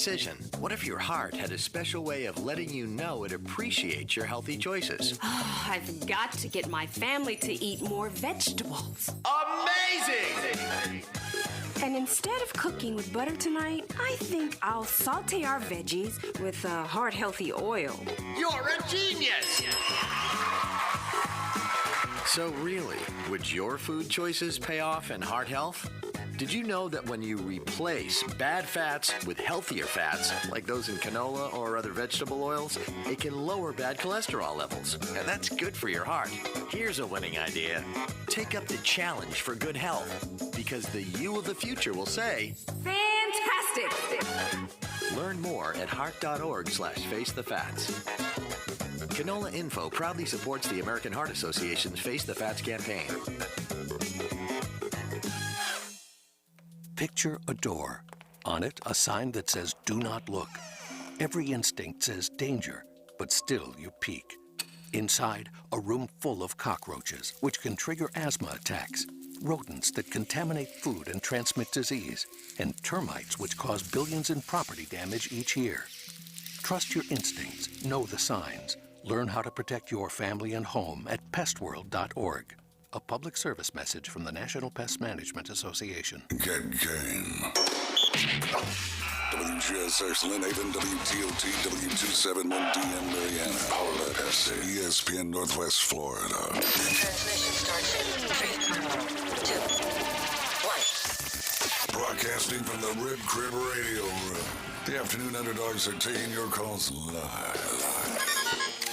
decision. What if your heart had a special way of letting you know it appreciates your healthy choices? Oh, I've got to get my family to eat more vegetables. Amazing! And instead of cooking with butter tonight, I think I'll saute our veggies with heart-healthy oil. You're a genius! So really, would your food choices pay off in heart health? Did you know that when you replace bad fats with healthier fats, like those in canola or other vegetable oils, it can lower bad cholesterol levels, and that's good for your heart. Here's a winning idea. Take up the challenge for good health, because the you of the future will say, Fantastic! learn more at heart.org/facethefats. Canola Info proudly supports the American Heart Association's Face the Fats campaign. Picture a door. On it, a sign that says, "Do not look." Every instinct says danger, but still you peek. Inside, a room full of cockroaches, which can trigger asthma attacks, rodents that contaminate food and transmit disease, and termites which cause billions in property damage each year. Trust your instincts, know the signs. Learn how to protect your family and home at pestworld.org. A public service message from the National Pest Management Association. Get game. WGSX Lynn Haven, WTOT, W271DM Mariana, Howlett, SA, ESPN Northwest Florida. Transmission starts in 3, 2, 1. Broadcasting from the Rib Crib Radio Room. The Afternoon Underdogs are taking your calls live.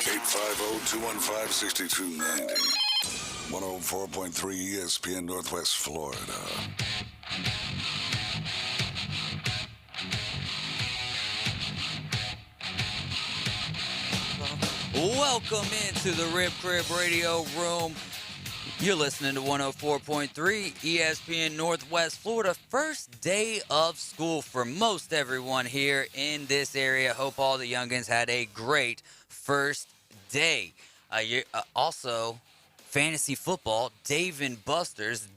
850-215-6290. 104.3 ESPN Northwest Florida. Welcome into the Rib Crib Radio Room. You're listening to 104.3 ESPN Northwest Florida. First day of school for most everyone here in this area. Hope all the youngins had a great first day. Also, fantasy football, Dave and Buster's,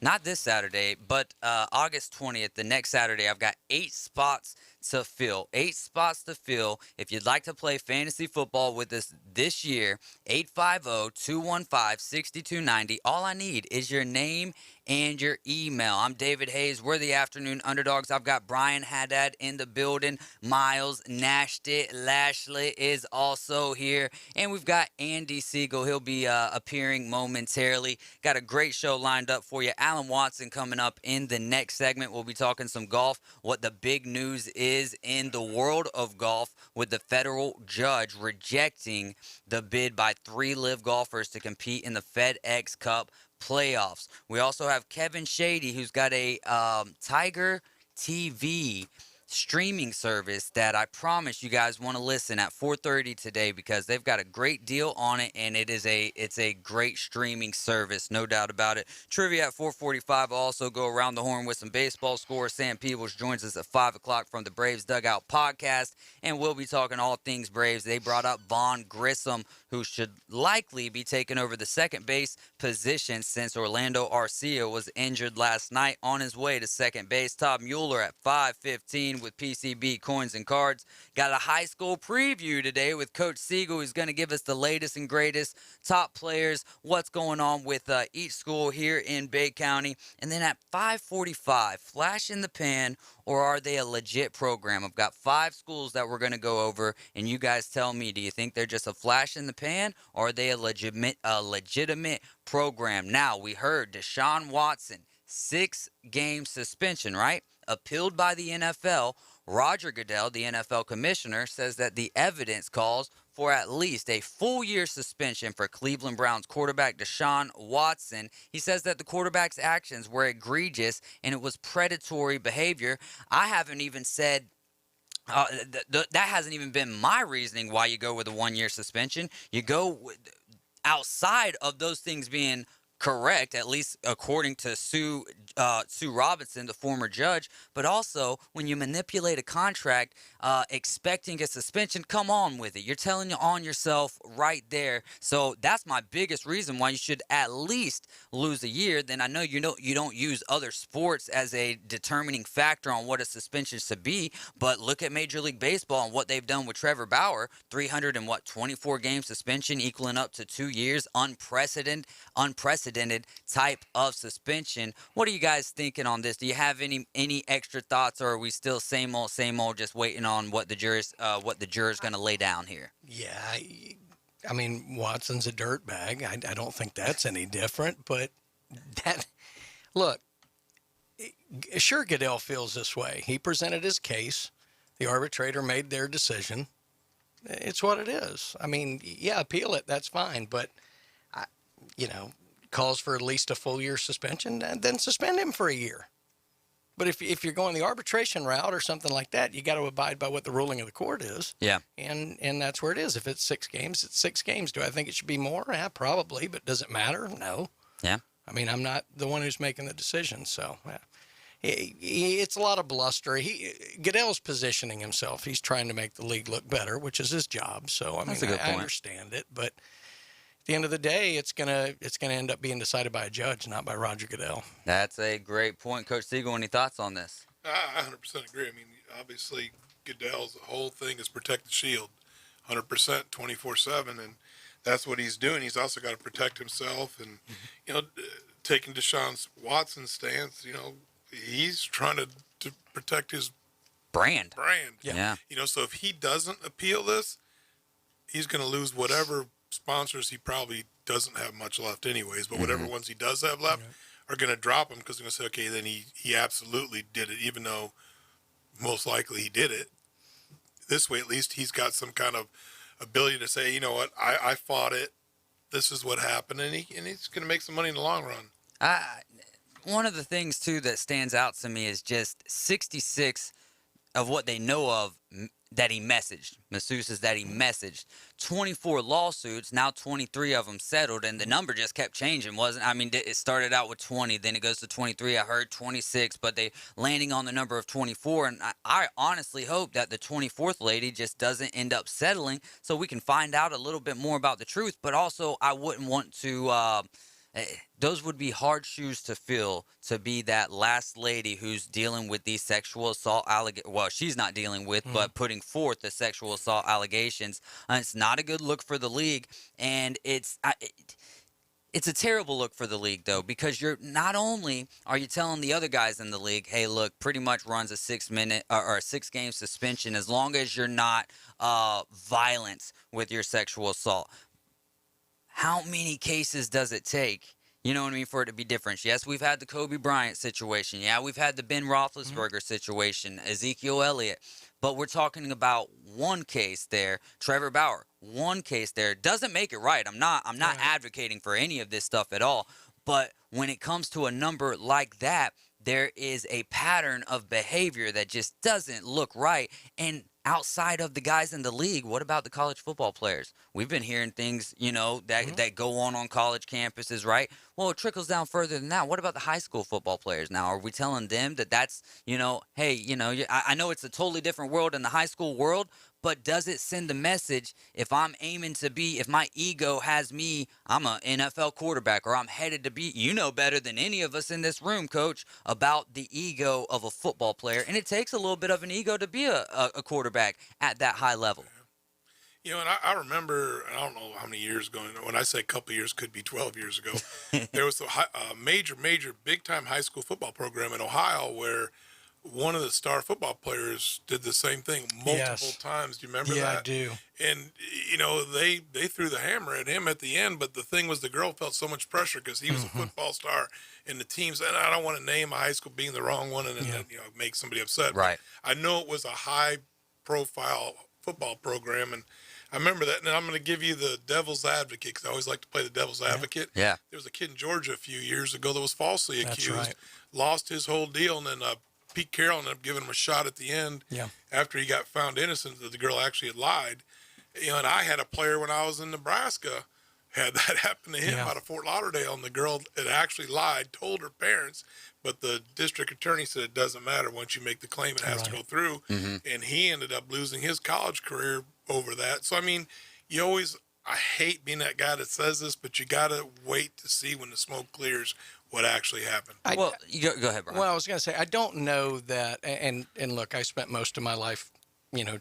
not this Saturday, but August 20th, the next Saturday. I've got 8 spots to fill. 8 spots to fill. If you'd like to play fantasy football with us this year, 850-215-6290. All I need is your name and your email. I'm David Hayes. We're the Afternoon Underdogs. I've got Brian Haddad in the building. Miles Nashtit Lashley is also here. And we've got Andy Siegel. He'll be appearing momentarily. Got a great show lined up for you. Alan Watson coming up in the next segment. We'll be talking some golf, what the big news is in the world of golf with the federal judge rejecting the bid by 3 live golfers to compete in the FedEx Cup playoffs. We also have Kevin Shady, who's got a Tiger TV streaming service that I promise you guys want to listen at 4:30 today, because they've got a great deal on it, and it's a great streaming service, no doubt about it. Trivia at 4:45. I'll also go around the horn with some baseball scores. Sam Peebles joins us at 5 o'clock from the Braves Dugout podcast, and we'll be talking all things Braves. They brought up Vaughn Grissom, who should likely be taking over the second base position since Orlando Arcia was injured last night, on his way to second base. Todd Mueller at 5:15 with PCB Coins and Cards. Got a high school preview today with Coach Siegel, who's going to give us the latest and greatest top players, what's going on with each school here in Bay County. And then at 5:45, flash in the pan, or are they a legit program? I've got 5 schools that we're going to go over, and you guys tell me, do you think they're just a flash in the pan, or are they a legitimate program? Now, we heard Deshaun Watson, 6-game suspension, right? Appealed by the NFL. Roger Goodell, the NFL commissioner, says that the evidence calls for at least a full year suspension for Cleveland Browns quarterback Deshaun Watson. He says that the quarterback's actions were egregious and it was predatory behavior. I haven't even said that hasn't even been my reasoning why you go with a 1-year suspension. You go outside of those things being correct, at least according to Sue Robinson, the former judge. But also, when you manipulate a contract, expecting a suspension, come on with it. You're telling on yourself right there. So that's my biggest reason why you should at least lose a year. Then I know you don't use other sports as a determining factor on what a suspension should be. But look at Major League Baseball and what they've done with Trevor Bauer. 324 game suspension, equaling up to 2 years. Unprecedented type of suspension. What are you guys thinking on this? Do you have any extra thoughts, or are we still same old, just waiting on what the jurors going to lay down here? Yeah, I mean, Watson's a dirtbag. I don't think that's any different. But look, sure, Goodell feels this way. He presented his case. The arbitrator made their decision. It's what it is. I mean, yeah, appeal it. That's fine. But, calls for at least a full year suspension, then suspend him for a year. But if you're going the arbitration route or something like that, you got to abide by what the ruling of the court is. Yeah. And that's where it is. If it's 6 games, it's 6 games. Do I think it should be more? Yeah, probably. But does it matter? No. Yeah. I mean, I'm not the one who's making the decision. So, yeah. It's a lot of bluster. Goodell's positioning himself. He's trying to make the league look better, which is his job. So, I understand it. But at the end of the day, it's gonna end up being decided by a judge, not by Roger Goodell. That's a great point. Coach Siegel, any thoughts on this? I 100% agree. I mean, obviously, Goodell's whole thing is protect the shield, 100%, 24/7, and that's what he's doing. He's also got to protect himself, and taking Deshaun Watson's stance, he's trying to protect his brand. Yeah. So if he doesn't appeal this, he's going to lose whatever sponsors he probably doesn't have much left anyways, but whatever ones he does have left are going to drop him because they're going to say, okay, then he absolutely did it, even though most likely he did it. This way, at least he's got some kind of ability to say, you know what, I fought it. This is what happened, and he's going to make some money in the long run. One of the things, too, that stands out to me is just 66 of what they know of that he messaged. Masseuse is that he messaged. 24 lawsuits, now 23 of them settled, and the number just kept changing, wasn't it? I mean, it started out with 20, then it goes to 23. I heard 26, but they landing on the number of 24, and I honestly hope that the 24th lady just doesn't end up settling so we can find out a little bit more about the truth, but also I wouldn't want to those would be hard shoes to fill, to be that last lady who's dealing with these sexual assault allegations. Well, she's not dealing with, but putting forth the sexual assault allegations. It's not a good look for the league, and it's a terrible look for the league, though, because you're not only are you telling the other guys in the league, hey, look, pretty much runs a 6-minute or a 6-game suspension as long as you're not violent with your sexual assault. How many cases does it take, you know what I mean, for it to be different? Yes, we've had the Kobe Bryant situation. Yeah, we've had the Ben Roethlisberger situation, Ezekiel Elliott. But we're talking about one case there, Trevor Bauer. One case there doesn't make it right. I'm not advocating for any of this stuff at all. But when it comes to a number like that, there is a pattern of behavior that just doesn't look right. And outside of the guys in the league, what about the college football players? We've been hearing things, that go on college campuses, right? Well, it trickles down further than that. What about the high school football players now? Are we telling them that's, hey, I know it's a totally different world in the high school world, but does it send a message if I'm aiming to be, if my ego has me, I'm an NFL quarterback, or I'm headed to be, better than any of us in this room, Coach, about the ego of a football player. And it takes a little bit of an ego to be a quarterback at that high level. And I remember, I don't know how many years ago, when I say a couple years, could be 12 years ago, there was a major, big-time high school football program in Ohio where one of the star football players did the same thing multiple times. Do you remember that? Yeah, I do. And, they threw the hammer at him at the end, but the thing was the girl felt so much pressure because he was a football star, and the teams, and I don't want to name a high school being the wrong one and then, make somebody upset. Right. I know it was a high-profile football program, and I remember that, and I'm going to give you the devil's advocate because I always like to play the devil's advocate. Yeah. There was a kid in Georgia a few years ago that was falsely accused, lost his whole deal, and then Pete Carroll ended up giving him a shot at the end after he got found innocent that the girl actually had lied. And I had a player when I was in Nebraska had that happen to him out of Fort Lauderdale, and the girl had actually lied, told her parents, but the district attorney said it doesn't matter. Once you make the claim, it has to go through. And he ended up losing his college career over that. So, I mean, you always, I hate being that guy that says this, but you got to wait to see when the smoke clears what actually happened. Well, go ahead, Brian. Well, I was going to say, I don't know that, and look, I spent most of my life,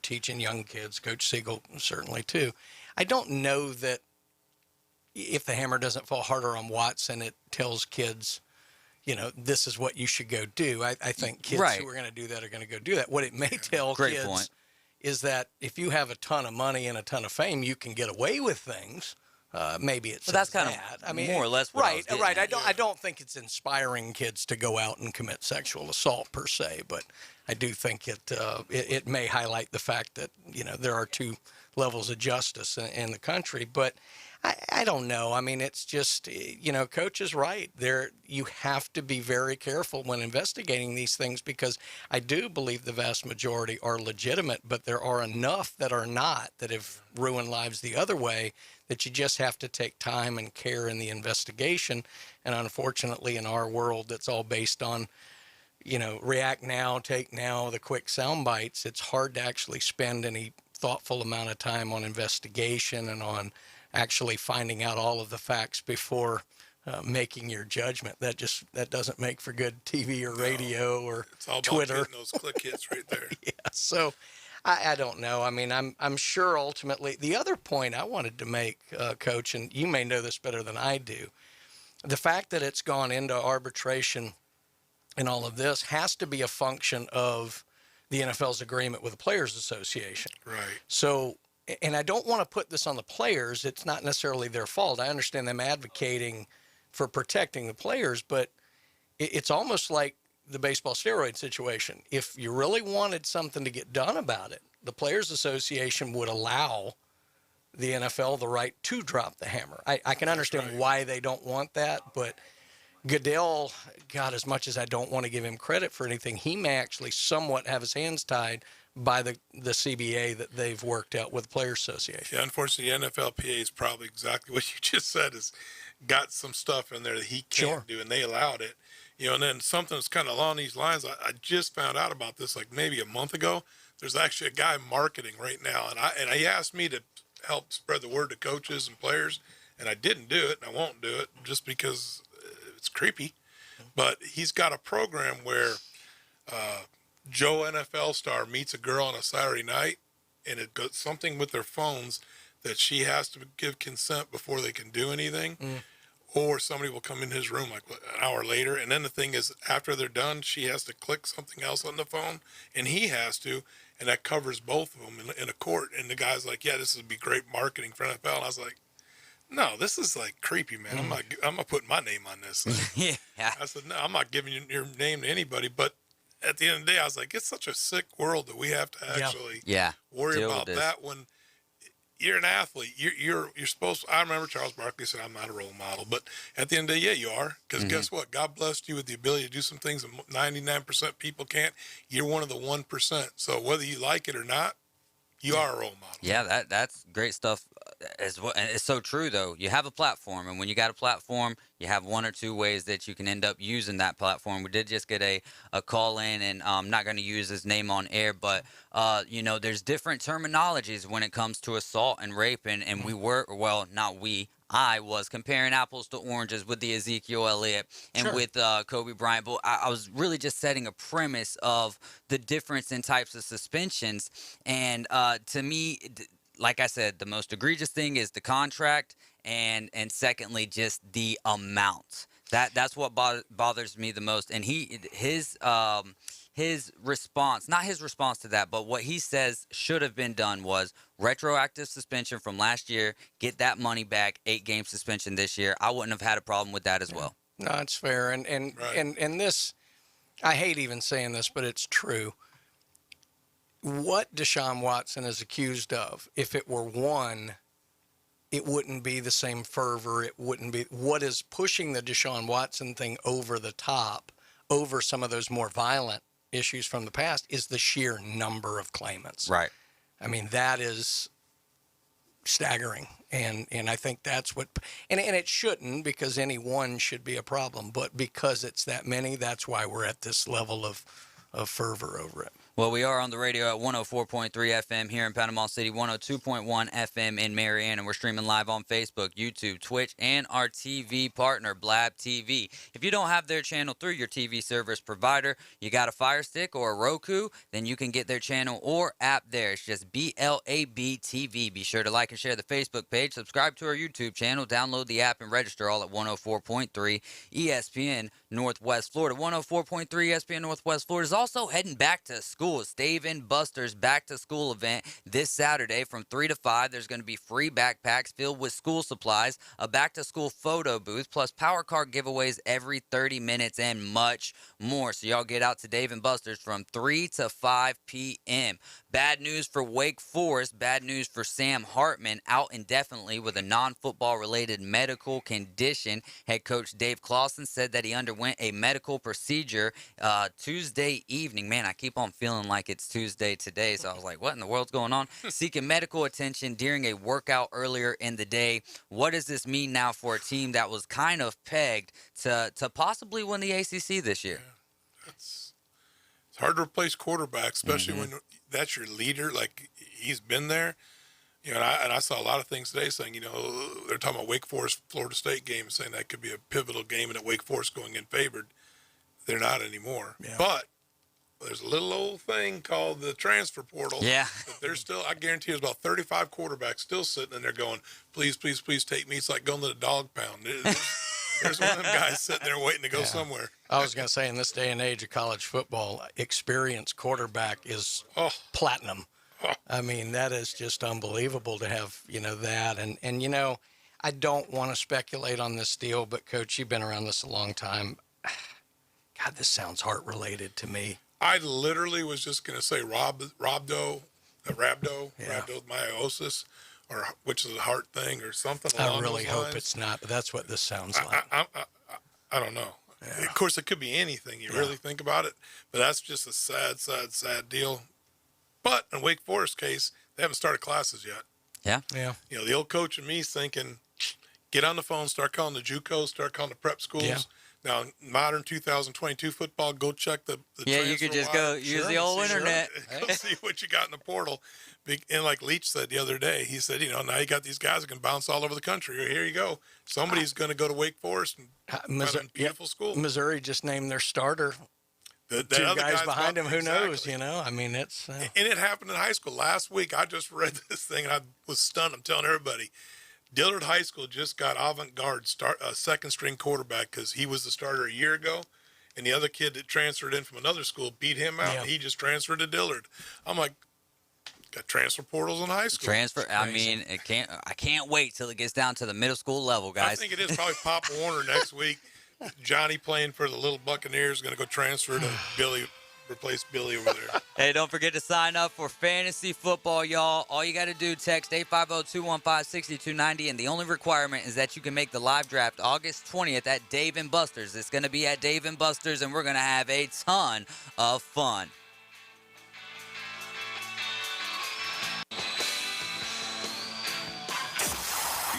teaching young kids, Coach Siegel certainly too. I don't know that if the hammer doesn't fall harder on Watson, it tells kids, this is what you should go do. I think kids who are going to do that are going to go do that. What it may tell kids is that if you have a ton of money and a ton of fame, you can get away with things. Maybe it's that's kind of more or less what I was getting at. I don't think it's inspiring kids to go out and commit sexual assault per se, but I do think it may highlight the fact that there are two levels of justice in the country. But I don't know. I mean, it's just Coach is right. You have to be very careful when investigating these things, because I do believe the vast majority are legitimate, but there are enough that are not, that have ruined lives the other way, that you just have to take time and care in the investigation. And unfortunately, in our world, that's all based on, react now, take now, the quick sound bites. It's hard to actually spend any thoughtful amount of time on investigation and on actually finding out all of the facts before making your judgment. That doesn't make for good TV or radio or it's all Twitter. About those click hits right there. So I don't know. I mean, I'm sure ultimately the other point I wanted to make, Coach, and you may know this better than I do, the fact that it's gone into arbitration and all of this has to be a function of the NFL's agreement with the Players Association. Right. So, and I don't want to put this on the players. It's not necessarily their fault. I understand them advocating for protecting the players, but it's almost like the baseball steroid situation. If you really wanted something to get done about it, the Players Association would allow the NFL the right to drop the hammer. I can understand why they don't want that, but Goodell, God, as much as I don't want to give him credit for anything, he may actually somewhat have his hands tied by the CBA that they've worked out with the Players Association. Yeah, unfortunately, the NFLPA is probably exactly what you just said, is got some stuff in there that he can't do, and they allowed it. And then something that's kind of along these lines, I just found out about this like maybe a month ago. There's actually a guy marketing right now, and he asked me to help spread the word to coaches and players, and I didn't do it, and I won't do it just because it's creepy. But he's got a program where Joe NFL star meets a girl on a Saturday night, and it got something with their phones that she has to give consent before they can do anything. Or somebody will come in his room like an hour later. And then the thing is, after they're done, she has to click something else on the phone, and he has to, and that covers both of them in a court. And the guy's like, yeah, this would be great marketing for NFL. And I was like, no, this is like creepy, man. I'm not putting my name on this. I said, no, I'm not giving your name to anybody. But at the end of the day, I was like, it's such a sick world that we have to actually worry about that when you're an athlete. You're supposed to, I remember Charles Barkley said, I'm not a role model. But at the end of the day, you are. Because guess what? God blessed you with the ability to do some things that 99% people can't. You're one of the 1%. So whether you like it or not, you are a role model. Yeah, that's great stuff as well. And it's so true, though. You have a platform, and when you got a platform, you have one or two ways that you can end up using that platform. We did just get a call in, and I'm not going to use his name on air, but, there's different terminologies when it comes to assault and rape, and we were, well, not we, I was comparing apples to oranges with the Ezekiel Elliott and with Kobe Bryant. But I was really just setting a premise of the difference in types of suspensions. And to me, like I said, the most egregious thing is the contract, and secondly, just the amount. That's what bothers me the most. And his response, not his response to that, but what he says should have been done was retroactive suspension from last year, get that money back, 8-game suspension this year. I wouldn't have had a problem with that as well. No, it's fair. And this, I hate even saying this, but it's true. What Deshaun Watson is accused of, if it were one, it wouldn't be the same fervor. It wouldn't be. What is pushing the Deshaun Watson thing over the top, over some of those more violent issues from the past, is the sheer number of claimants. Right. I mean, that is staggering. And I think that's what, and it shouldn't, because any one should be a problem, but because it's that many, that's why we're at this level of fervor over it. Well, we are on the radio at 104.3 FM here in Panama City, 102.1 FM in Marianna, and we're streaming live on Facebook, YouTube, Twitch, and our TV partner, Blab TV. If you don't have their channel through your TV service provider, you got a Fire Stick or a Roku, then you can get their channel or app there. It's just BLAB TV. Be sure to like and share the Facebook page, subscribe to our YouTube channel, download the app, and register all at 104.3 ESPN Northwest Florida. 104.3 ESPN Northwest Florida is also heading back to school. Dave and Buster's back-to-school event this Saturday from 3 to 5. There's going to be free backpacks filled with school supplies, a back-to-school photo booth, plus power card giveaways every 30 minutes, and much more. So y'all get out to Dave and Buster's from 3 to 5 p.m. Bad news for Wake Forest. Bad news for Sam Hartman, out indefinitely with a non-football-related medical condition. Head coach Dave Clawson said that he underwent a medical procedure Tuesday evening. Man, I keep on feeling like it's Tuesday today, so I was like, what in the world's going on? Seeking medical attention during a workout earlier in the day. What does this mean now for a team that was kind of pegged to possibly win the ACC this year? Yeah, it's hard to replace quarterbacks, especially when that's your leader. Like, he's been there. You know, and I saw a lot of things today saying, you know, they're talking about Wake Forest, Florida State game, saying that could be a pivotal game and that Wake Forest going in favored. They're not anymore. Yeah. But there's a little old thing called the transfer portal. Yeah. There's still, I guarantee there's about 35 quarterbacks still sitting in there going, please, please, please take me. It's like going to the dog pound. There's one of them guys sitting there waiting to go somewhere. I was going to say, in this day and age of college football, experienced quarterback is platinum. I mean, that is just unbelievable to have, you know, that. And you know, I don't want to speculate on this deal, but, Coach, you've been around this a long time. God, this sounds heart-related to me. I literally was just going to say rhabdomyolysis, or which is a heart thing or something along I really those hope lines. It's not, but that's what this sounds like. I don't know. Yeah. Of course, it could be anything. You really think about it, but that's just a sad, sad, sad deal. But in Wake Forest case, they haven't started classes yet. Yeah. Yeah. You know, the old coach and me thinking, get on the phone, start calling the JUCOs, start calling the prep schools. Yeah. Now, modern 2022 football, go check the yeah, you could just go use the old internet. Go see what you got in the portal. And like Leach said the other day, he said, you know, now you got these guys that can bounce all over the country. Here you go. Somebody's going to go to Wake Forest and beautiful school. Missouri just named their starter. The two guys behind him, who knows, you know? I mean, it's... And it happened in high school. Last week, I just read this thing, and I was stunned. I'm telling everybody. Dillard High School just got avant-garde second-string quarterback because he was the starter a year ago, and the other kid that transferred in from another school beat him out, and he just transferred to Dillard. I'm like, got transfer portals in high school. I mean, I can't wait till it gets down to the middle school level, guys. I think it is probably Pop Warner next week. Johnny playing for the Little Buccaneers is going to go transfer to Billy, replace Billy over there. Hey, don't forget to sign up for fantasy football, y'all. All you got to do, text 850-215-6290, and the only requirement is that you can make the live draft August 20th at Dave & Buster's. It's going to be at Dave & Buster's, and we're going to have a ton of fun.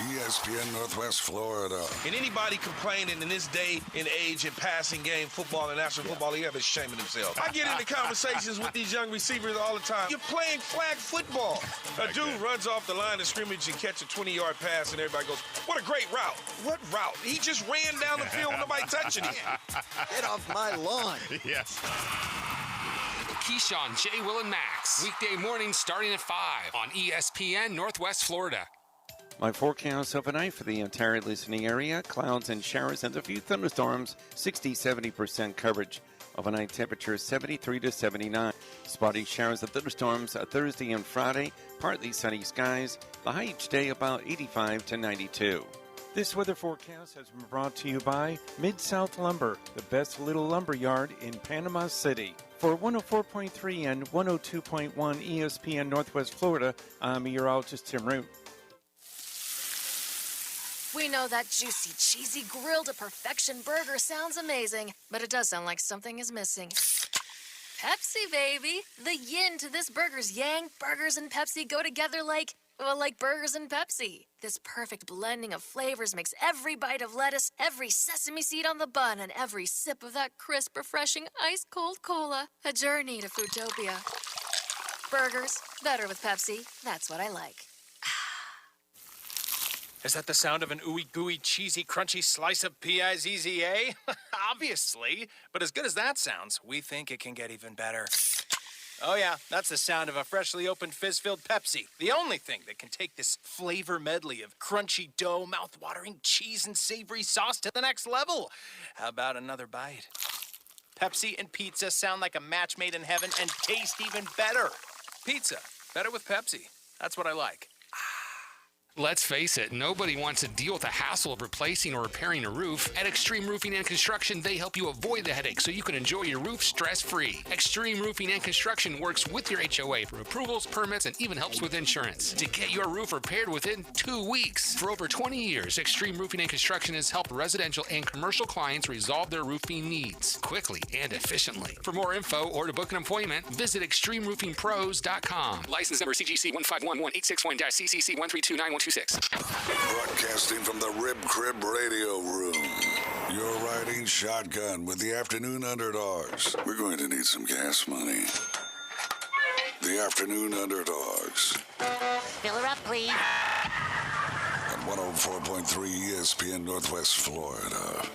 ESPN Northwest Florida. And anybody complaining in this day and age in passing game football and National Football League, they're shaming themselves. I get into conversations with these young receivers all the time. You're playing flag football. A dude runs off the line of scrimmage and catch a 20-yard pass, and everybody goes, what a great route. What route? He just ran down the field with nobody touching him. Get off my lawn. Yes. Keyshawn, J. Will, and Max. Weekday mornings starting at 5 on ESPN Northwest Florida. My forecast overnight for the entire listening area, clouds and showers and a few thunderstorms, 60-70% coverage. Overnight temperature 73 to 79. Spotty showers and thunderstorms Thursday and Friday, partly sunny skies. The high each day about 85 to 92. This weather forecast has been brought to you by Mid-South Lumber, the best little lumber yard in Panama City. For 104.3 and 102.1 ESPN Northwest Florida, I'm meteorologist Tim Root. We know that juicy, cheesy, grilled to perfection burger sounds amazing, but it does sound like something is missing. Pepsi, baby! The yin to this burger's yang. Burgers and Pepsi go together like Well, like burgers and Pepsi. This perfect blending of flavors makes every bite of lettuce, every sesame seed on the bun, and every sip of that crisp, refreshing, ice-cold cola a journey to Foodtopia. Burgers, better with Pepsi. That's what I like. Is that the sound of an ooey gooey, cheesy, crunchy slice of P-I-Z-Z-A? Obviously. But as good as that sounds, we think it can get even better. Oh yeah, that's the sound of a freshly opened fizz-filled Pepsi. The only thing that can take this flavor medley of crunchy dough, mouth-watering cheese, and savory sauce to the next level. How about another bite? Pepsi and pizza sound like a match made in heaven and taste even better. Pizza, better with Pepsi. That's what I like. Let's face it, nobody wants to deal with the hassle of replacing or repairing a roof. At Extreme Roofing and Construction, they help you avoid the headache so you can enjoy your roof stress-free. Extreme Roofing and Construction works with your HOA for approvals, permits, and even helps with insurance to get your roof repaired within 2 weeks. For over 20 years, Extreme Roofing and Construction has helped residential and commercial clients resolve their roofing needs quickly and efficiently. For more info or to book an appointment, visit ExtremeRoofingPros.com. License number CGC 1511861-CCC1329126. Broadcasting from the Rib Crib Radio Room. You're riding shotgun with the Afternoon Underdogs. We're going to need some gas money. The Afternoon Underdogs. Fill her up, please. At 104.3 ESPN Northwest Florida.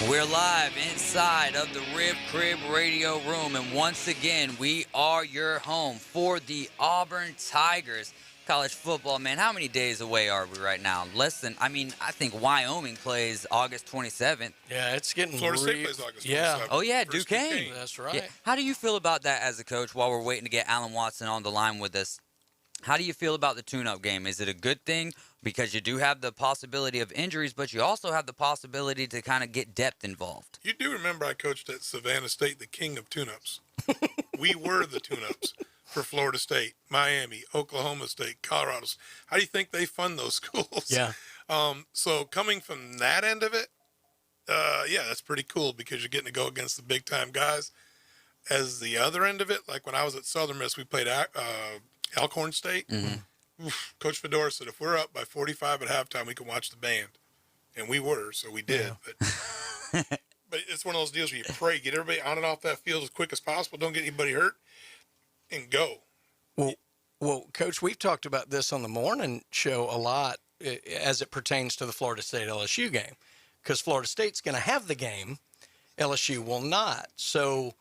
We're live inside of the Rib Crib Radio Room, and once again, we are your home for the Auburn Tigers. College football, man, how many days away are we right now? I think Wyoming plays August 27th. Yeah, it's getting Florida State plays August 27th. Yeah. Oh, yeah, Duquesne. That's right. Yeah. How do you feel about that as a coach while we're waiting to get Alan Watson on the line with us? How do you feel about the tune-up game? Is it a good thing? Because you do have the possibility of injuries, but you also have the possibility to kind of get depth involved. You do remember I coached at Savannah State, the king of tune-ups. We were the tune-ups for Florida State, Miami, Oklahoma State, Colorado. How do you think they fund those schools? Yeah. So coming from that end of it, yeah, that's pretty cool because you're getting to go against the big-time guys. As the other end of it, like when I was at Southern Miss, we played Alcorn State. Mm-hmm. Coach Fedora said, if we're up by 45 at halftime, we can watch the band. And we were, so we did. Yeah. But it's one of those deals where you pray, get everybody on and off that field as quick as possible, don't get anybody hurt, and go. Well, Coach, we've talked about this on the morning show a lot as it pertains to the Florida State-LSU game. Because Florida State's going to have the game, LSU will not. So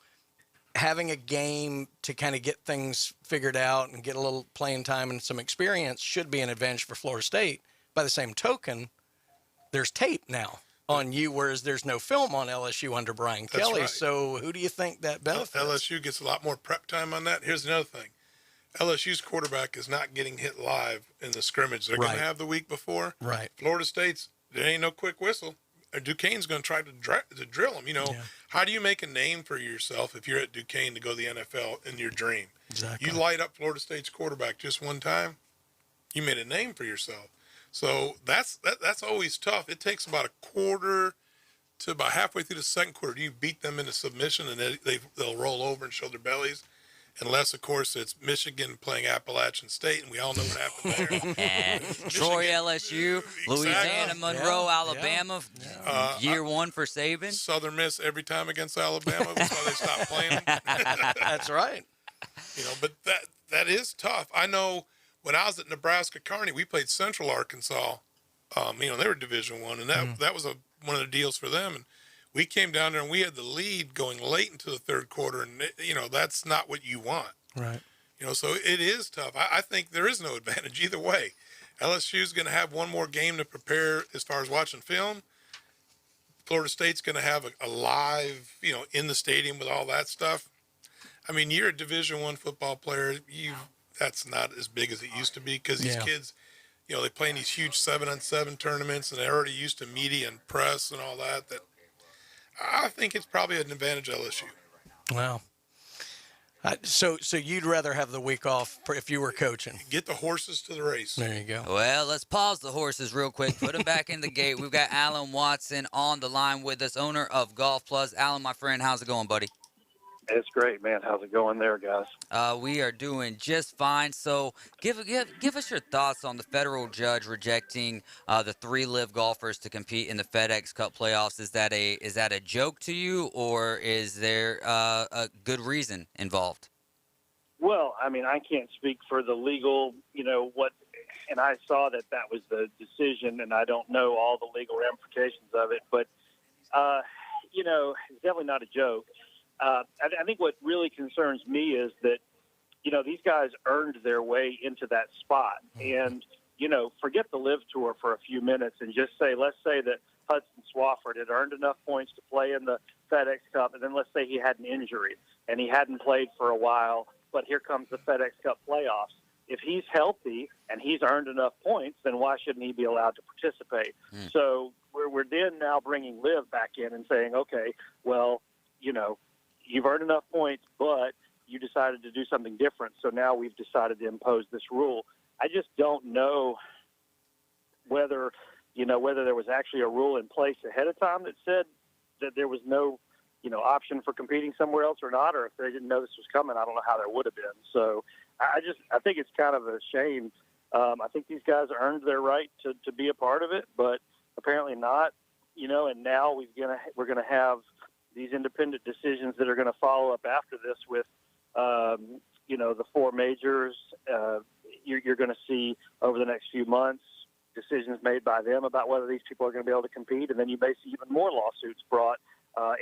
having a game to kind of get things figured out and get a little playing time and some experience should be an advantage for Florida State. By the same token, there's tape now on you, whereas there's no film on LSU under Brian Kelly. Right. So who do you think that benefits? LSU gets a lot more prep time on that. Here's another thing. LSU's quarterback is not getting hit live in the scrimmage they're going to have the week before. Right. Florida State's, there ain't no quick whistle. Duquesne's going to try to drill them. How do you make a name for yourself if you're at Duquesne to go to the NFL in your dream? Exactly. You light up Florida State's quarterback just one time, you made a name for yourself. So that's always tough. It takes about a quarter to about halfway through the second quarter. You beat them into submission, and they'll roll over and show their bellies. Unless, of course, it's Michigan playing Appalachian State, and we all know what happened there. Troy, LSU, Louisiana, Monroe, Alabama, year one for Saban. Southern Miss every time against Alabama. That's why they stopped playing them. That's right. But that is tough. I know when I was at Nebraska Kearney, we played Central Arkansas. They were Division I, and that was one of the deals for them. And we came down there and we had the lead going late into the third quarter, and that's not what you want. Right. So it is tough. I think there is no advantage either way. LSU's going to have one more game to prepare as far as watching film. Florida State's going to have a live, in the stadium with all that stuff. I mean, you're a Division I football player. That's not as big as it used to be because these kids, they play in these huge 7-on-7 tournaments, and they're already used to media and press and all that. I think it's probably an advantage LSU. Wow. So you'd rather have the week off if you were coaching? Get the horses to the race. There you go. Well, let's pause the horses real quick. Put them back in the gate. We've got Alan Watson on the line with us, owner of Golf Plus. Alan, my friend, how's it going, buddy? It's great, man. How's it going there, guys? We are doing just fine. So, give us your thoughts on the federal judge rejecting the 3 live golfers to compete in the FedEx Cup playoffs. Is that a joke to you, or is there a good reason involved? Well, I mean, I can't speak for the legal, what, and I saw that was the decision, and I don't know all the legal ramifications of it, but, it's definitely not a joke. I think what really concerns me is that, these guys earned their way into that spot. And, forget the Live Tour for a few minutes and just let's say that Hudson Swafford had earned enough points to play in the FedEx Cup, and then let's say he had an injury and he hadn't played for a while, but here comes the FedEx Cup playoffs. If he's healthy and he's earned enough points, then why shouldn't he be allowed to participate? So we're then now bringing Liv back in and saying, okay, well, you've earned enough points, but you decided to do something different. So now we've decided to impose this rule. I just don't know whether there was actually a rule in place ahead of time that said that there was no, option for competing somewhere else or not, or if they didn't know this was coming, I don't know how there would have been. So I think it's kind of a shame. I think these guys earned their right to be a part of it, but apparently not, and now we're going to have these independent decisions that are going to follow up after this with, the 4 majors. You're going to see over the next few months decisions made by them about whether these people are going to be able to compete, and then you may see even more lawsuits brought,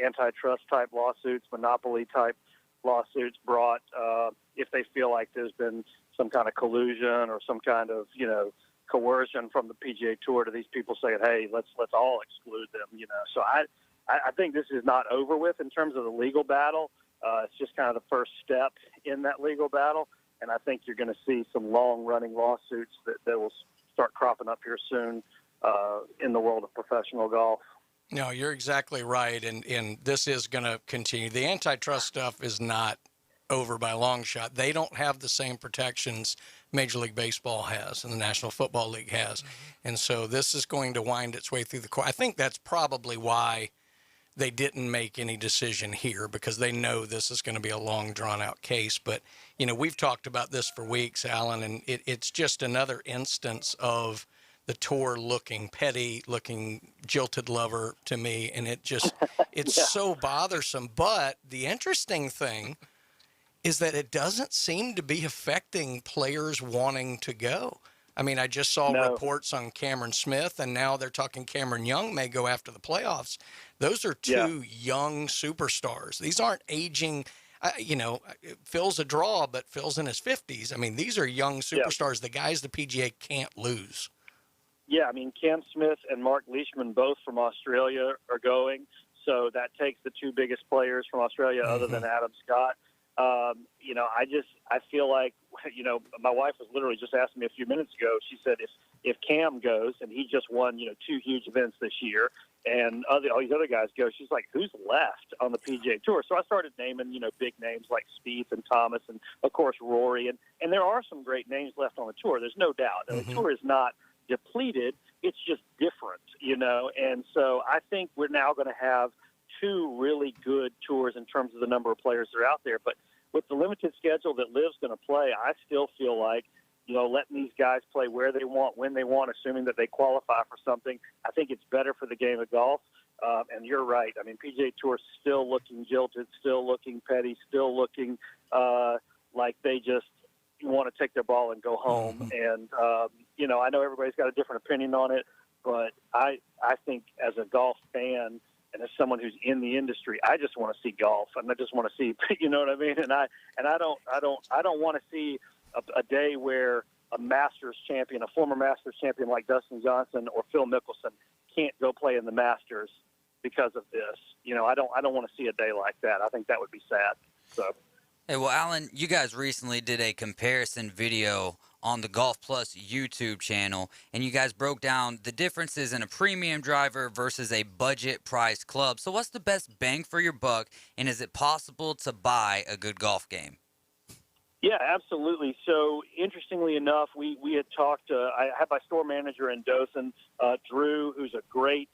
antitrust-type lawsuits, monopoly-type lawsuits brought if they feel like there's been some kind of collusion or some kind of, coercion from the PGA Tour to these people saying, hey, let's all exclude them, So I think this is not over with in terms of the legal battle. It's just kind of the first step in that legal battle, and I think you're going to see some long-running lawsuits that will start cropping up here soon in the world of professional golf. No, you're exactly right, and this is going to continue. The antitrust stuff is not over by a long shot. They don't have the same protections Major League Baseball has and the National Football League has, and so this is going to wind its way through the court. I think that's probably why they didn't make any decision here, because they know this is going to be a long, drawn-out case. But, we've talked about this for weeks, Alan, and it's just another instance of the tour looking petty, looking jilted lover to me, and it's so bothersome. But the interesting thing is that it doesn't seem to be affecting players wanting to go. I mean, I just saw reports on Cameron Smith, and now they're talking Cameron Young may go after the playoffs. Those are 2 young superstars. These aren't aging. Phil's a draw, but Phil's in his 50s. I mean, these are young superstars, the guys the PGA can't lose. Yeah, I mean, Cam Smith and Mark Leishman, both from Australia, are going. So that takes the 2 biggest players from Australia other than Adam Scott. I feel like, my wife was literally just asking me a few minutes ago. She said if Cam goes, and he just won, 2 huge events this year, and all these other guys go, she's like, who's left on the PGA Tour? So I started naming, big names like Spieth and Thomas and, of course, Rory. And there are some great names left on the tour. There's no doubt. And the tour is not depleted. It's just different, And so I think we're now going to have 2 really good tours in terms of the number of players that are out there. But with the limited schedule that Liv's going to play, I still feel like, letting these guys play where they want, when they want, assuming that they qualify for something, I think it's better for the game of golf. And you're right. I mean, PGA Tour still looking jilted, still looking petty, still looking like they just want to take their ball and go home. And, I know everybody's got a different opinion on it, but I think as a golf fan, and as someone who's in the industry, I just want to see golf, and I just want to see, you know what I mean? And I don't want to see a day where a Masters champion, a former Masters champion like Dustin Johnson or Phil Mickelson, can't go play in the Masters because of this. I don't want to see a day like that. I think that would be sad. So. Hey, well, Alan, you guys recently did a comparison video on the Golf Plus YouTube channel, and you guys broke down the differences in a premium driver versus a budget price club. So what's the best bang for your buck, and is it possible to buy a good golf game? Yeah, absolutely. So interestingly enough, we had talked, I had my store manager in Dothan, Drew, who's a great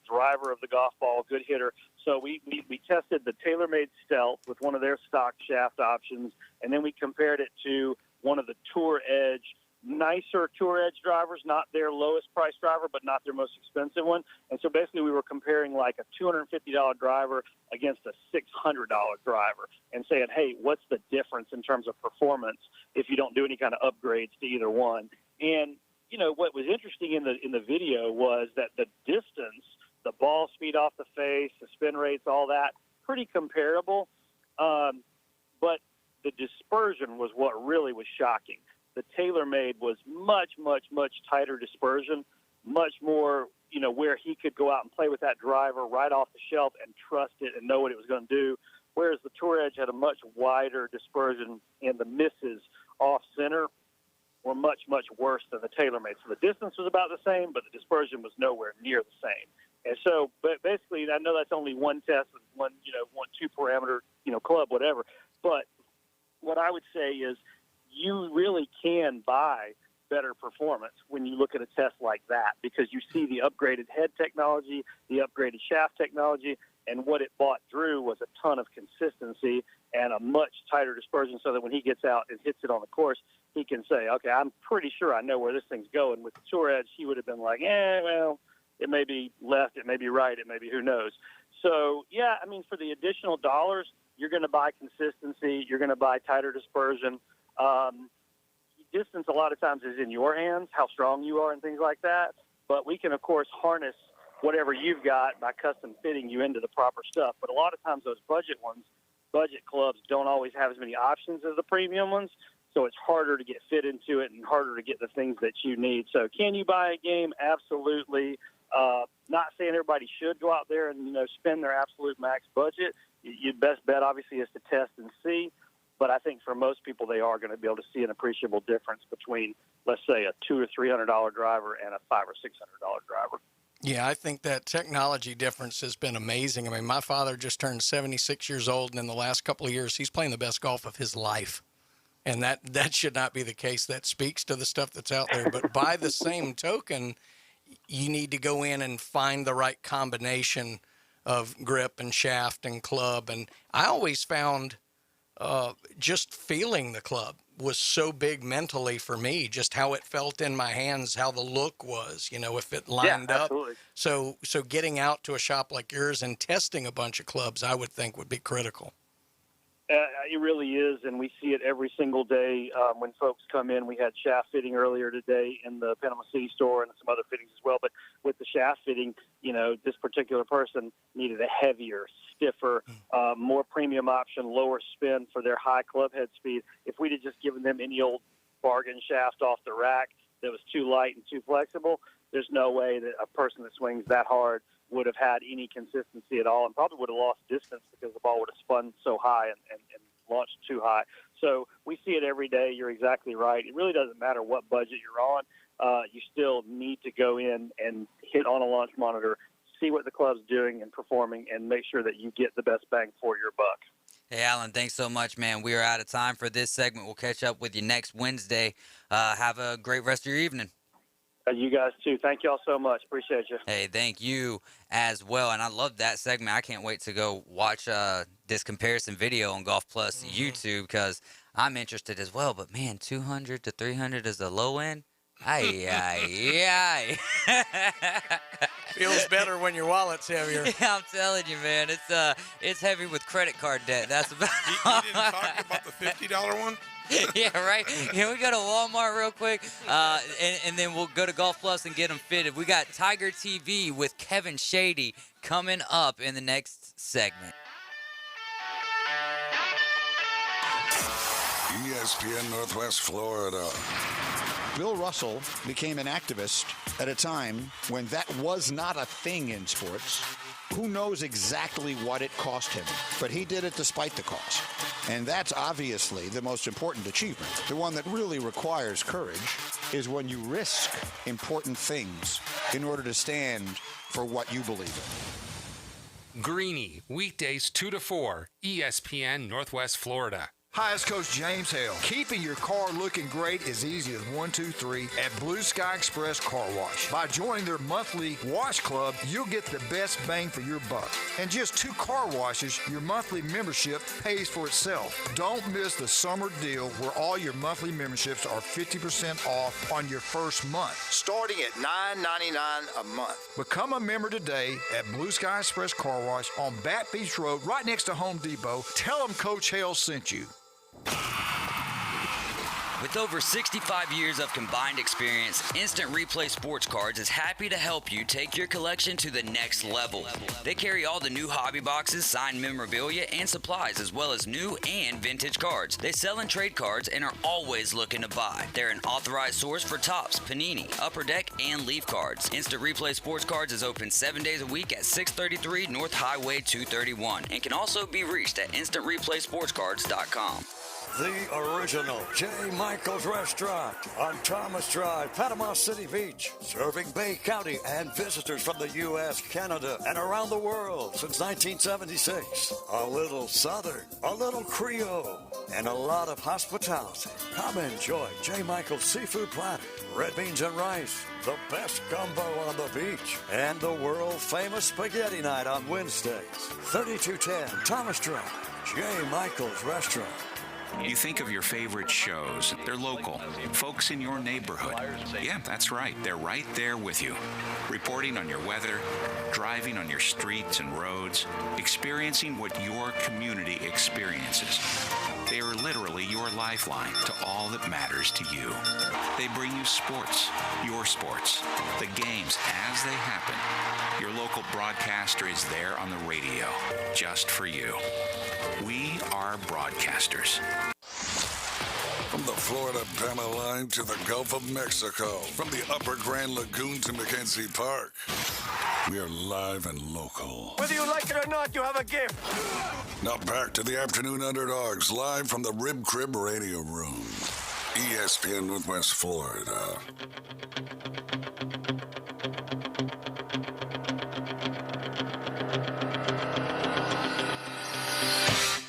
driver of the golf ball, good hitter, So we tested the TaylorMade Stealth with one of their stock shaft options, and then we compared it to one of the Tour Edge, nicer Tour Edge drivers, not their lowest price driver, but not their most expensive one. And so basically we were comparing like a $250 driver against a $600 driver and saying, hey, what's the difference in terms of performance if you don't do any kind of upgrades to either one? And, you know, what was interesting in the video was that the distance, the ball speed off the face, the spin rates, all that, pretty comparable. But the dispersion was what really was shocking. The TaylorMade was much, much, much tighter dispersion, much more, you know, where he could go out and play with that driver right off the shelf and trust it and know what it was going to do, whereas the Tour Edge had a much wider dispersion, and the misses off center were much, much worse than the TaylorMade. So the distance was about the same, but the dispersion was nowhere near the same. And so, but basically, I know that's only one test, one 2-parameter, club, whatever. But what I would say is, you really can buy better performance when you look at a test like that, because you see the upgraded head technology, the upgraded shaft technology, and what it brought Drew was a ton of consistency and a much tighter dispersion, so that when he gets out and hits it on the course, he can say, okay, I'm pretty sure I know where this thing's going. With the Tour Edge, he would have been like, well, it may be left, it may be right, it may be who knows. So, yeah, I mean, for the additional dollars, you're going to buy consistency, you're going to buy tighter dispersion. Distance a lot of times is in your hands, how strong you are and things like that. But we can, of course, harness whatever you've got by custom fitting you into the proper stuff. But a lot of times those budget clubs don't always have as many options as the premium ones. So it's harder to get fit into it and harder to get the things that you need. So can you buy a game? Absolutely. Not saying everybody should go out there and, spend their absolute max budget. Your best bet, obviously, is to test and see. But I think for most people, they are going to be able to see an appreciable difference between, let's say, a $200 or $300 driver and a $500 or $600 driver. Yeah, I think that technology difference has been amazing. I mean, my father just turned 76 years old, and in the last couple of years, he's playing the best golf of his life. And that should not be the case. That speaks to the stuff that's out there. But by the same token, you need to go in and find the right combination of grip and shaft and club. And I always found just feeling the club was so big mentally for me, just how it felt in my hands, how the look was, if it lined up. So getting out to a shop like yours and testing a bunch of clubs, I would think would be critical. It really is, and we see it every single day when folks come in. We had shaft fitting earlier today in the Panama City store and some other fittings as well. But with the shaft fitting, this particular person needed a heavier, stiffer, more premium option, lower spin for their high club head speed. If we'd have just given them any old bargain shaft off the rack that was too light and too flexible, there's no way that a person that swings that hard would have had any consistency at all, and probably would have lost distance because the ball would have spun so high and launched too high. So we see it every day. You're exactly right. It really doesn't matter what budget you're on. You still need to go in and hit on a launch monitor, see what the club's doing and performing, and make sure that you get the best bang for your buck. Hey, Alan, thanks so much, man. We are out of time for this segment. We'll catch up with you next Wednesday. Have a great rest of your evening. You guys, too. Thank you all so much. Appreciate you. Hey, thank you as well. And I love that segment. I can't wait to go watch this comparison video on Golf Plus YouTube, because I'm interested as well. But, man, 200 to 300 is the low end? Aye. Feels better when your wallet's heavier. Yeah, I'm telling you, man. It's heavy with credit card debt. That's about You didn't talk about the $50 one? Yeah, right. Can we go to Walmart real quick? And then we'll go to Golf Plus and get them fitted. We got Tiger TV with Kevin Shady coming up in the next segment. ESPN Northwest Florida. Bill Russell became an activist at a time when that was not a thing in sports. Who knows exactly what it cost him, but he did it despite the cost. And that's obviously the most important achievement. The one that really requires courage is when you risk important things in order to stand for what you believe in. Greeny, weekdays 2 to 4, ESPN Northwest Florida. Hi, it's Coach James Hale. Keeping your car looking great is easy as 1, 2, 3 at Blue Sky Express Car Wash. By joining their monthly wash club, you'll get the best bang for your buck. And just 2 car washes, your monthly membership pays for itself. Don't miss the summer deal where all your monthly memberships are 50% off on your first month, starting at $9.99 a month. Become a member today at Blue Sky Express Car Wash on Bat Beach Road, right next to Home Depot. Tell them Coach Hale sent you. With over 65 years of combined experience, Instant Replay Sports Cards is happy to help you take your collection to the next level. They carry all the new hobby boxes, signed memorabilia, and supplies, as well as new and vintage cards. They sell and trade cards and are always looking to buy. They're an authorized source for Topps, Panini, Upper Deck, and Leaf cards. Instant Replay Sports Cards is open 7 days a week at 633 North Highway 231 and can also be reached at instantReplaySportsCards.com. The original J. Michael's Restaurant on Thomas Drive, Panama City Beach, serving Bay County and visitors from the U.S., Canada, and around the world since 1976. A little Southern, a little Creole, and a lot of hospitality. Come enjoy J. Michael's seafood platter, red beans and rice, the best gumbo on the beach, and the world-famous spaghetti night on Wednesdays. 3210 Thomas Drive, J. Michael's Restaurant. You think of your favorite shows. They're local. Folks in your neighborhood. Yeah, that's right. They're right there with you. Reporting on your weather, driving on your streets and roads, experiencing what your community experiences. They are literally your lifeline to all that matters to you. They bring you sports, your sports, the games as they happen. Your local broadcaster is there on the radio, just for you. We are broadcasters. From the Florida Panama line to the Gulf of Mexico, from the Upper Grand Lagoon to McKenzie Park, we are live and local. Whether you like it or not, you have a gift. Now back to the Afternoon Underdogs, live from the Rib Crib Radio Room. ESPN Northwest Florida.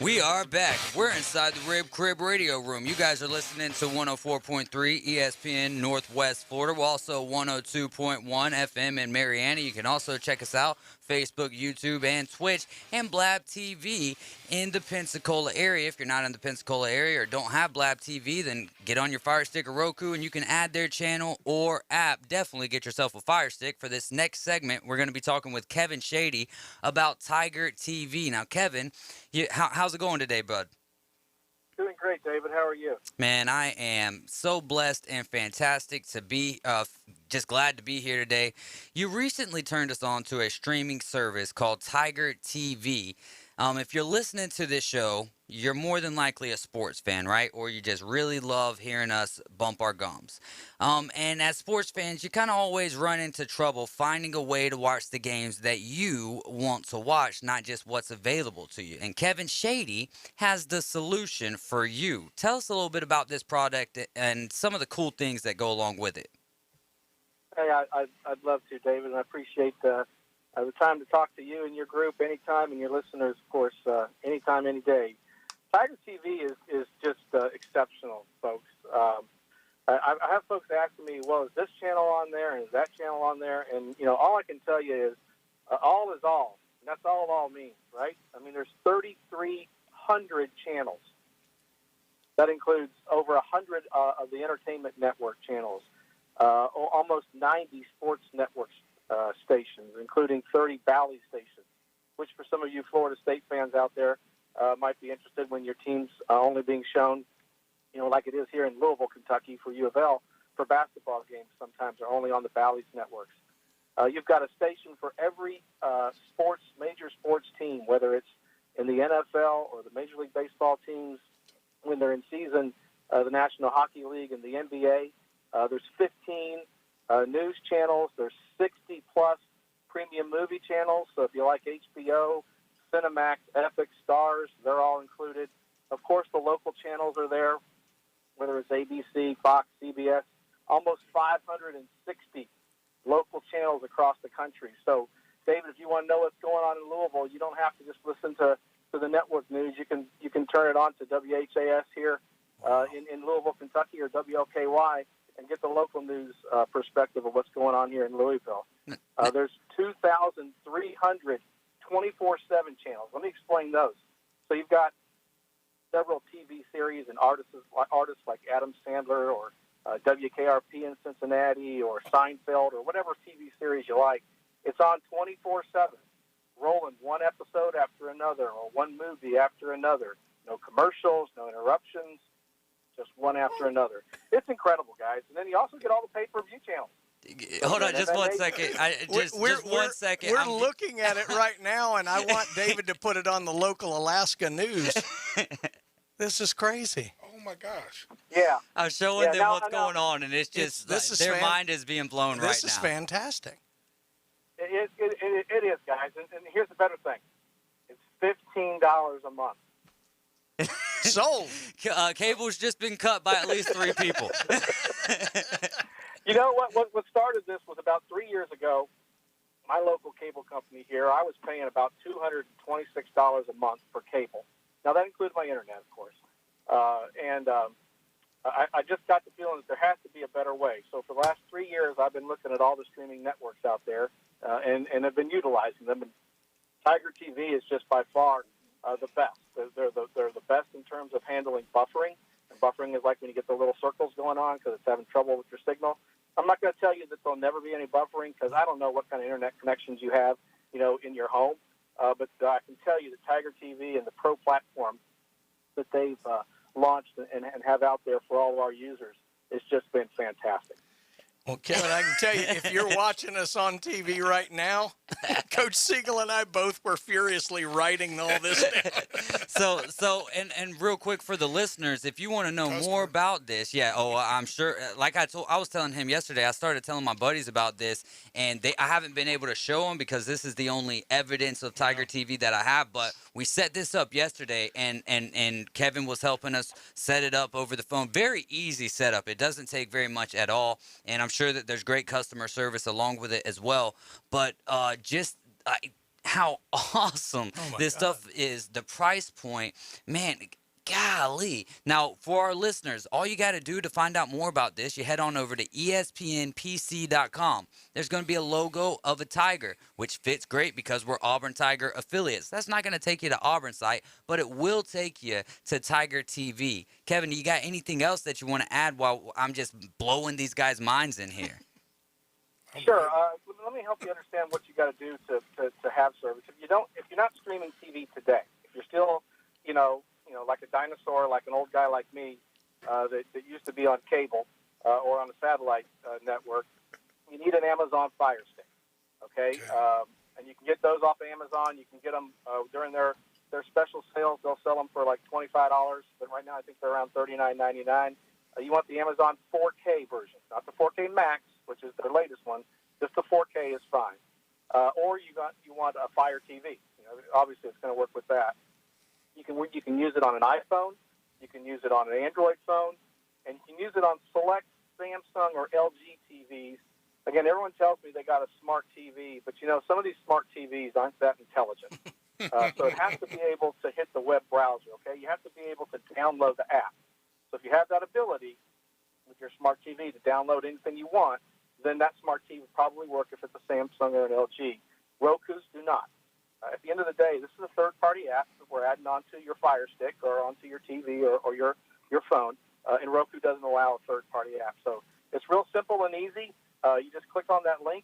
We are back. We're inside the Rib Crib Radio Room. You guys are listening to 104.3 ESPN Northwest Florida. We're also 102.1 FM in Marietta. You can also check us out, Facebook, YouTube, and Twitch, and Blab TV in the Pensacola area. If you're not in the Pensacola area or don't have Blab TV, then get on your Fire Stick or Roku, and you can add their channel or app. Definitely get yourself a Fire Stick. For this next segment, we're going to be talking with Kevin Shady about Tiger TV. Now, Kevin, how's it going today, bud? Doing great, David. How are you? Man, I am so blessed and fantastic to be just glad to be here today. You recently turned us on to a streaming service called Tiger TV. If you're listening to this show, you're more than likely a sports fan, right? Or you just really love hearing us bump our gums. And as sports fans, you kind of always run into trouble finding a way to watch the games that you want to watch, not just what's available to you. And Kevin Shady has the solution for you. Tell us a little bit about this product and some of the cool things that go along with it. Hey, I'd love to, David, and I appreciate the time to talk to you and your group anytime, and your listeners, of course, anytime, any day. Tiger TV is just exceptional, folks. I have folks asking me, well, is this channel on there and is that channel on there? And, all I can tell you is all is all. And that's all means, right? I mean, there's 3,300 channels. That includes over 100 of the entertainment network channels, almost 90 sports network stations, including 30 Valley stations, which for some of you Florida State fans out there might be interested when your team's only being shown, like it is here in Louisville, Kentucky for U of L, for basketball games sometimes are only on the Valley's networks. You've got a station for every major sports team, whether it's in the NFL or the Major League Baseball teams when they're in season, the National Hockey League and the NBA. There's 15 news channels. There's 60-plus premium movie channels. So if you like HBO, Cinemax, Epic, Stars, they're all included. Of course, the local channels are there, whether it's ABC, Fox, CBS, almost 560 local channels across the country. So, David, if you want to know what's going on in Louisville, you don't have to just listen to the network news. You can turn it it on to WHAS here in Louisville, Kentucky, or WLKY, and get the local news perspective of what's going on here in Louisville. There's 2,300 24/7 channels. Let me explain those. So you've got several TV series and artists like Adam Sandler or WKRP in Cincinnati or Seinfeld or whatever TV series you like. It's on 24/7, rolling one episode after another or one movie after another. No commercials, no interruptions, just one after another. It's incredible, guys. And then you also get all the pay-per-view channels. Hold on just one second. Just 1 second. We're looking at it right now, and I want David to put it on the local Alaska news. This is crazy. Oh, my gosh. Yeah. I'm showing them what's going on, and it's just their mind is being blown right now. This is fantastic. It is, guys. And here's the better thing. It's $15 a month. Sold. Cable's just been cut by at least 3 people. You know what started this was about 3 years ago. My local cable company here, I was paying about $226 a month for cable. Now, that includes my internet, of course. I just got the feeling that there has to be a better way. So for the last 3 years, I've been looking at all the streaming networks out there and have been utilizing them. And Tiger TV is just by far the best. They're the best in terms of handling buffering. And buffering is like when you get the little circles going on because it's having trouble with your signal. I'm not going to tell you that there'll never be any buffering because I don't know what kind of internet connections you have, in your home. But I can tell you that Tiger TV and the Pro platform that they've launched and have out there for all of our users, it's just been fantastic. Well, Kevin, I can tell you, if you're watching us on TV right now, Coach Siegel and I both were furiously writing all this down. And real quick for the listeners, if you want to know more about this, I'm sure. Like I was telling him yesterday, I started telling my buddies about this, and I haven't been able to show them because this is the only evidence of Tiger TV that I have. But we set this up yesterday, and Kevin was helping us set it up over the phone. Very easy setup. It doesn't take very much at all, and I'm sure that there's great customer service along with it as well. But how awesome this stuff is, the price point, man, golly. Now, for our listeners, all you got to do to find out more about this, you head on over to espnpc.com. There's going to be a logo of a tiger, which fits great because we're Auburn Tiger affiliates. That's not going to take you to Auburn site, but it will take you to Tiger TV. Kevin, you got anything else that you want to add while I'm just blowing these guys' minds in here? Sure. Let me help you understand what you got to do to have service. If you're not streaming TV today, if you're still, like a dinosaur, like an old guy like me, that used to be on cable or on a satellite network, you need an Amazon Fire Stick. Okay. And you can get those off of Amazon. You can get them during their special sales. They'll sell them for like $25, but right now I think they're around $39.99. You want the Amazon 4K version, not the 4K Max, which is their latest one. Just the 4K is fine. Or you want a Fire TV. Obviously, it's going to work with that. You can use it on an iPhone. You can use it on an Android phone, and you can use it on select Samsung or LG TVs. Again, everyone tells me they got a smart TV, but some of these smart TVs aren't that intelligent. So it has to be able to hit the web browser. Okay, you have to be able to download the app. So if you have that ability with your smart TV to download anything you want, then that smart TV will probably work if it's a Samsung or an LG. Roku's do not. At the end of the day, this is a third-party app that we're adding onto your Fire Stick or onto your TV or your phone, and Roku doesn't allow a third-party app. So it's real simple and easy. You just click on that link.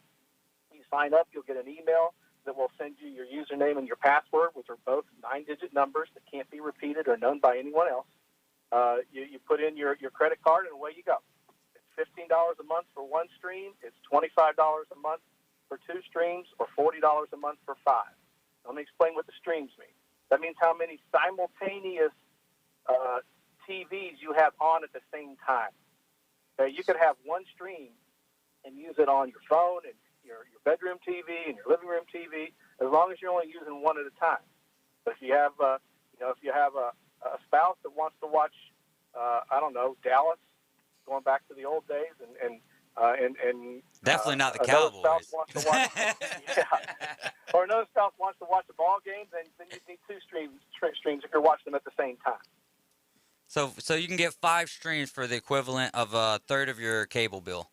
You sign up. You'll get an email that will send you your username and your password, which are both 9-digit numbers that can't be repeated or known by anyone else. You put in your credit card, and away you go. It's $15 a month for one stream. It's $25 a month for 2 streams, or $40 a month for 5. Let me explain what the streams mean. That means how many simultaneous TVs you have on at the same time. Okay, you could have one stream and use it on your phone and your bedroom TV and your living room TV, as long as you're only using one at a time. But if you have, a spouse that wants to watch, Dallas, going back to the old days, and definitely not the Cowboys. Cowboys. Wants to watch, or another spouse wants to watch a ball game, then you need 2 streams if you're watching them at the same time. So you can get 5 streams for the equivalent of a third of your cable bill.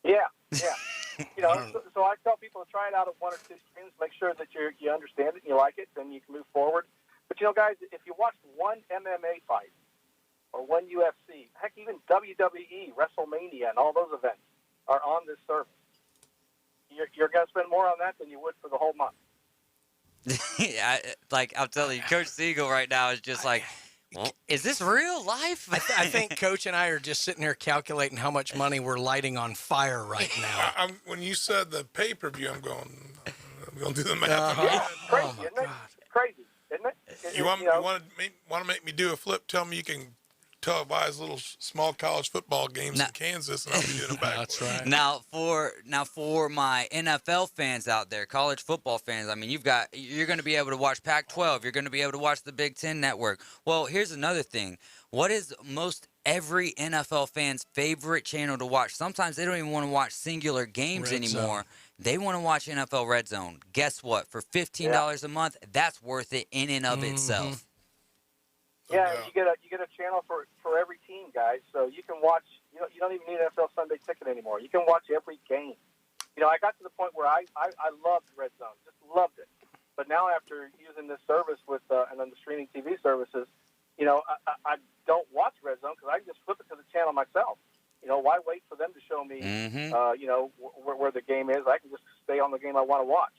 Yeah. You know, so I tell people to try it out at 1 or 2 streams, make sure that you understand it and you like it, then you can move forward. But, you know, guys, if you watch one MMA fight or one UFC, heck, even WWE, WrestleMania, and all those events are on this service, you're going to spend more on that than you would for the whole month. Yeah, I'm telling you, Coach Siegel right now is just like, well, is this real life? I think Coach and I are just sitting here calculating how much money we're lighting on fire right now. When you said the pay-per-view, I'm going to do the math. Yeah, crazy, isn't it? Crazy, isn't it? You want to make me do a flip? Tell me you can televise little small college football games in Kansas, and I'll be doing it back. That's right. Now for my NFL fans out there, college football fans, I mean, you're going to be able to watch Pac-12. You're going to be able to watch the Big Ten Network. Well, here's another thing. What is most every NFL fan's favorite channel to watch? Sometimes they don't even want to watch singular games Red anymore. Zone. They want to watch NFL Red Zone. Guess what? For $15 a month, that's worth it in and of itself. Yeah, you get a channel for every team, guys. So you can watch. You don't even need an NFL Sunday ticket anymore. You can watch every game. You know, I got to the point where I loved Red Zone, just loved it. But now after using this service with and then the streaming TV services, you know, I don't watch Red Zone because I can just flip it to the channel myself. You know, why wait for them to show me, you know, where the game is? I can just stay on the game I want to watch.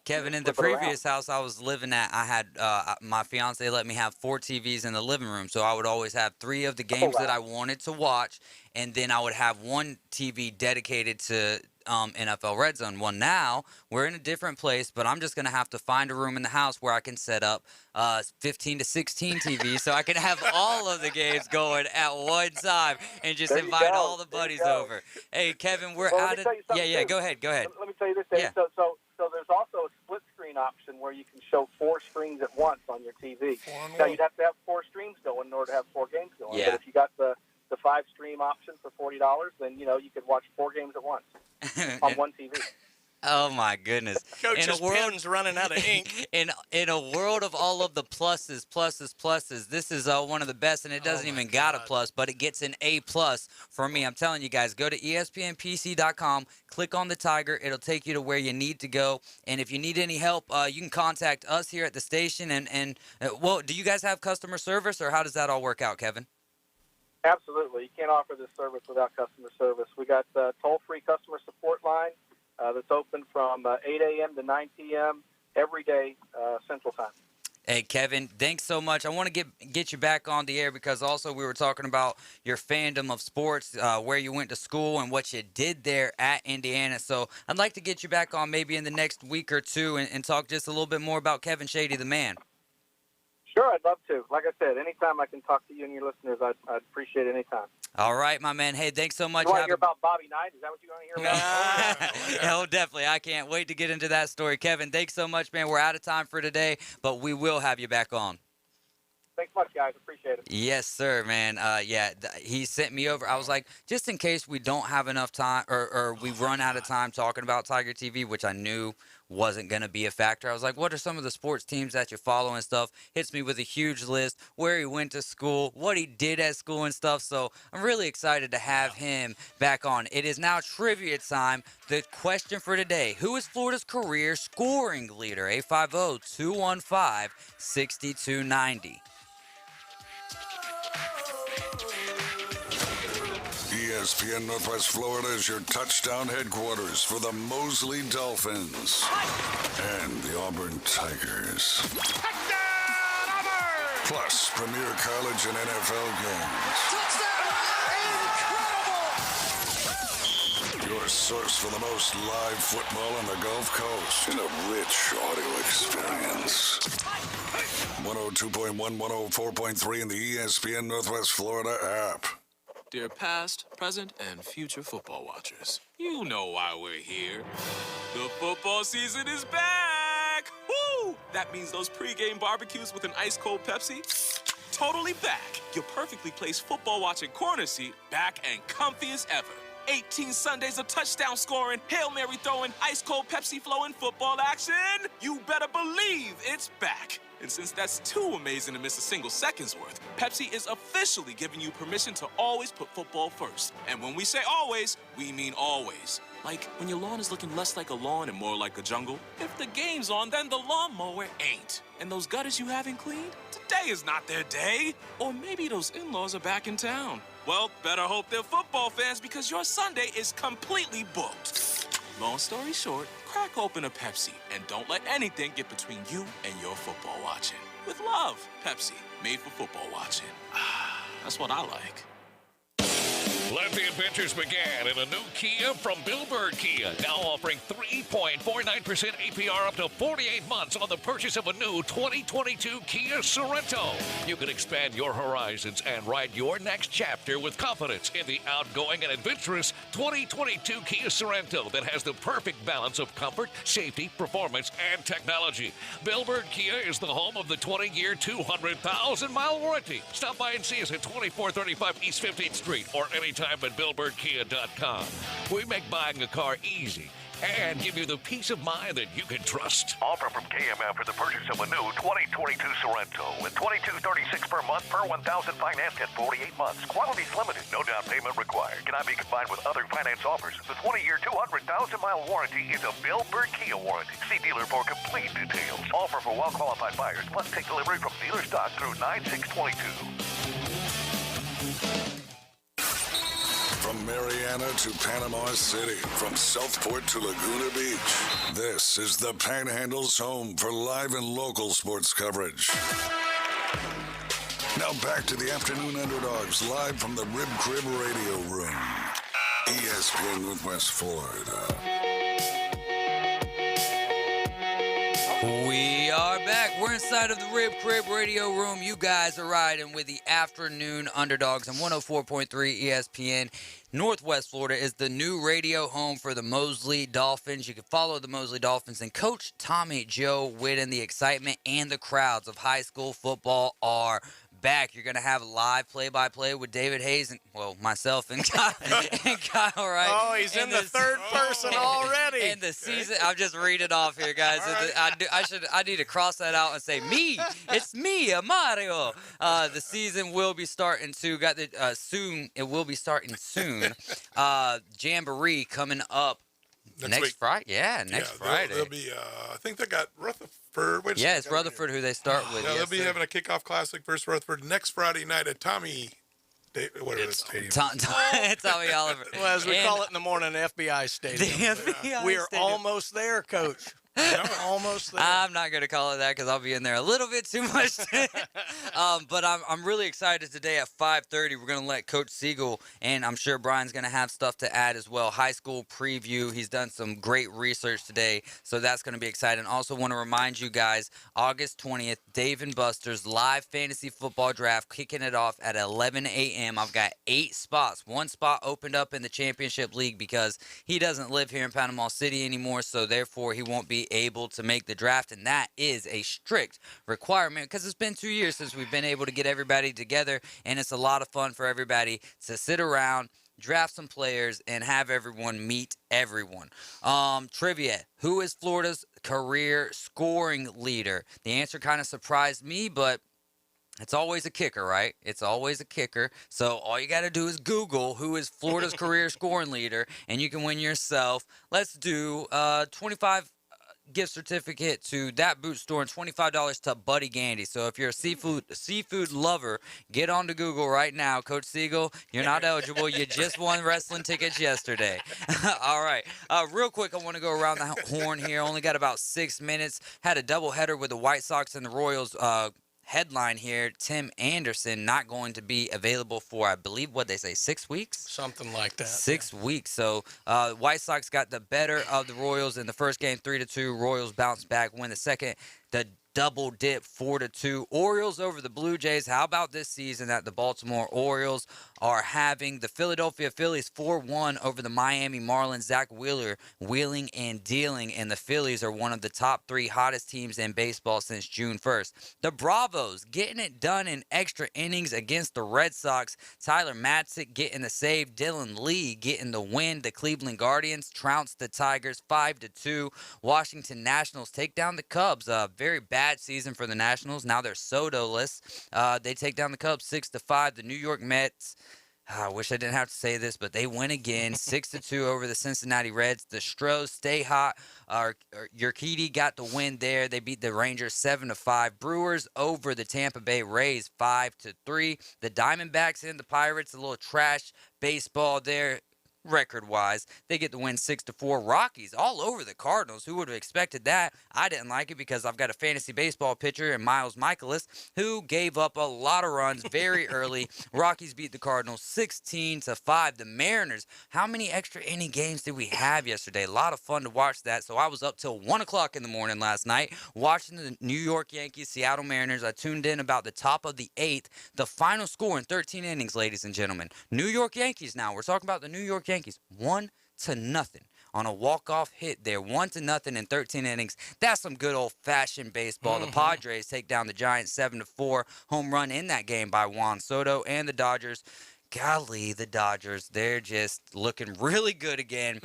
Kevin, in the previous house I was living at, I had my fiance let me have 4 TVs in the living room, so I would always have 3 of the games that I wanted to watch, and then I would have 1 TV dedicated to NFL Red Zone. Well, now we're in a different place, but I'm just going to have to find a room in the house where I can set up 15 to 16 TVs so I can have all of the games going at one time and just invite all the buddies over. Hey, Kevin, we're out of... Yeah, go ahead. Let me tell you this, Dave. Yeah. So there's also a split screen option where you can show 4 screens at once on your TV. Now, you'd have to have 4 streams going in order to have 4 games going. Yeah. But if you got the 5-stream option for $40, then, you know, you could watch 4 games at once on one TV. Oh, my goodness. Coach's pen's running out of ink. In a world of all of the pluses, this is one of the best, and it doesn't even got a plus, but it gets an A+ for me. I'm telling you guys, go to ESPNPC.com, click on the Tiger. It'll take you to where you need to go, and if you need any help, you can contact us here at the station. Well, do you guys have customer service, or how does that all work out, Kevin? Absolutely. You can't offer this service without customer service. We got a toll-free customer support line that's open from 8 a.m. to 9 p.m. every day, Central Time. Hey, Kevin, thanks so much. I want to get you back on the air because also we were talking about your fandom of sports, where you went to school and what you did there at Indiana. So I'd like to get you back on maybe in the next week or two and talk just a little bit more about Kevin Shady, the man. Sure, I'd love to. Like I said, anytime I can talk to you and your listeners, I'd appreciate it anytime. All right, my man. Hey, thanks so much. You want to hear about Bobby Knight? Is that what you want to hear about? Oh, definitely. I can't wait to get into that story. Kevin, thanks so much, man. We're out of time for today, but we will have you back on. Thanks much, guys. Appreciate it. Yes, sir, man. He sent me over. I was like, just in case we don't have enough time or we run out of time talking about Tiger TV, which I knew wasn't going to be a factor. I was like, what are some of the sports teams that you follow and stuff? Hits me with a huge list, where he went to school, what he did at school and stuff. So I'm really excited to have him back on. It is now trivia time. The question for today, who is Florida's career scoring leader? 850-215-6290. ESPN Northwest Florida is your touchdown headquarters for the Mosley Dolphins and the Auburn Tigers. Plus, premier college and NFL games. Your source for the most live football on the Gulf Coast in a rich audio experience. 102.1, 104.3 in the ESPN Northwest Florida app. Dear past, present, and future football watchers, you know why we're here. The football season is back! Woo! That means those pregame barbecues with an ice-cold Pepsi? Totally back. Your perfectly placed football-watching corner seat back and comfy as ever. 18 Sundays of touchdown scoring, Hail Mary throwing, ice-cold Pepsi flowing football action. You better believe it's back. And since that's too amazing to miss a single second's worth, Pepsi is officially giving you permission to always put football first. And when we say always, we mean always. Like when your lawn is looking less like a lawn and more like a jungle. If the game's on, then the lawnmower ain't. And those gutters you haven't cleaned, today is not their day. Or maybe those in-laws are back in town. Well, better hope they're football fans because your Sunday is completely booked. Long story short, crack open a Pepsi and don't let anything get between you and your football watching. With love, Pepsi, made for football watching. That's what I like. Let the adventures begin in a new Kia from Billbird Kia. Now offering 3.49% APR up to 48 months on the purchase of a new 2022 Kia Sorento. You can expand your horizons and write your next chapter with confidence in the outgoing and adventurous 2022 Kia Sorento that has the perfect balance of comfort, safety, performance, and technology. Billbird Kia is the home of the 20-year, 200,000-mile warranty. Stop by and see us at 2435 East 15th Street or anytime at BillbirdKia.com. We make buying a car easy and give you the peace of mind that you can trust. Offer from KMF for the purchase of a new 2022 Sorento with $22.36 per month per 1,000 financed in 48 months. Quality's limited. No down payment required. Cannot be combined with other finance offers. The 20-year, 200,000-mile warranty is a Billbird Kia warranty. See dealer for complete details. Offer for well-qualified buyers. Must take delivery from dealer stock through 9/6/22. From Mariana to Panama City, from Southport to Laguna Beach, this is the Panhandle's home for live and local sports coverage. Now back to the Afternoon Underdogs, live from the Rib Crib Radio Room. ESPN Northwest Florida. We are back. We're inside of the Rib Crib Radio Room. You guys are riding with the Afternoon Underdogs on 104.3 ESPN. Northwest Florida is the new radio home for the Mosley Dolphins. You can follow the Mosley Dolphins and Coach Tommy Joe Whitten. The excitement and the crowds of high school football are back. You're going to have live play-by-play with David Hayes and, well, myself and Kyle, right? Oh, he's in the third person already. And the season, I'm just reading it off here, guys. I need to cross that out and say, me. It's me, Mario. The season will be starting soon. It will be starting soon. Jamboree coming up next Friday. Yeah, next Friday. They'll be, I think they got Rutherford. It's Rutherford who they start with. Yeah, they'll be having a kickoff classic versus Rutherford next Friday night at Tommy. Tommy Oliver. Well, as we call it in the morning, FBI Stadium. The FBI we are Stadium. almost there, Coach. Almost there. I'm not going to call it that because I'll be in there a little bit too much. But I'm really excited today at 5:30. We're going to let Coach Siegel, and I'm sure Brian's going to have stuff to add as well. High school preview. He's done some great research today, so that's going to be exciting. Also want to remind you guys, August 20th, Dave and Buster's live fantasy football draft, kicking it off at 11 a.m. I've got 8 spots. 1 spot opened up in the championship league because he doesn't live here in Panama City anymore, so therefore he won't be able to make the draft, and that is a strict requirement because it's been 2 years since we've been able to get everybody together, and it's a lot of fun for everybody to sit around, draft some players, and have everyone meet everyone. Trivia: who is Florida's career scoring leader? The answer kind of surprised me, but it's always a kicker, right? It's always a kicker. So all you got to do is Google who is Florida's career scoring leader, and you can win yourself. Let's do 25 gift certificate to That Boot Store and $25 to Buddy Gandy. So if you're a seafood lover, get onto Google right now. Coach Siegel, you're not eligible. You just won wrestling tickets yesterday. All right. Real quick, I want to go around the horn here. Only got about 6 minutes. Had a doubleheader with the White Sox and the Royals. Headline here, Tim Anderson not going to be available for, I believe, what they say, 6 weeks? Something like that. 6 weeks. So White Sox got the better of the Royals in the first game, 3-2. Royals bounced back, win the second. The double dip, 4-2. Orioles over the Blue Jays. How about this season that the Baltimore Orioles are having? The Philadelphia Phillies 4-1 over the Miami Marlins. Zach Wheeler wheeling and dealing, and the Phillies are one of the top 3 hottest teams in baseball since June 1st. The Bravos getting it done in extra innings against the Red Sox. Tyler Matzik getting the save. Dylan Lee getting the win. The Cleveland Guardians trounced the Tigers 5-2. Washington Nationals take down the Cubs. Very bad bad season for the Nationals. Now they're Soto-less. They take down the Cubs 6-5. The New York Mets, I wish I didn't have to say this, but they win again, 6-2 over the Cincinnati Reds. The Stros stay hot. Urquidy got the win there. They beat the Rangers 7-5. Brewers over the Tampa Bay Rays 5-3. The Diamondbacks and the Pirates, a little trash baseball there. Record-wise, they get the win 6-4. Rockies all over the Cardinals. Who would have expected that? I didn't like it because I've got a fantasy baseball pitcher in Miles Michaelis who gave up a lot of runs very early. Rockies beat the Cardinals 16-5. The Mariners, how many extra inning games did we have yesterday? A lot of fun to watch that. So I was up till 1 o'clock in the morning last night watching the New York Yankees, Seattle Mariners. I tuned in about the top of the 8th. The final score in 13 innings, ladies and gentlemen. New York Yankees now. We're talking about the New York Yankees. 1-0 on a walk-off hit there. 1-0 in 13 innings. That's some good old-fashioned baseball. The Padres take down the Giants 7-4. Home run in that game by Juan Soto. And the Dodgers, golly, the Dodgers, they're just looking really good again.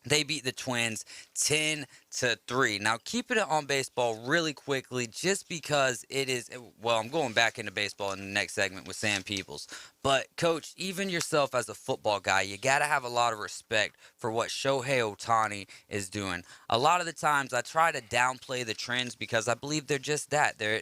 They beat the Twins 10-3. Now, keeping it on baseball really quickly, just because it is, well, I'm going back into baseball in the next segment with Sam Peebles. But, Coach, even yourself as a football guy, you got to have a lot of respect for what Shohei Ohtani is doing. A lot of the times, I try to downplay the trends because I believe they're just that. They're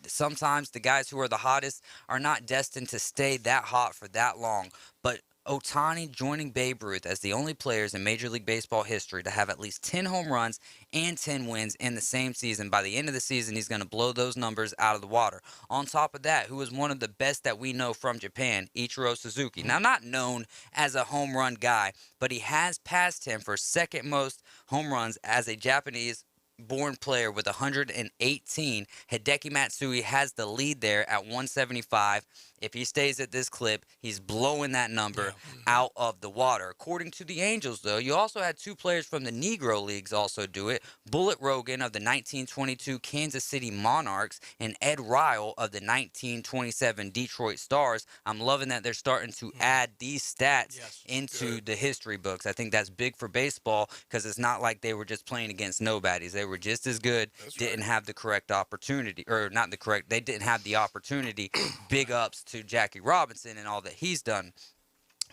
sometimes the guys who are the hottest are not destined to stay that hot for that long. But Ohtani joining Babe Ruth as the only players in Major League Baseball history to have at least 10 home runs and 10 wins in the same season. By the end of the season, he's going to blow those numbers out of the water. On top of that, who is one of the best that we know from Japan, Ichiro Suzuki. Now, not known as a home run guy, but he has passed him for second most home runs as a Japanese-born player with 118. Hideki Matsui has the lead there at 175. If he stays at this clip, he's blowing that number out of the water. According to the Angels, though, you also had 2 players from the Negro Leagues also do it. Bullet Rogan of the 1922 Kansas City Monarchs and Ed Ryle of the 1927 Detroit Stars. I'm loving that they're starting to add these stats into the history books. I think that's big for baseball because it's not like they were just playing against nobodies. They were just as good, didn't have the correct opportunity, or not the correct, they didn't have the opportunity. Big ups to Jackie Robinson and all that he's done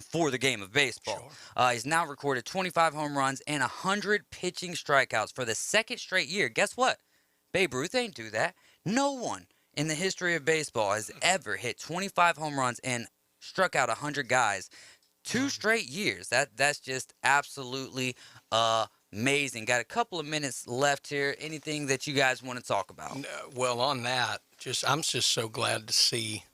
for the game of baseball. He's now recorded 25 home runs and 100 pitching strikeouts for the second straight year. Guess what? Babe Ruth ain't do that. No one in the history of baseball has ever hit 25 home runs and struck out 100 guys 2 straight years. That's just absolutely amazing. Got a couple of minutes left here. Anything that you guys want to talk about? Well, on that, I'm just so glad to see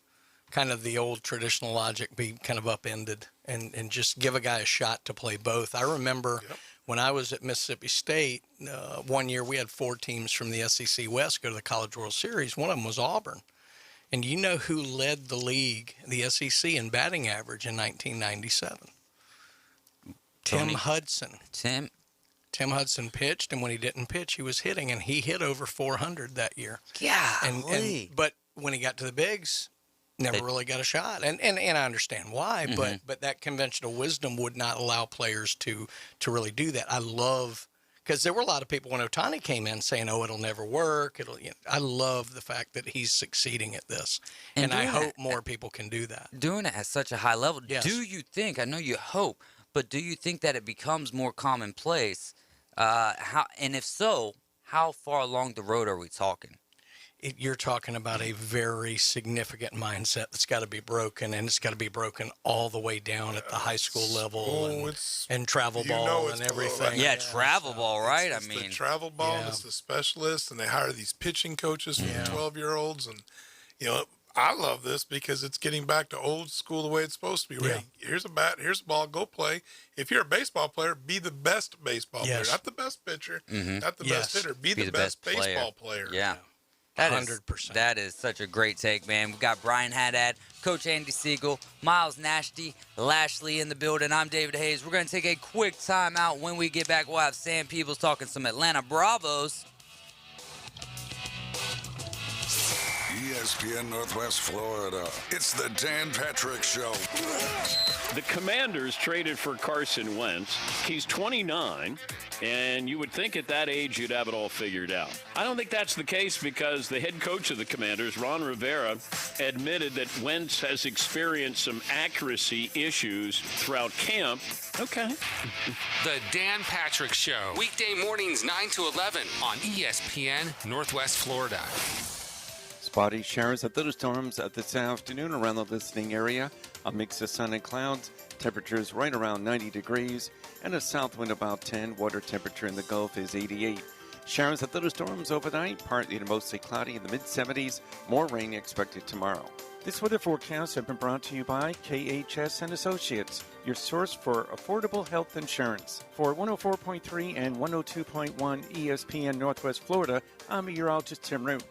kind of the old traditional logic be kind of upended and just give a guy a shot to play both. I remember when I was at Mississippi State, one year we had 4 teams from the SEC West go to the College World Series. One of them was Auburn. And you know who led the league, the SEC, in batting average in 1997? Tim Hudson. Tim Hudson pitched, and when he didn't pitch, he was hitting, and he hit over 400 that year. But when he got to the bigs, never really got a shot. And I understand why, but that conventional wisdom would not allow players to really do that. I love, because there were a lot of people when Ohtani came in saying, "Oh, it'll never work." I love the fact that he's succeeding at this, and I hope more people can do that. Doing it at such a high level. Yes. Do you think? I know you hope, but do you think that it becomes more commonplace? And if so, how far along the road are we talking? You're talking about a very significant mindset that's got to be broken, and it's got to be broken all the way down at the high school level and travel ball and everything. Yeah, travel ball, right? It's the travel ball, and it's the specialists, and they hire these pitching coaches for the 12-year-olds. And, I love this because it's getting back to old school the way it's supposed to be. Right? Here's a bat, here's a ball, go play. If you're a baseball player, be the best baseball player. Not the best pitcher, not the best hitter. Be the best baseball player. Yeah. 100%. That is such a great take, man. We've got Brian Haddad, Coach Andy Siegel, Miles Lashley in the building. I'm David Hayes. We're going to take a quick time out. When we get back, we'll have Sam Peebles talking some Atlanta Bravos. ESPN Northwest Florida. It's the Dan Patrick Show. The Commanders traded for Carson Wentz. He's 29, and you would think at that age you'd have it all figured out. I don't think that's the case because the head coach of the Commanders, Ron Rivera, admitted that Wentz has experienced some accuracy issues throughout camp. Okay. The Dan Patrick Show. Weekday mornings 9 to 11 on ESPN Northwest Florida. Spotty showers and thunderstorms this afternoon around the listening area. A mix of sun and clouds. Temperatures right around 90 degrees. And a south wind about 10. Water temperature in the Gulf is 88. Showers and thunderstorms overnight. Partly to mostly cloudy in the mid-70s. More rain expected tomorrow. This weather forecast has been brought to you by KHS and Associates, your source for affordable health insurance. For 104.3 and 102.1 ESPN Northwest Florida, I'm meteorologist Tim Root.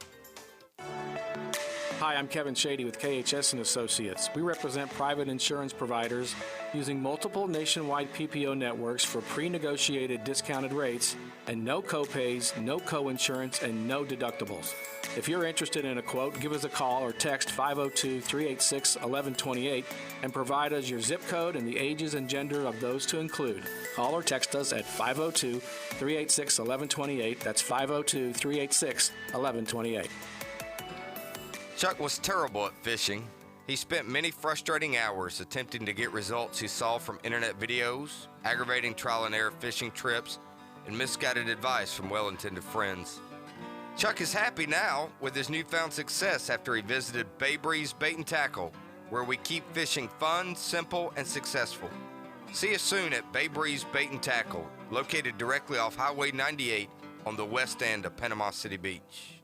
Hi, I'm Kevin Shady with KHS and Associates. We represent private insurance providers using multiple nationwide PPO networks for pre-negotiated discounted rates and no copays, no co-insurance, and no deductibles. If you're interested in a quote, give us a call or text 502-386-1128 and provide us your zip code and the ages and gender of those to include. Call or text us at 502-386-1128. That's 502-386-1128. Chuck was terrible at fishing. He spent many frustrating hours attempting to get results he saw from internet videos, aggravating trial and error fishing trips, and misguided advice from well-intended friends. Chuck is happy now with his newfound success after he visited Bay Breeze Bait and Tackle, where we keep fishing fun, simple, and successful. See us soon at Bay Breeze Bait and Tackle, located directly off Highway 98 on the west end of Panama City Beach.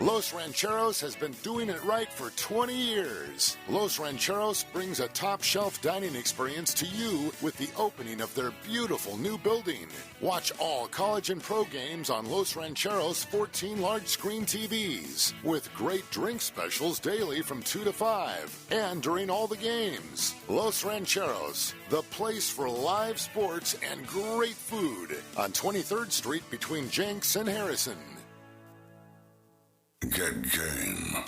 Los Rancheros has been doing it right for 20 years. Los Rancheros brings a top-shelf dining experience to you with the opening of their beautiful new building. Watch all college and pro games on Los Rancheros' 14 large-screen TVs, with great drink specials daily from 2 to 5, and during all the games. Los Rancheros, the place for live sports and great food, on 23rd Street between Jenks and Harrison. Get game.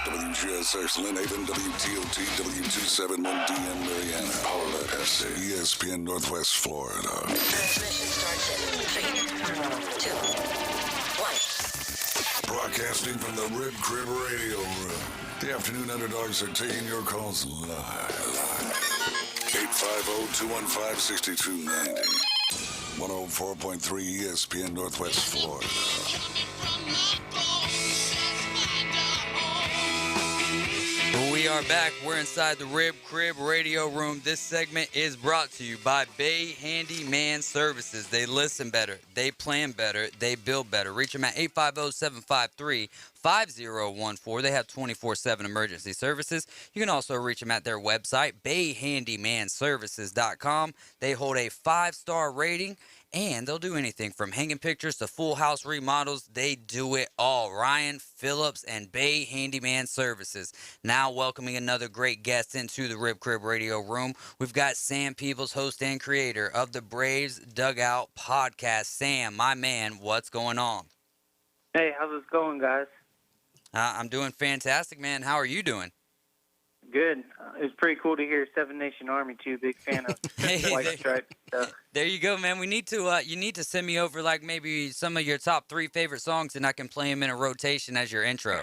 WGSX Lynn Haven, WTOT, W271DN Mariana, Paulette, SC, ESPN Northwest Florida. Transmission starts in 3, 2, 1. Broadcasting from the Rib Crib Radio Room. The Afternoon Underdogs are taking your calls live. 850-215-6290. 104.3 ESPN Northwest Florida. We are back. We're inside the Rib Crib Radio Room. This segment is brought to you by Bay Handyman Services. They listen better, they plan better, they build better. Reach them at 850-753-5014. They have 24/7 emergency services. You can also reach them at their website, bayhandymanservices.com. They hold a 5-star rating, and they'll do anything from hanging pictures to full house remodels. They do it all. Ryan Phillips and Bay Handyman Services. Now welcoming another great guest into the Rib Crib Radio Room. We've got Sam Peebles, host and creator of the Braves Dugout Podcast. Sam, my man, what's going on? Hey, how's it going, guys? I'm doing fantastic, man. How are you doing? Good. It was pretty cool to hear Seven Nation Army too. Big fan of White Stripes stuff. There you go, man. We need to. You need to send me over like maybe some of your top 3 favorite songs, and I can play them in a rotation as your intro.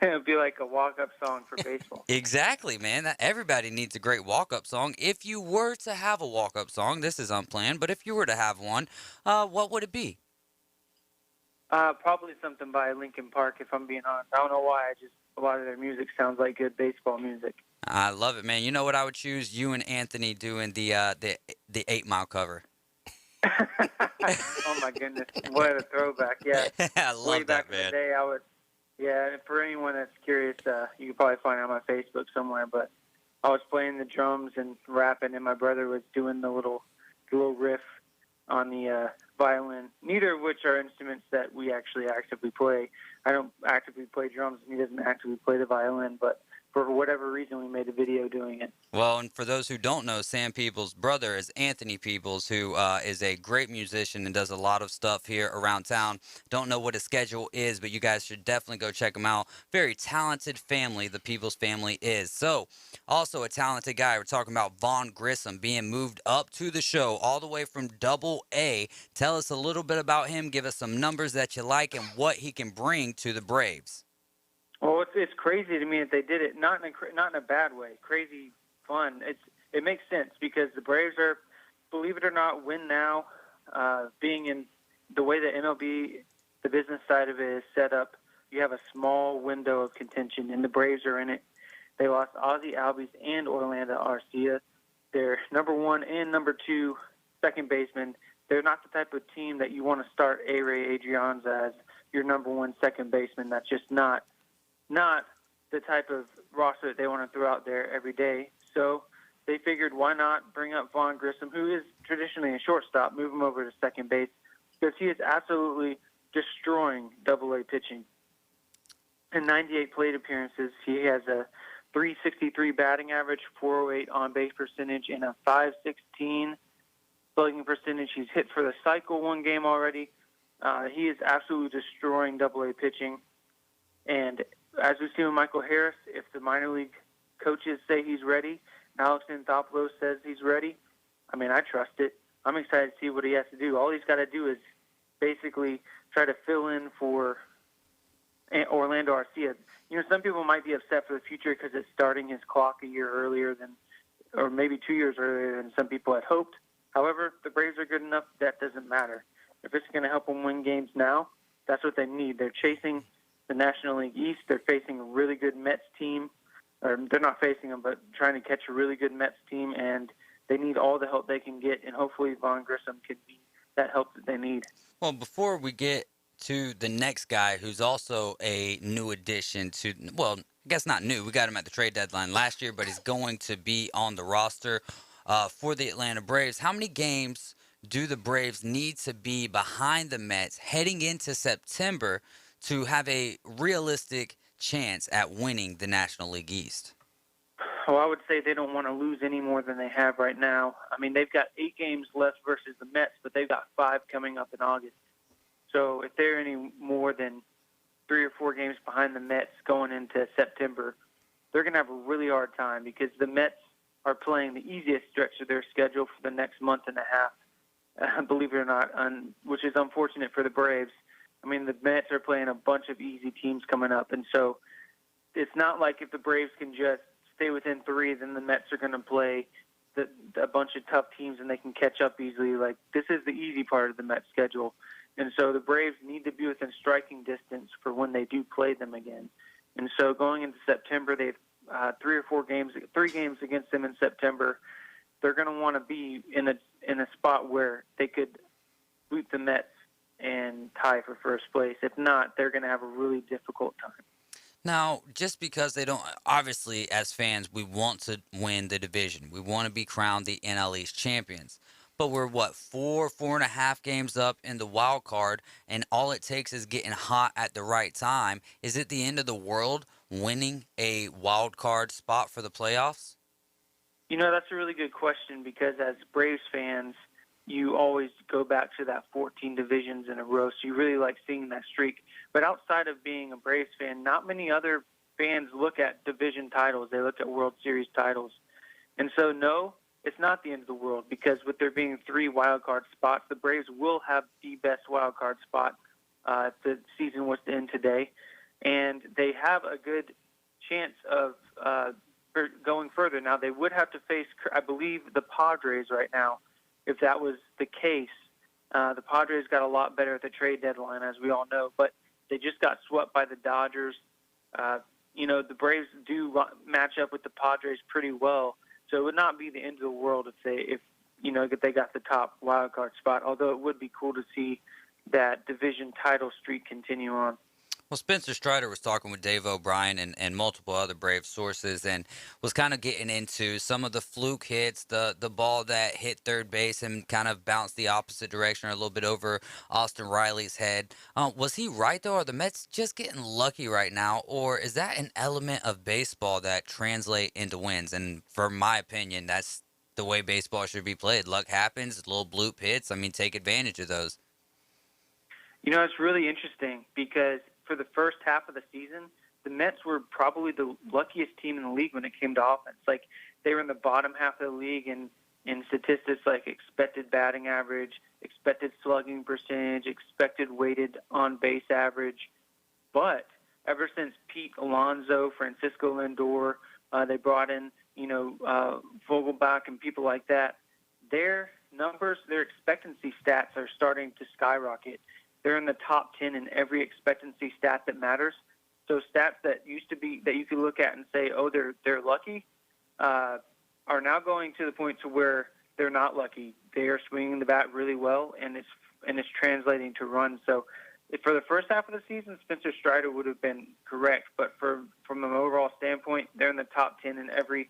It'd be like a walk-up song for baseball. Exactly, man. Everybody needs a great walk-up song. If you were to have a walk-up song, this is unplanned, but if you were to have one, what would it be? Probably something by Linkin Park, if I'm being honest. I don't know why. A lot of their music sounds like good baseball music. I love it, man. You know what I would choose? You and Anthony doing the 8 Mile cover. Oh my goodness, what a throwback! Yeah, I love way back that, man. in the day, I would. Yeah, and for anyone that's curious, you can probably find it on my Facebook somewhere. But I was playing the drums and rapping, and my brother was doing the little riff on the violin. Neither of which are instruments that we actually actively play. I don't actively play drums, and he doesn't actively play the violin. But for whatever reason, we made a video doing it. Well, and for those who don't know, Sam Peoples' brother is Anthony Peoples, who is a great musician and does a lot of stuff here around town. Don't know what his schedule is, but you guys should definitely go check him out. Very talented family, the Peoples family is. So, also a talented guy. We're talking about Vaughn Grissom being moved up to the show all the way from Double A. Tell us a little bit about him. Give us some numbers that you like and what he can bring to the Braves. Well, it's crazy to me that they did it, not in a bad way. Crazy fun. It makes sense because the Braves are, believe it or not, win now. Being in the way that MLB, the business side of it is set up, you have a small window of contention, and the Braves are in it. They lost Ozzie Albies and Orlando Arcia. They're number 1 and number 2 second baseman. They're not the type of team that you want to start A-Ray Adrianza as your number 1 second baseman. That's just not the type of roster that they want to throw out there every day. So they figured, why not bring up Vaughn Grissom, who is traditionally a shortstop, move him over to second base, because he is absolutely destroying Double-A pitching. In 98 plate appearances, he has a .363 batting average, .408 on-base percentage, and a .516 slugging percentage. He's hit for the cycle one game already. He is absolutely destroying Double-A pitching. And as we see with Michael Harris, if the minor league coaches say he's ready, Alex Anthopoulos says he's ready, I mean, I trust it. I'm excited to see what he has to do. All he's got to do is basically try to fill in for Orlando Arcia. You know, some people might be upset for the future because it's starting his clock a year earlier than, or maybe 2 years earlier than some people had hoped. However, the Braves are good enough that doesn't matter. If it's going to help them win games now, that's what they need. They're chasing the National League East. They're facing a really good Mets team. Or they're not facing them, but trying to catch a really good Mets team, and they need all the help they can get, and hopefully Vaughn Grissom could be that help that they need. Well, before we get to the next guy who's also a new addition to, well, I guess not new. We got him at the trade deadline last year, but he's going to be on the roster for the Atlanta Braves. How many games do the Braves need to be behind the Mets heading into September to have a realistic chance at winning the National League East? Well, I would say they don't want to lose any more than they have right now. I mean, they've got 8 games left versus the Mets, but they've got 5 coming up in August. So if they're any more than 3 or 4 games behind the Mets going into September, they're going to have a really hard time because the Mets are playing the easiest stretch of their schedule for the next month and a half, believe it or not, which is unfortunate for the Braves. I mean, the Mets are playing a bunch of easy teams coming up, and so it's not like if the Braves can just stay within 3, then the Mets are going to play a bunch of tough teams and they can catch up easily. Like, this is the easy part of the Mets schedule, and so the Braves need to be within striking distance for when they do play them again. And so going into September, they've 3 games against them in September. They're going to want to be in a spot where they could beat the Mets and tie for first place. If not, they're going to have a really difficult time. Now, just because they don't, obviously, as fans, we want to win the division. We want to be crowned the NL East champions. But we're, 4.5 games up in the wild card, and all it takes is getting hot at the right time. Is it the end of the world winning a wild card spot for the playoffs? You know, that's a really good question because as Braves fans, you always go back to that 14 divisions in a row, so you really like seeing that streak. But outside of being a Braves fan, not many other fans look at division titles. They look at World Series titles. And so, no, it's not the end of the world because with there being 3 wild card spots, the Braves will have the best wild card spot if the season was to end today. And they have a good chance of going further. Now, they would have to face, I believe, the Padres right now. If that was the case, the Padres got a lot better at the trade deadline, as we all know, but they just got swept by the Dodgers. You know, the Braves do match up with the Padres pretty well, so it would not be the end of the world if they got the top wild card spot, although it would be cool to see that division title streak continue on. Well, Spencer Strider was talking with Dave O'Brien and multiple other Brave sources and was kind of getting into some of the fluke hits, the ball that hit third base and kind of bounced the opposite direction or a little bit over Austin Riley's head. Was he right, though? Are the Mets just getting lucky right now, or is that an element of baseball that translate into wins? And for my opinion, that's the way baseball should be played. Luck happens, little bloop hits. I mean, take advantage of those. You know, it's really interesting because for the first half of the season, the Mets were probably the luckiest team in the league when it came to offense. Like, they were in the bottom half of the league in statistics like expected batting average, expected slugging percentage, expected weighted on-base average. But ever since Pete Alonso, Francisco Lindor, they brought in, Vogelbach and people like that, their numbers, their expectancy stats are starting to skyrocket. They're in the top 10 in every expectancy stat that matters. So stats that used to be that you could look at and say, oh, they're lucky, are now going to the point to where they're not lucky. They are swinging the bat really well, and it's translating to runs. So for the first half of the season, Spencer Strider would have been correct. But from an overall standpoint, they're in the top 10 in every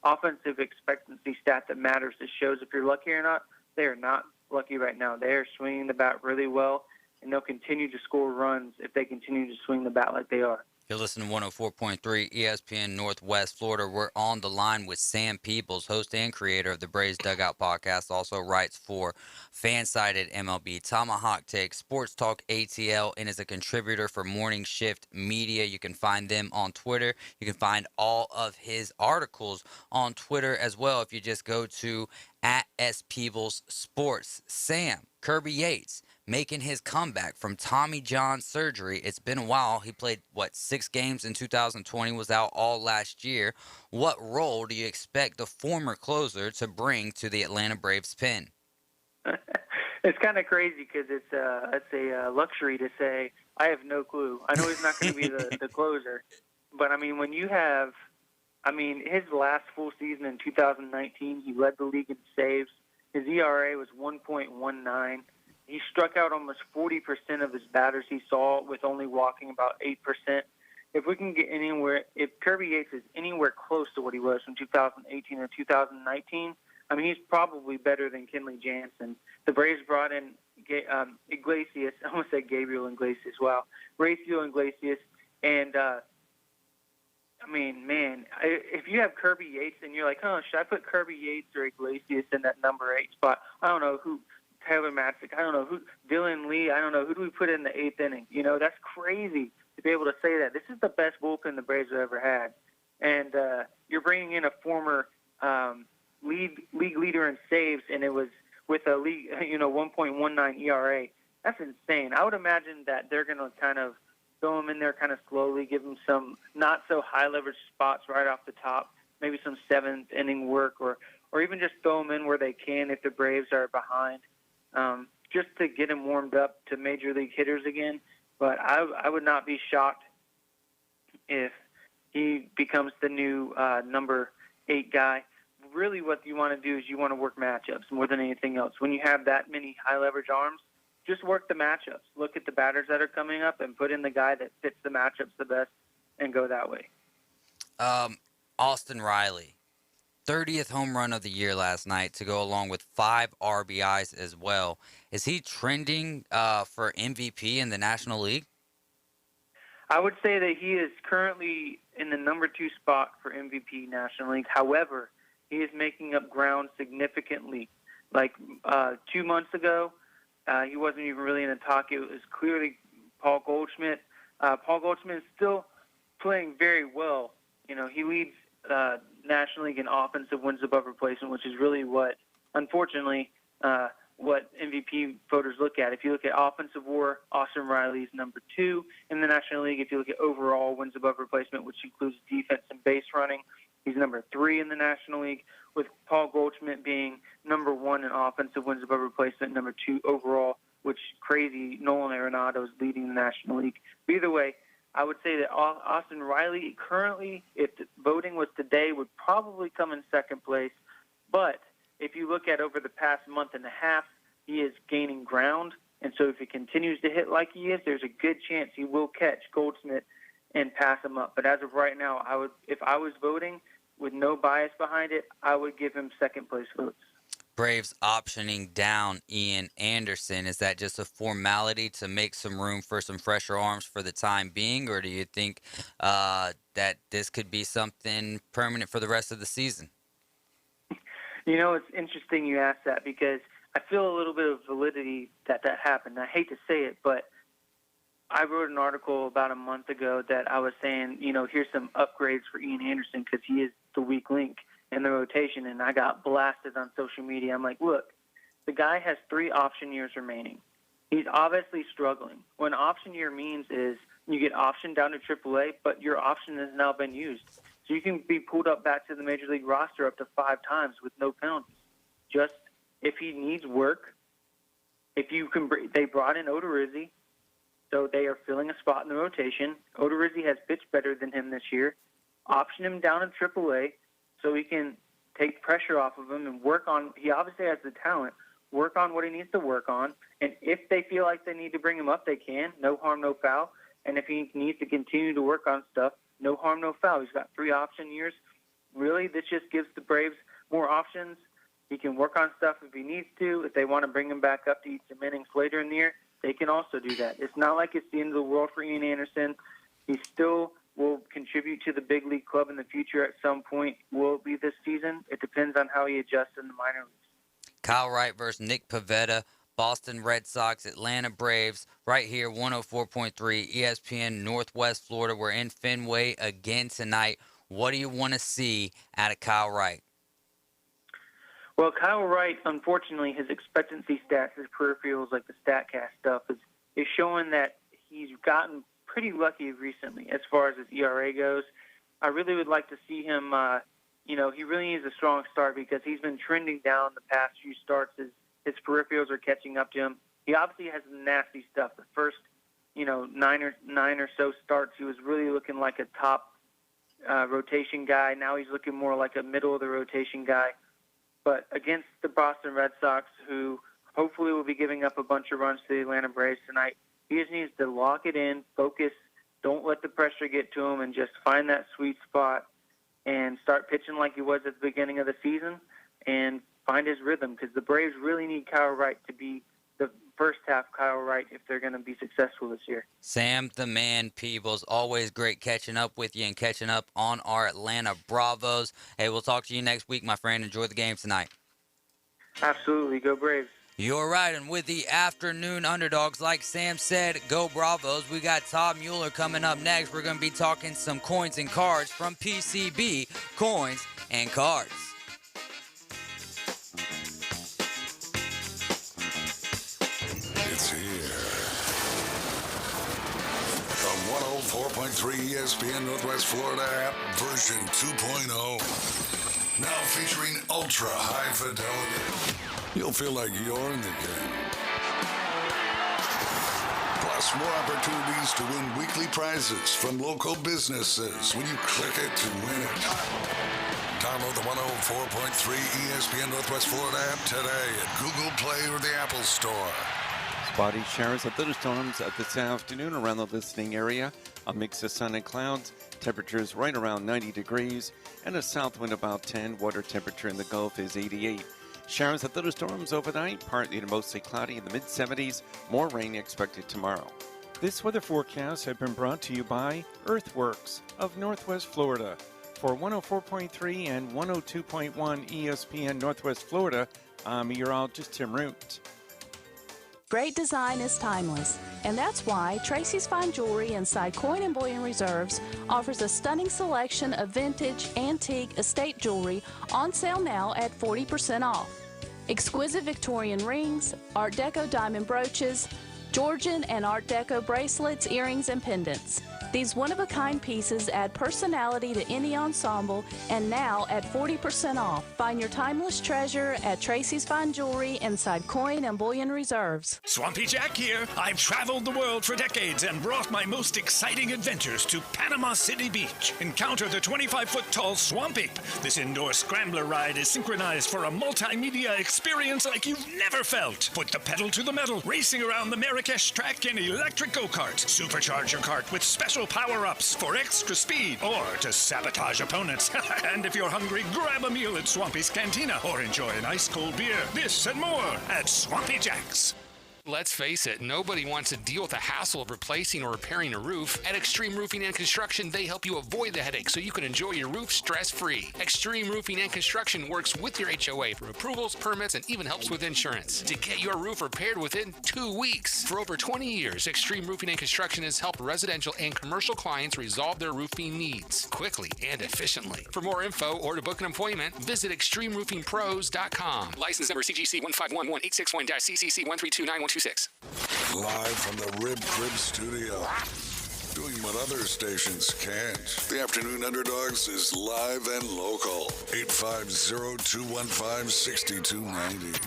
offensive expectancy stat that matters. That shows if you're lucky or not. They are not lucky right now. They are swinging the bat really well, and they'll continue to score runs if they continue to swing the bat like they are. You're listening to 104.3 ESPN Northwest Florida. We're on the line with Sam Peebles, host and creator of the Braves Dugout podcast, also writes for Fansided MLB, Tomahawk Take, Sports Talk ATL, and is a contributor for Morning Shift Media. You can find them on Twitter. You can find all of his articles on Twitter as well if you just go to @SPeeblesSports. Sam, Kirby Yates, making his comeback from Tommy John surgery. It's been a while. He played, 6 games in 2020, was out all last year. What role do you expect the former closer to bring to the Atlanta Braves pen? It's kind of crazy because it's a luxury to say, I have no clue. I know he's not going to be the closer. But, when you have his last full season in 2019, he led the league in saves. His ERA was 1.19. He struck out almost 40% of his batters he saw with only walking about 8%. If we can get if Kirby Yates is anywhere close to what he was from 2018 or 2019, he's probably better than Kenley Jansen. The Braves brought in Iglesias. I almost said Gabriel Iglesias. Wow. Raciel Iglesias. And, if you have Kirby Yates and you're like, should I put Kirby Yates or Iglesias in that number 8 spot? I don't know who. Taylor Matzik, I don't know who. Dylan Lee, I don't know who do we put in the 8th inning. That's crazy to be able to say that. This is the best bullpen the Braves have ever had, and you're bringing in a former league leader in saves, and it was with a league 1.19 ERA. That's insane. I would imagine that they're going to kind of throw him in there kind of slowly, give him some not so high leverage spots right off the top, maybe some 7th inning work, or even just throw him in where they can if the Braves are behind. Just to get him warmed up to major league hitters again. But I would not be shocked if he becomes the new number 8 guy. Really what you want to do is you want to work matchups more than anything else. When you have that many high leverage arms, just work the matchups. Look at the batters that are coming up and put in the guy that fits the matchups the best and go that way. Austin Riley. 30th home run of the year last night to go along with 5 RBIs as well. Is he trending for MVP in the National League? I would say that he is currently in the number 2 spot for MVP National League. However, he is making up ground significantly. Like 2 months ago, he wasn't even really in the talk. It was clearly Paul Goldschmidt. Paul Goldschmidt is still playing very well. He leads National League in offensive wins above replacement, which is really what, unfortunately, what MVP voters look at. If you look at offensive WAR, Austin Riley's number 2 in the National League. If you look at overall wins above replacement, which includes defense and base running, he's number 3 in the National League, with Paul Goldschmidt being number 1 in offensive wins above replacement, number 2 overall, which crazy Nolan Arenado is leading the National League. But either way, I would say that Austin Riley currently, if the voting was today, would probably come in second place. But if you look at over the past month and a half, he is gaining ground And so if he continues to hit like he is, there's a good chance he will catch Goldschmidt and pass him up. But as of right now, if I was voting with no bias behind it, I would give him second place votes. Braves optioning down Ian Anderson, is that just a formality to make some room for some fresher arms for the time being, or do you think that this could be something permanent for the rest of the season? You know, it's interesting you ask that because I feel a little bit of validity that happened. I hate to say it, but I wrote an article about a month ago that I was saying, you know, here's some upgrades for Ian Anderson because he is the weak link in the rotation, and I got blasted on social media. I'm like, look, the guy has 3 option years remaining. He's obviously struggling. What an option year means is you get optioned down to AAA, but your option has now been used. So you can be pulled up back to the Major League roster up to 5 times with no penalties. Just if he needs work, if you can, they brought in Odorizzi, so they are filling a spot in the rotation. Odorizzi has pitched better than him this year. Option him down in AAA so he can take pressure off of him and work on, he obviously has the talent, work on what he needs to work on. And if they feel like they need to bring him up, they can. No harm, no foul. And if he needs to continue to work on stuff, no harm, no foul. He's got 3 option years. Really, this just gives the Braves more options. He can work on stuff if he needs to. If they want to bring him back up to eat some innings later in the year, they can also do that. It's not like it's the end of the world for Ian Anderson. He still will contribute to the big league club in the future at some point. Will it be this season? It depends on how he adjusts in the minor leagues. Kyle Wright versus Nick Pivetta, Boston Red Sox, Atlanta Braves, right here, 104.3 ESPN, Northwest Florida. We're in Fenway again tonight. What do you want to see out of Kyle Wright? Well, Kyle Wright, unfortunately, his expectancy stats, his peripherals, like the StatCast stuff, is showing that he's gotten pretty lucky recently as far as his ERA goes. I really would like to see him, he really needs a strong start because he's been trending down the past few starts. His peripherals are catching up to him. He obviously has nasty stuff. The first, 9 or so starts, he was really looking like a top rotation guy. Now he's looking more like a middle of the rotation guy. But against the Boston Red Sox, who hopefully will be giving up a bunch of runs to the Atlanta Braves tonight, he just needs to lock it in, focus, don't let the pressure get to him, and just find that sweet spot and start pitching like he was at the beginning of the season and find his rhythm because the Braves really need Kyle Wright to be the first half Kyle Wright if they're going to be successful this year. Sam the Man Peebles, always great catching up with you and catching up on our Atlanta Bravos. Hey, we'll talk to you next week, my friend. Enjoy the game tonight. Absolutely. Go Braves. You're right, and with the afternoon underdogs, like Sam said, go Bravos. We got Todd Mueller coming up next. We're going to be talking some coins and cards from PCB, Coins and Cards. It's here. The 104.3 ESPN Northwest Florida app version 2.0. Now featuring ultra high fidelity. You'll feel like you're in the game. Plus, more opportunities to win weekly prizes from local businesses when you click it to win it. Download the 104.3 ESPN Northwest Florida app today at Google Play or the Apple Store. Spotty showers of thunderstorms this afternoon around the listening area. A mix of sun and clouds. Temperatures right around 90 degrees. And a south wind about 10. Water temperature in the Gulf is 88. Showers of thunderstorms overnight, partly to mostly cloudy in the mid-70s. More rain expected tomorrow. This weather forecast has been brought to you by Earthworks of Northwest Florida. For 104.3 and 102.1 ESPN Northwest Florida, I'm meteorologist Tim Root. Great design is timeless, and that's why Tracy's Fine Jewelry inside Coin and Bullion Reserves offers a stunning selection of vintage, antique, estate jewelry on sale now at 40% off. Exquisite Victorian rings, Art Deco diamond brooches, Georgian and Art Deco bracelets, earrings, and pendants. These one-of-a-kind pieces add personality to any ensemble, and now at 40% off. Find your timeless treasure at Tracy's Fine Jewelry inside Coin and Bullion Reserves. Swampy Jack here. I've traveled the world for decades and brought my most exciting adventures to Panama City Beach. Encounter the 25-foot-tall Swamp Ape. This indoor scrambler ride is synchronized for a multimedia experience like you've never felt. Put the pedal to the metal, racing around the Marrakesh track in electric go-kart. Supercharge your kart with special power-ups for extra speed or to sabotage opponents. And if you're hungry, grab a meal at Swampy's Cantina or enjoy an ice-cold beer. This and more at Swampy Jack's. Let's face it, nobody wants to deal with the hassle of replacing or repairing a roof. At Extreme Roofing and Construction, they help you avoid the headache so you can enjoy your roof stress-free. Extreme Roofing and Construction works with your HOA for approvals, permits, and even helps with insurance to get your roof repaired within 2 weeks. For over 20 years, Extreme Roofing and Construction has helped residential and commercial clients resolve their roofing needs quickly and efficiently. For more info or to book an appointment, visit ExtremeRoofingPros.com. License number CGC 1511861-CCC1329126. Live from the Rib Crib studio. Doing what other stations can't. The Afternoon Underdogs is live and local. 850-215-6290.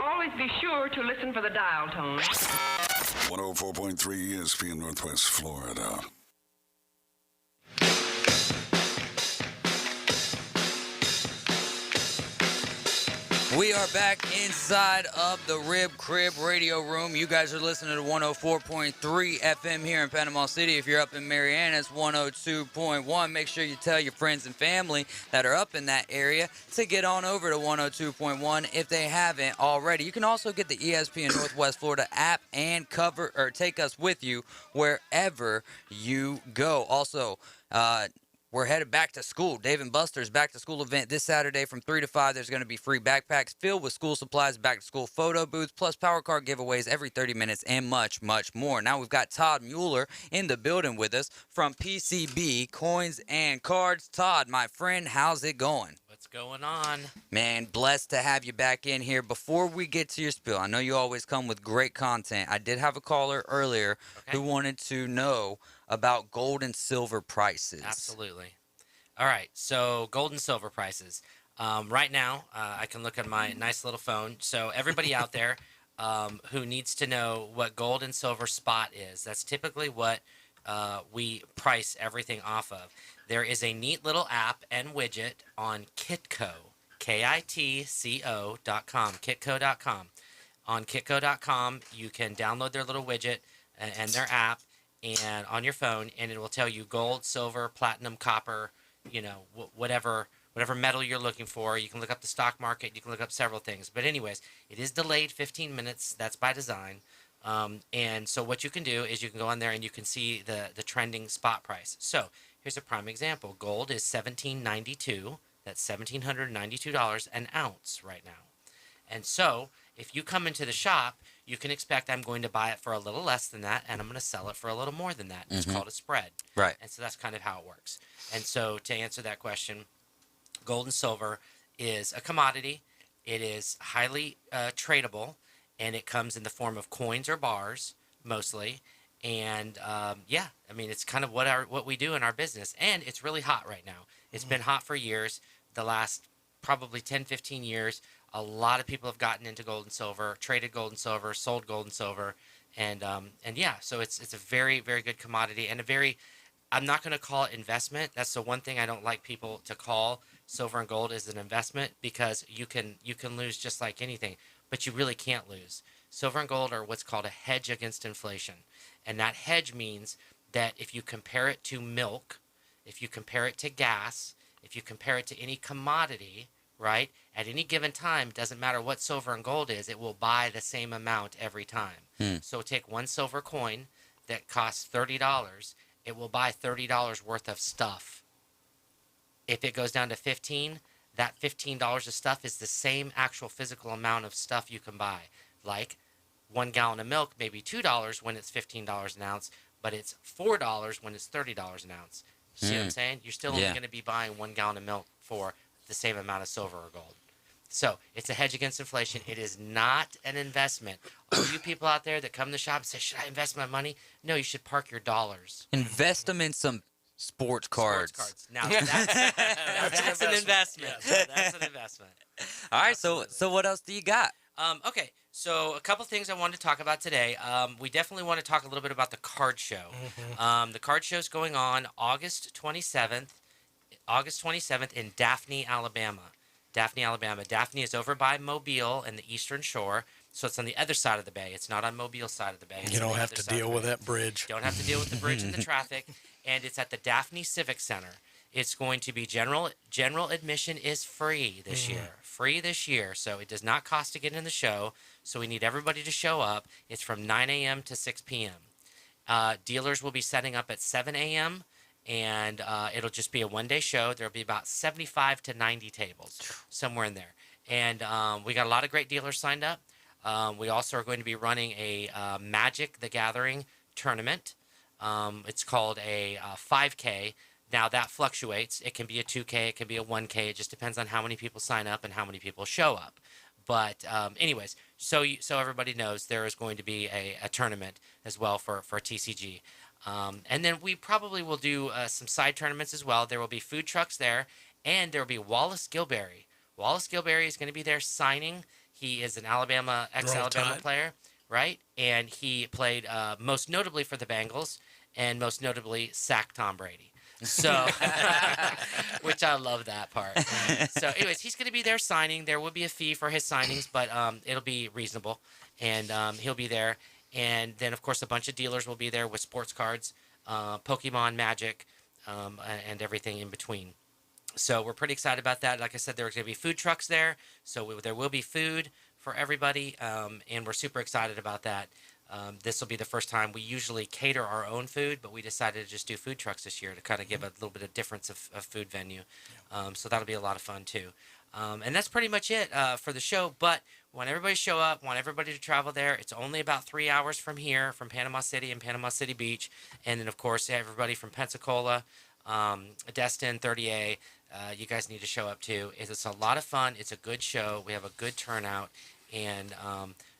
Always be sure to listen for the dial tone. 104.3 ESPN Northwest Florida. We are back inside of the Rib Crib radio room. You guys are listening to 104.3 FM here in Panama City. If you're up in Marianna, it's 102.1. Make sure you tell your friends and family that are up in that area to get on over to 102.1 if they haven't already. You can also get the ESPN Northwest Florida app and cover or take us with you wherever you go. Also, we're headed back to school. Dave & Buster's back to school event this Saturday from 3 to 5. There's going to be free backpacks filled with school supplies, back to school photo booths, plus power card giveaways every 30 minutes and much, much more. Now we've got Todd Mueller in the building with us from PCB Coins and Cards. Todd, my friend, how's it going? What's going on? Man, blessed to have you back in here. Before we get to your spiel, I know you always come with great content. I did have a caller earlier who wanted to know about gold and silver prices. Absolutely. All right, so gold and silver prices. Right now, I can look at my nice little phone. So everybody out there who needs to know what gold and silver spot is, that's typically what we price everything off of. There is a neat little app and widget on Kitco, KITCO.com, Kitco.com. On Kitco.com, you can download their little widget and their app and on your phone, and it will tell you gold, silver, platinum, copper, you know, whatever metal you're looking for. You can look up the stock market. You can look up several things. But anyways, it is delayed 15 minutes. That's by design. And so what you can do is you can go on there and you can see the trending spot price. So here's a prime example. Gold is $1,792. That's $1,792 an ounce right now. And so if you come into the shop, you can expect I'm going to buy it for a little less than that, and I'm going to sell it for a little more than that. It's called a spread. Right. And so that's kind of how it works. And so to answer that question, gold and silver is a commodity. It is highly tradable, and it comes in the form of coins or bars, mostly. And, yeah, I mean, it's kind of what we do in our business. And it's really hot right now. It's been hot for years, the last probably 10, 15 years. A lot of people have gotten into gold and silver, traded gold and silver, sold gold and silver, and yeah, so it's a very, very good commodity and a very, I'm not going to call it investment. That's the one thing I don't like people to call silver and gold is an investment, because you can lose just like anything, but you really can't lose. Silver and gold are what's called a hedge against inflation, and that hedge means that if you compare it to milk, if you compare it to gas, if you compare it to any commodity, right? At any given time, doesn't matter what silver and gold is, it will buy the same amount every time. So take one silver coin that costs $30, it will buy $30 worth of stuff. If it goes down to $15, that $15 of stuff is the same actual physical amount of stuff you can buy. Like 1 gallon of milk, maybe $2 when it's $15 an ounce, but it's $4 when it's $30 an ounce. See what I'm saying? You're still only going to be buying 1 gallon of milk for the same amount of silver or gold. So it's a hedge against inflation. It is not an investment. All you people out there that come to the shop and say, should I invest my money? No, you should park your dollars. Invest them in some sports cards. Sports cards. Now, that's an investment. Yeah, that's an investment. All right, so what else do you got? Okay, so a couple things I wanted to talk about today. We definitely want to talk a little bit about the card show. The card show is going on August 27th in Daphne, Alabama. Daphne is over by Mobile and the Eastern Shore, so it's on the other side of the bay. It's not on Mobile's side of the bay. You don't have to deal with that bridge. Don't have to deal with the bridge and the traffic, and it's at the Daphne Civic Center. It's going to be general admission is free this year. Free this year, so it does not cost to get in the show. So we need everybody to show up. It's from 9 a.m. to 6 p.m. Dealers will be setting up at 7 a.m. and it'll just be a one-day show. There'll be about 75 to 90 tables, somewhere in there. And we got a lot of great dealers signed up. We also are going to be running a Magic the Gathering tournament. It's called a 5K. Now, that fluctuates. It can be a 2K, it can be a 1K. It just depends on how many people sign up and how many people show up. But anyways, so everybody knows there is going to be a tournament as well for TCG. And then we probably will do some side tournaments as well. There will be food trucks there, and there will be Wallace Gilberry. Wallace Gilberry is going to be there signing. He is an ex-Alabama player, right? And he played most notably for the Bengals and most notably sacked Tom Brady. So, which I love that part. So anyways, he's going to be there signing. There will be a fee for his signings, but it'll be reasonable. And he'll be there. And then, of course, a bunch of dealers will be there with sports cards, Pokemon, Magic, and everything in between. So we're pretty excited about that. Like I said, there's going to be food trucks there. So there will be food for everybody, and we're super excited about that. This will be the first time. We usually cater our own food, but we decided to just do food trucks this year to kind of give a little bit of difference of food venue. So that'll be a lot of fun, too. And that's pretty much it for the show. But want everybody to show up, want everybody to travel there. It's only about 3 hours from here, from Panama City and Panama City Beach. And then, of course, everybody from Pensacola, Destin, 30A, you guys need to show up, too. It's a lot of fun. It's a good show. We have a good turnout. And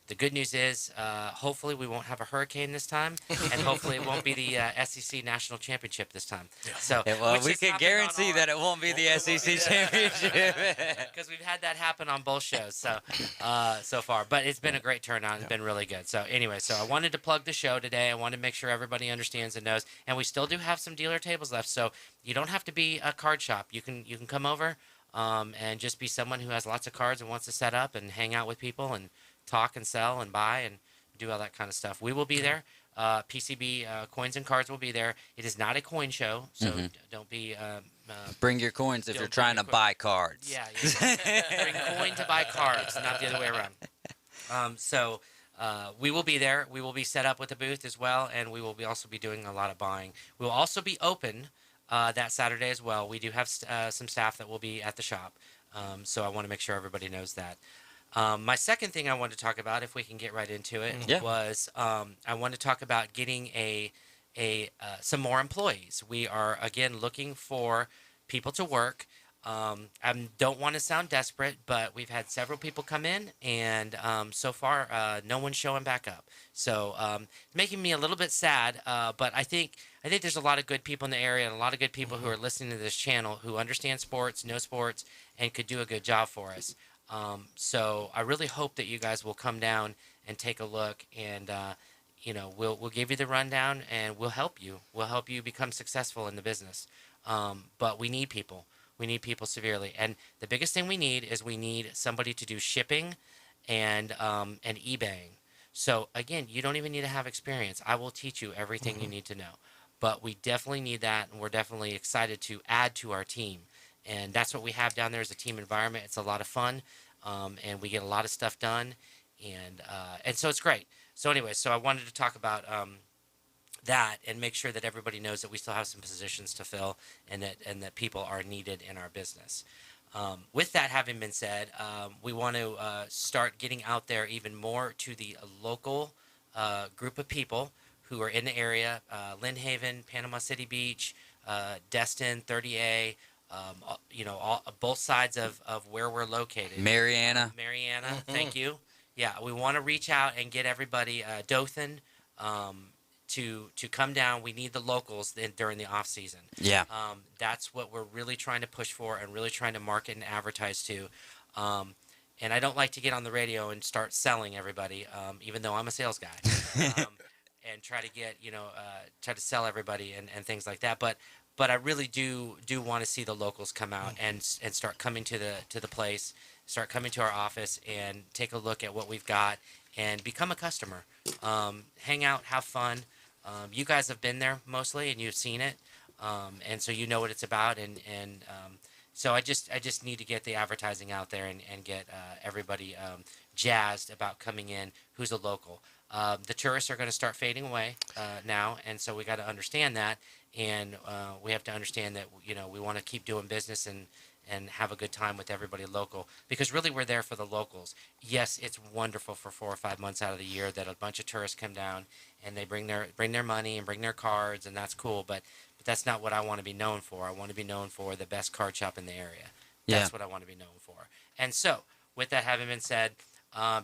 the good news is, hopefully we won't have a hurricane this time, and hopefully it won't be the SEC National Championship this time. So, well, we can guarantee that it won't be the SEC Championship. Because we've had that happen on both shows so far. But it's been a great turnout. It's been really good. So anyway, so I wanted to plug the show today. I wanted to make sure everybody understands and knows. And we still do have some dealer tables left, so you don't have to be a card shop. You can come over and just be someone who has lots of cards and wants to set up and hang out with people and talk and sell and buy and do all that kind of stuff. We will be there. PCB coins and cards will be there. It is not a coin show, so don't be... bring your coins if you're trying to buy cards. Yeah. Bring coin to buy cards, not the other way around. So we will be there. We will be set up with a booth as well, and we will also be doing a lot of buying. We will also be open that Saturday as well. We do have some staff that will be at the shop, so I want to make sure everybody knows that. My second thing I wanted to talk about, if we can get right into it, was I want to talk about getting some more employees. We are, again, looking for people to work. I don't want to sound desperate, but we've had several people come in, and so far, no one's showing back up. So it's making me a little bit sad, but I think there's a lot of good people in the area and a lot of good people who are listening to this channel who understand sports, know sports, and could do a good job for us. So I really hope that you guys will come down and take a look, and we'll give you the rundown, and we'll help you. We'll help you become successful in the business. But we need people. We need people severely, and the biggest thing we need is somebody to do shipping and eBaying. So again, you don't even need to have experience. I will teach you everything you need to know. But we definitely need that, and we're definitely excited to add to our team. And that's what we have down there is a team environment. It's a lot of fun, and we get a lot of stuff done, and so it's great. So anyway, so I wanted to talk about that and make sure that everybody knows that we still have some positions to fill, and that people are needed in our business. With that having been said, we want to start getting out there even more to the local group of people who are in the area, Lynn Haven, Panama City Beach, Destin, 30A, both sides of where we're located. Mariana, thank you. Yeah, we want to reach out and get everybody, Dothan, to come down. We need the locals during the off season. Yeah. That's what we're really trying to push for and really trying to market and advertise to. And I don't like to get on the radio and start selling everybody, even though I'm a sales guy, and try to get, try to sell everybody and things like that. But I really do want to see the locals come out and start coming to the place, start coming to our office and take a look at what we've got and become a customer. Hang out, have fun. You guys have been there mostly and you've seen it, and so you know what it's about. And so I just need to get the advertising out there and get everybody jazzed about coming in who's a local. The tourists are going to start fading away now, and so we got to understand that, and we have to understand that we want to keep doing business and have a good time with everybody local, because really we're there for the locals. Yes, it's wonderful for 4 or 5 months out of the year that a bunch of tourists come down and they bring their money and bring their cards, and that's cool, but that's not what I want to be known for. I want to be known for the best card shop in the area. That's what I want to be known for. And so, with that having been said,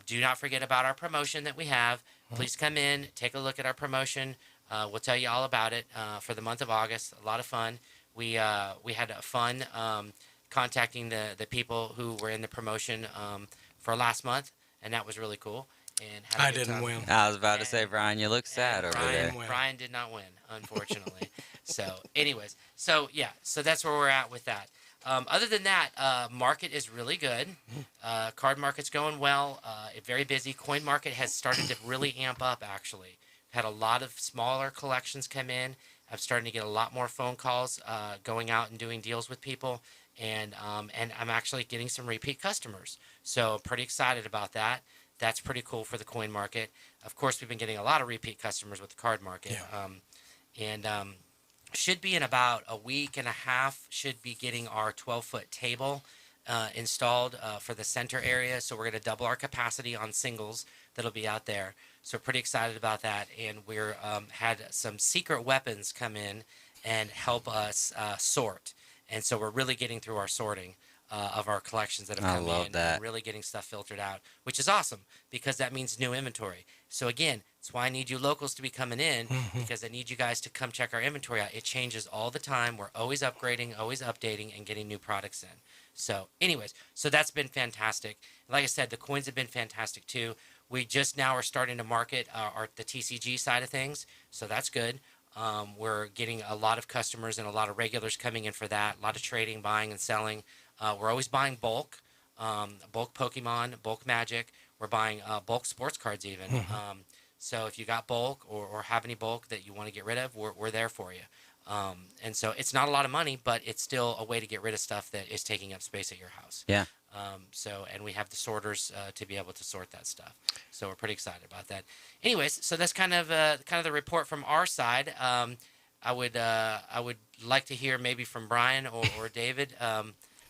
do not forget about our promotion that we have. Please come in, take a look at our promotion. We'll tell you all about it for the month of August. A lot of fun. We had a fun contacting the people who were in the promotion for last month, and that was really cool. And had a good time. Win. I was about to say, Brian, you look sad over there. Brian did not win, unfortunately. So, anyways, so that's where we're at with that. Other than that, market is really good. Card market's going well. Very busy. Coin market has started to really amp up, actually. Had a lot of smaller collections come in. I'm starting to get a lot more phone calls going out and doing deals with people. And I'm actually getting some repeat customers. So I'm pretty excited about that. That's pretty cool for the coin market. Of course, we've been getting a lot of repeat customers with the card market. Yeah. Should be in about a week and a half, should be getting our 12-foot table installed for the center area. So we're going to double our capacity on singles that'll be out there. So pretty excited about that. And we're had some secret weapons come in and help us sort. And so we're really getting through our sorting of our collections that have come in. And really getting stuff filtered out, which is awesome because that means new inventory. So again, that's why I need you locals to be coming in, because I need you guys to come check our inventory out. It changes all the time. We're always upgrading, always updating, and getting new products in. So anyways, so that's been fantastic. Like I said, the coins have been fantastic too. We just now are starting to market the TCG side of things, so that's good. We're getting a lot of customers and a lot of regulars coming in for that, a lot of trading, buying, and selling. We're always buying bulk Pokemon, bulk Magic. We're buying bulk sports cards even. So if you got bulk or have any bulk that you want to get rid of, we're there for you. And so it's not a lot of money, but it's still a way to get rid of stuff that is taking up space at your house. Yeah. And we have the sorters to be able to sort that stuff. So we're pretty excited about that. Anyways, so that's kind of the report from our side. I would like to hear maybe from Brian or David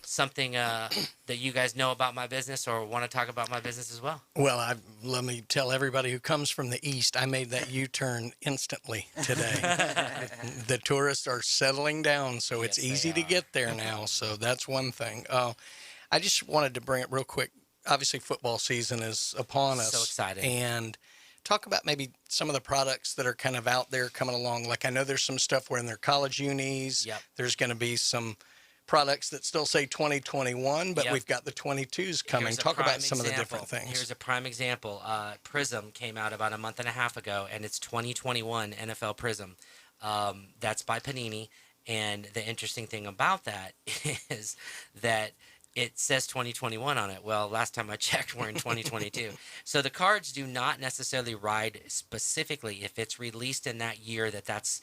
something that you guys know about my business or want to talk about my business as well. Well, let me tell everybody who comes from the east, I made that U-turn instantly today. The tourists are settling down, so it's easy to get there now. So that's one thing. I just wanted to bring it real quick. Obviously, football season is upon us. So excited. And talk about maybe some of the products that are kind of out there coming along. Like I know there's some stuff where in their college unis, there's going to be some products that still say 2021, but we've got the 22s coming. Talk about some of the different things. Here's a prime example. Prism came out about a month and a half ago, and it's 2021 NFL Prism. That's by Panini, and the interesting thing about that is that it says 2021 on it. Well, last time I checked, we're in 2022. So the cards do not necessarily ride specifically if it's released in that year that's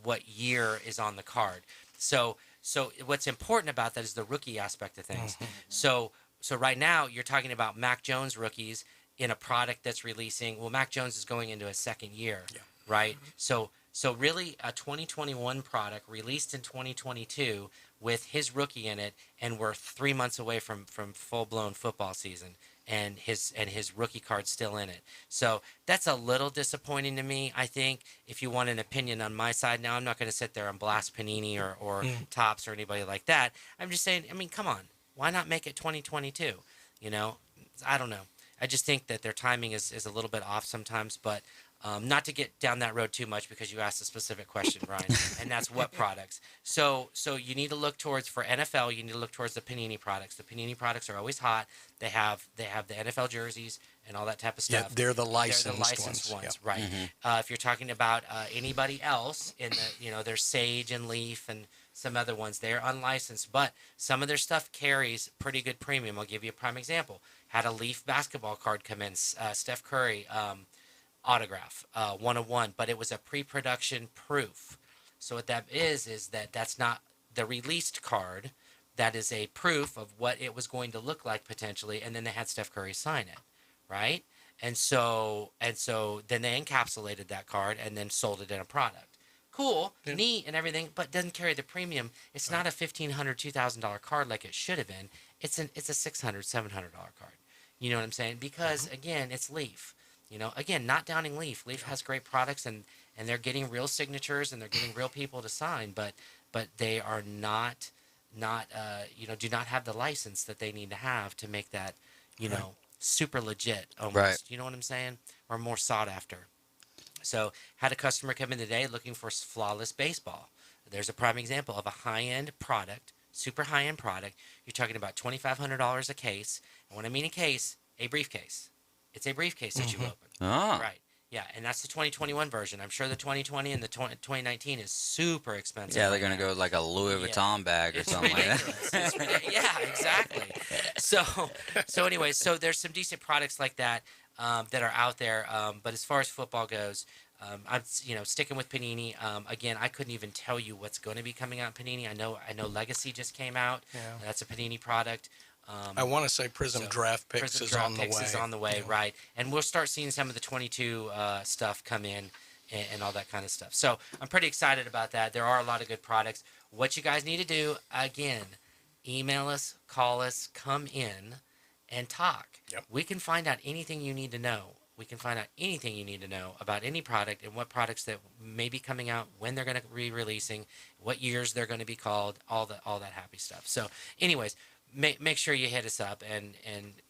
what year is on the card. So what's important about that is the rookie aspect of things. So right now you're talking about Mac Jones rookies in a product that's releasing. Well, Mac Jones is going into a second year, right? So really a 2021 product released in 2022 with his rookie in it, and we're 3 months away from full-blown football season. and his rookie card's still in it. So that's a little disappointing to me. I think if you want an opinion on my side, now I'm not going to sit there and blast Panini or Topps or anybody like that. I'm just saying, I mean, come on, why not make it 2022? You know, I don't know. I just think that their timing is a little bit off sometimes, but not to get down that road too much because you asked a specific question, Brian, and that's what products. So you need to look towards, for NFL, you need to look towards the Panini products. The Panini products are always hot. They have the NFL jerseys and all that type of stuff. Yeah, they're the licensed, ones, Yep. right? If you're talking about anybody else in the, there's Sage and Leaf and some other ones, they're unlicensed, but some of their stuff carries pretty good premium. I'll give you a prime example. Had a Leaf basketball card come in, Steph Curry autograph, 101, but it was a pre-production proof. So what that is that's not the released card. That is a proof of what it was going to look like potentially, and then they had Steph Curry sign it, right? And so then they encapsulated that card and then sold it in a product. Cool, neat, and everything, but doesn't carry the premium. It's not a $1,500, $2,000 card like it should have been. It's a $600, $700 card. You know what I'm saying? Because again, it's Leaf. Again, not downing Leaf. Leaf has great products, and they're getting real signatures, and they're getting real people to sign, but they are not do not have the license that they need to have to make that, super legit almost. Right. You know what I'm saying? Or more sought after. So had a customer come in today looking for flawless baseball. There's a prime example of a high-end product, super high-end product. You're talking about $2,500 a case. And when I mean a case, a briefcase. It's a briefcase that you open. Oh. Right. Yeah, and that's the 2021 version. I'm sure the 2020 and the 2019 is super expensive. Yeah, they're going to go with like a Louis Vuitton bag or something like that. Yeah, exactly. So anyway, so there's some decent products like that that are out there. But as far as football goes, I'm sticking with Panini. Again, I couldn't even tell you what's going to be coming out in Panini. I know Legacy just came out. Yeah. That's a Panini product. I want to say Prism Draft Picks is on the way. Prism is on the way, right. And we'll start seeing some of the 22 stuff come in and all that kind of stuff. So I'm pretty excited about that. There are a lot of good products. What you guys need to do, again, email us, call us, come in, and talk. Yep. We can find out anything you need to know. We can find out anything you need to know about any product and what products that may be coming out, when they're going to be releasing, what years they're going to be called, all that happy stuff. So anyways, make sure you hit us up, and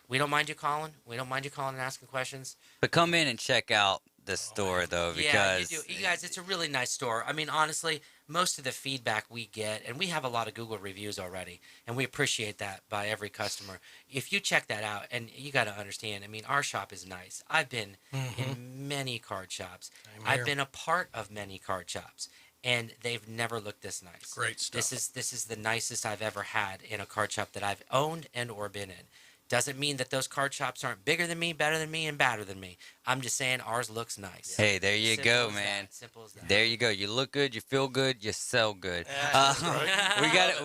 we don't mind you calling. We don't mind you calling and asking questions. But come in and check out the store, though, because... Yeah, you guys, it's a really nice store. I mean, honestly, most of the feedback we get, and we have a lot of Google reviews already, and we appreciate that by every customer. If you check that out, and you got to understand, I mean, our shop is nice. I've been in many card shops. I've been a part of many card shops. And they've never looked this nice. Great stuff. This is the nicest I've ever had in a card shop that I've owned and or been in. Doesn't mean that those card shops aren't bigger than me, better than me, and badder than me. I'm just saying ours looks nice. Hey, there you go, man. Simple as that. There you go. You look good, you feel good, you sell good.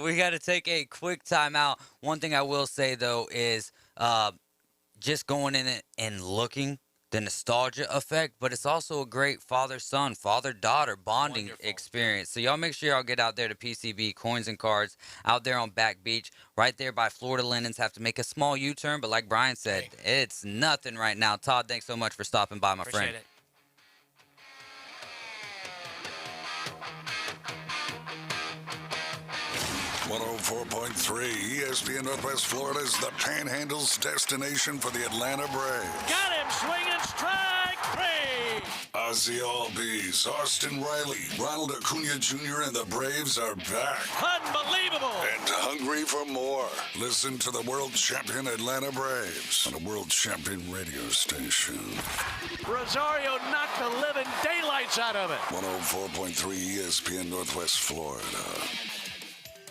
We got to take a quick time out. One thing I will say though is just going in it and looking. The nostalgia effect, but it's also a great father-son, father-daughter bonding experience. So y'all make sure y'all get out there to PCB, Coins and Cards, out there on Back Beach, right there by Florida Linens. Have to make a small U-turn, but like Brian said, it's nothing right now. Todd, thanks so much for stopping by, my friend. Appreciate it. 104.3 ESPN Northwest Florida is the Panhandle's destination for the Atlanta Braves. Got him, swinging strike three. Ozzie Albies, Austin Riley, Ronald Acuna Jr. and the Braves are back. Unbelievable. And hungry for more. Listen to the world champion Atlanta Braves on a world champion radio station. Rosario knocked the living daylights out of it. 104.3 ESPN Northwest Florida.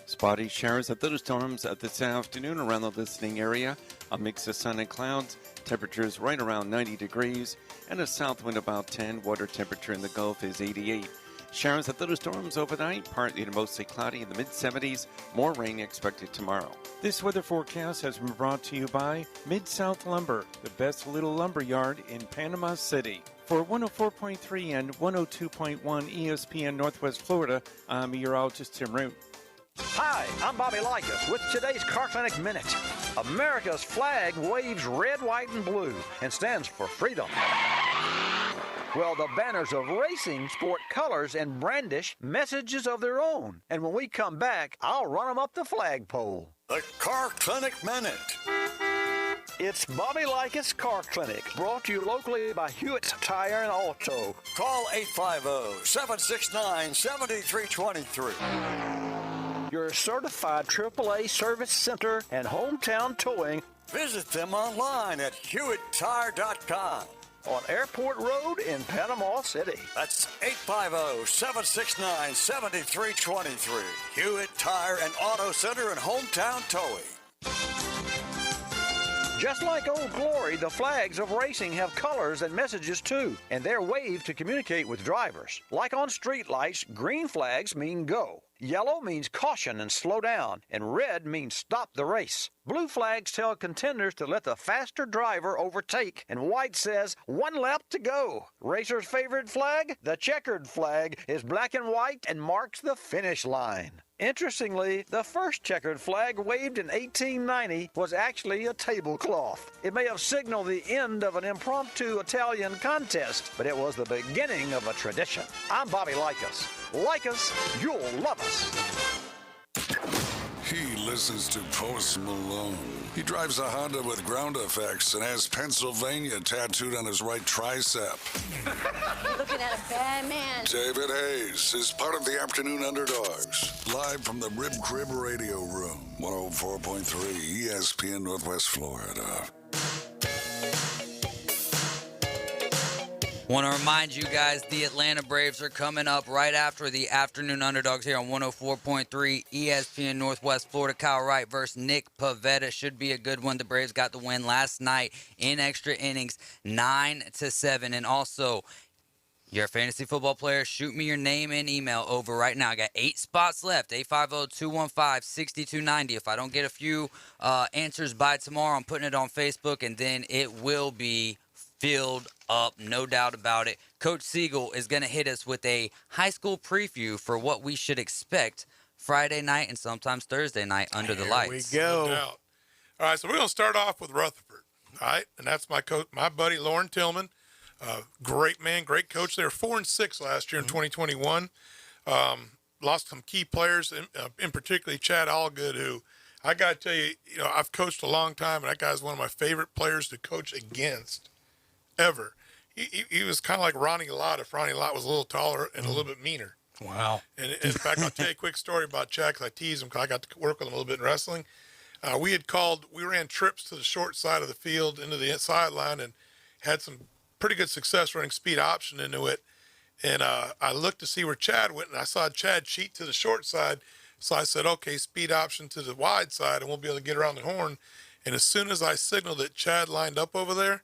Spotty showers and thunderstorms this afternoon around the listening area. A mix of sun and clouds. Temperatures right around 90 degrees. And a south wind about 10. Water temperature in the Gulf is 88. Showers and thunderstorms overnight. Partly to mostly cloudy in the mid-70s. More rain expected tomorrow. This weather forecast has been brought to you by Mid-South Lumber, the best little lumber yard in Panama City. For 104.3 and 102.1 ESPN Northwest Florida, I'm meteorologist Tim Root. Hi, I'm Bobby Likas with today's Car Clinic Minute. America's flag waves red, white, and blue and stands for freedom. Well, the banners of racing sport colors and brandish messages of their own. And when we come back, I'll run them up the flagpole. The Car Clinic Minute. It's Bobby Likas Car Clinic, brought to you locally by Hewitt Tire and Auto. Call 850-769-7323. Your certified AAA service center and hometown towing. Visit them online at HewittTire.com. On Airport Road in Panama City. That's 850-769-7323. Hewitt Tire and Auto Center and Hometown Towing. Just like Old Glory, the flags of racing have colors and messages too, and they're waved to communicate with drivers. Like on streetlights, green flags mean go. Yellow means caution and slow down, and red means stop the race. Blue flags tell contenders to let the faster driver overtake, and white says 1 lap to go. Racers' favorite flag? The checkered flag is black and white and marks the finish line. Interestingly, the first checkered flag waved in 1890 was actually a tablecloth. It may have signaled the end of an impromptu Italian contest, but it was the beginning of a tradition. I'm Bobby Likas. Like us, you'll love us. He listens to Post Malone. He drives a Honda with ground effects and has Pennsylvania tattooed on his right tricep. Looking at a bad man. David Hayes is part of the Afternoon Underdogs, live from the Rib Crib Radio Room, 104.3 ESPN Northwest Florida. Want to remind you guys, the Atlanta Braves are coming up right after the Afternoon Underdogs here on 104.3 ESPN Northwest Florida. Kyle Wright versus Nick Pavetta should be a good one. The Braves got the win last night in extra innings, 9-7. And also, you're a fantasy football player, shoot me your name and email over right now. I got 8 spots left, 850-215-6290. If I don't get a few answers by tomorrow, I'm putting it on Facebook, and then it will be filled up, no doubt about it. Coach Siegel is going to hit us with a high school preview for what we should expect Friday night and sometimes Thursday night under the lights. Here we go. No doubt. All right, so we're going to start off with Rutherford, all right? And that's my coach, my buddy Lauren Tillman. Great man, great coach. They were 4-6 last year in 2021. Lost some key players, in particularly Chad Allgood, who I got to tell you, I've coached a long time, and that guy's one of my favorite players to coach against ever. He was kind of like Ronnie Lott if Ronnie Lott was a little taller and a little bit meaner. Wow. And in fact, I'll tell you a quick story about Chad, because I tease him, because I got to work with him a little bit in wrestling. We ran trips to the short side of the field into the sideline and had some pretty good success running speed option into it. And I looked to see where Chad went, and I saw Chad cheat to the short side. So I said, okay, speed option to the wide side, and we'll be able to get around the horn. And as soon as I signaled that Chad lined up over there,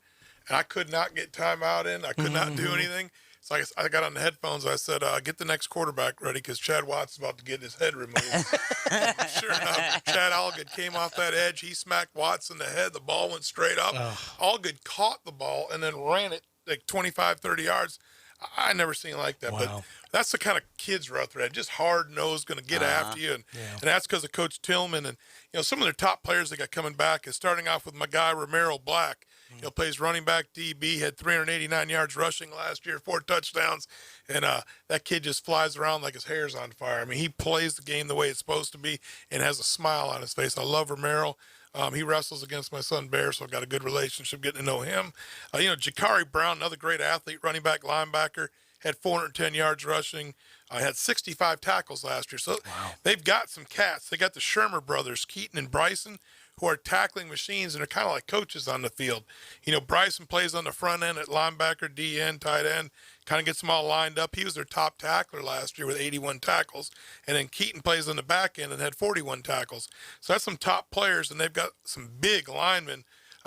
and I could not get timeout in, I could not do anything. So I got on the headphones. I said, get the next quarterback ready, because Chad Watts is about to get his head removed. Sure enough, Chad Allgood came off that edge. He smacked Watts in the head. The ball went straight up. Allgood caught the ball and then ran it like 25, 30 yards. I never seen like that. Wow. But that's the kind of kids Rutherford, just hard-nosed, going to get after you. And that's because of Coach Tillman. And, some of their top players they got coming back is starting off with my guy Romero Black. Plays running back DB, had 389 yards rushing last year, 4 touchdowns. And that kid just flies around like his hair's on fire. I mean, he plays the game the way it's supposed to be and has a smile on his face. I love Romero. He wrestles against my son Bear, so I've got a good relationship getting to know him. Jakari Brown, another great athlete, running back, linebacker, had 410 yards rushing. Had 65 tackles last year. So they've got some cats. They got the Shermer brothers, Keaton and Bryson, who are tackling machines and are kind of like coaches on the field. Bryson plays on the front end at linebacker, DN, tight end, kind of gets them all lined up. He was their top tackler last year with 81 tackles. And then Keaton plays on the back end and had 41 tackles. So that's some top players, and they've got some big linemen.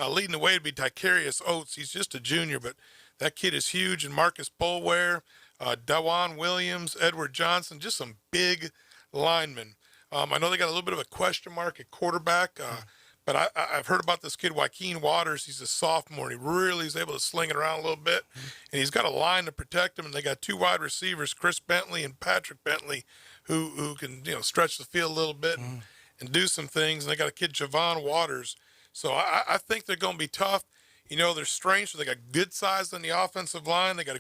Leading the way would be Tycarius Oates. He's just a junior, but that kid is huge. And Marcus Bolware, Dawan Williams, Edward Johnson, just some big linemen. I know they got a little bit of a question mark at quarterback. But I've heard about this kid, Joaquin Waters. He's a sophomore, and he really is able to sling it around a little bit. And he's got a line to protect him, and they got 2 wide receivers, Chris Bentley and Patrick Bentley, who can stretch the field a little bit and do some things. And they got a kid, Javon Waters. So I think they're going to be tough. You know, their strengths, they got good size on the offensive line. They got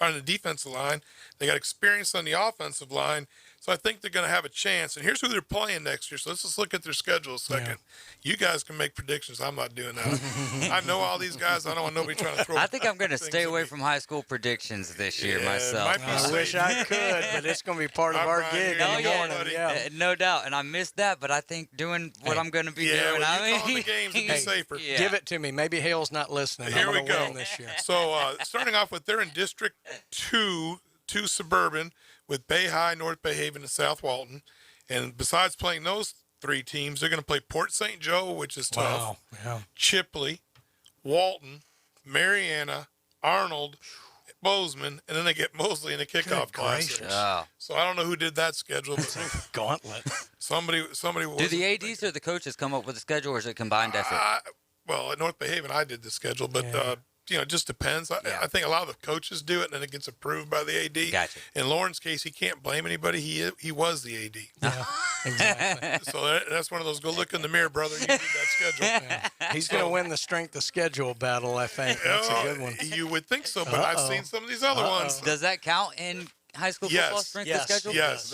on the defensive line. They got experience on the offensive line. So I think they're going to have a chance. And here's who they're playing next year. So let's just look at their schedule a second. Yeah. You guys can make predictions. I'm not doing that. I know all these guys. I don't want nobody trying to throw. I think I'm going to stay away from high school predictions this year myself. I wish I could, but it's going to be part of our gig in the morning. Yeah. No doubt. And I missed that, but I think doing what I'm going to be doing. Well, you call the games and be safer. Give it to me. Maybe Hale's not listening. Here we go. Win this year. So starting off with, they're in District 2 Suburban, with Bay High, North Bay Haven, and South Walton. And besides playing those 3 teams, they're going to play Port St. Joe, which is tough. Wow. Yeah. Chipley, Walton, Mariana, Arnold, Bozeman, and then they get Mosley in the kickoff class. So I don't know who did that schedule. But Gauntlet. Somebody. Do the ADs or the coaches come up with a schedule, or is it combined effort? Well, at North Bay Haven, I did the schedule, but it just depends. I think a lot of the coaches do it, and then it gets approved by the AD. Gotcha. In Lauren's case, he can't blame anybody. He was the AD. Yeah, exactly. So that's one of those, go look in the mirror, brother. You did that schedule. Yeah. He's going to win the strength of schedule battle, I think. That's a good one. You would think so, but I've seen some of these other ones. Does that count in high school football strength of schedule? Yes.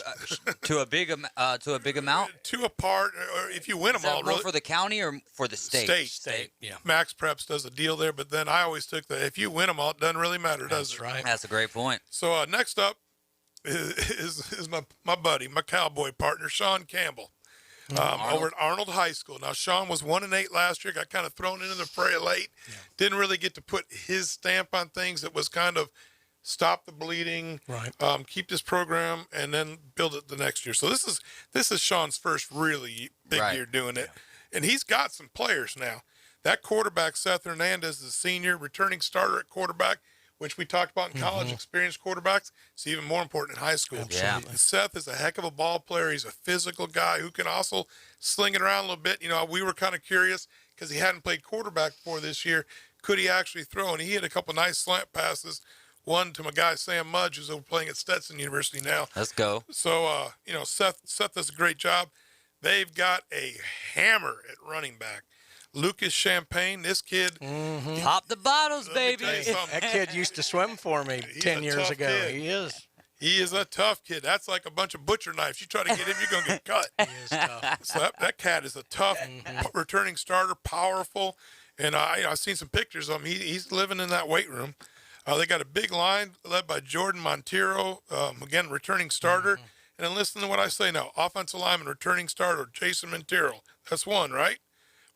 To a big amount? Two apart, or if you win them all. Really? For the county or for the state? State. Yeah. Max Preps does a deal there, but then I always took if you win them all, it doesn't really matter, does it? That's right. That's a great point. So next up is my buddy, my cowboy partner, Sean Campbell. Over at Arnold High School. Now, Sean was 1-8 last year, got kind of thrown into the fray late. Yeah. Didn't really get to put his stamp on things. It was kind of stop the bleeding, keep this program, and then build it the next year. So this is Sean's first really big year doing it. Yeah. And he's got some players now. That quarterback, Seth Hernandez, is a senior, returning starter at quarterback, which we talked about in college, experienced quarterbacks. It's even more important in high school. Absolutely. Seth is a heck of a ball player. He's a physical guy who can also sling it around a little bit. You know, we were kind of curious because he hadn't played quarterback before this year. Could he actually throw? And he hit a couple nice slant passes. One to my guy Sam Mudge, who's over playing at Stetson University now. Let's go. So, Seth does a great job. They've got a hammer at running back. Lucas Champagne, this kid. Pop the bottles, baby. That kid used to swim for me 10 years ago. Kid. He is a tough kid. That's like a bunch of butcher knives. You try to get him, you're going to get cut. He is tough. So that cat is a tough returning starter, powerful. And I've seen some pictures of him. He's living in that weight room. They got a big line led by Jordan Montero, again, returning starter. And then listen to what I say now. Offensive lineman, returning starter, Jason Montero. That's 1, right?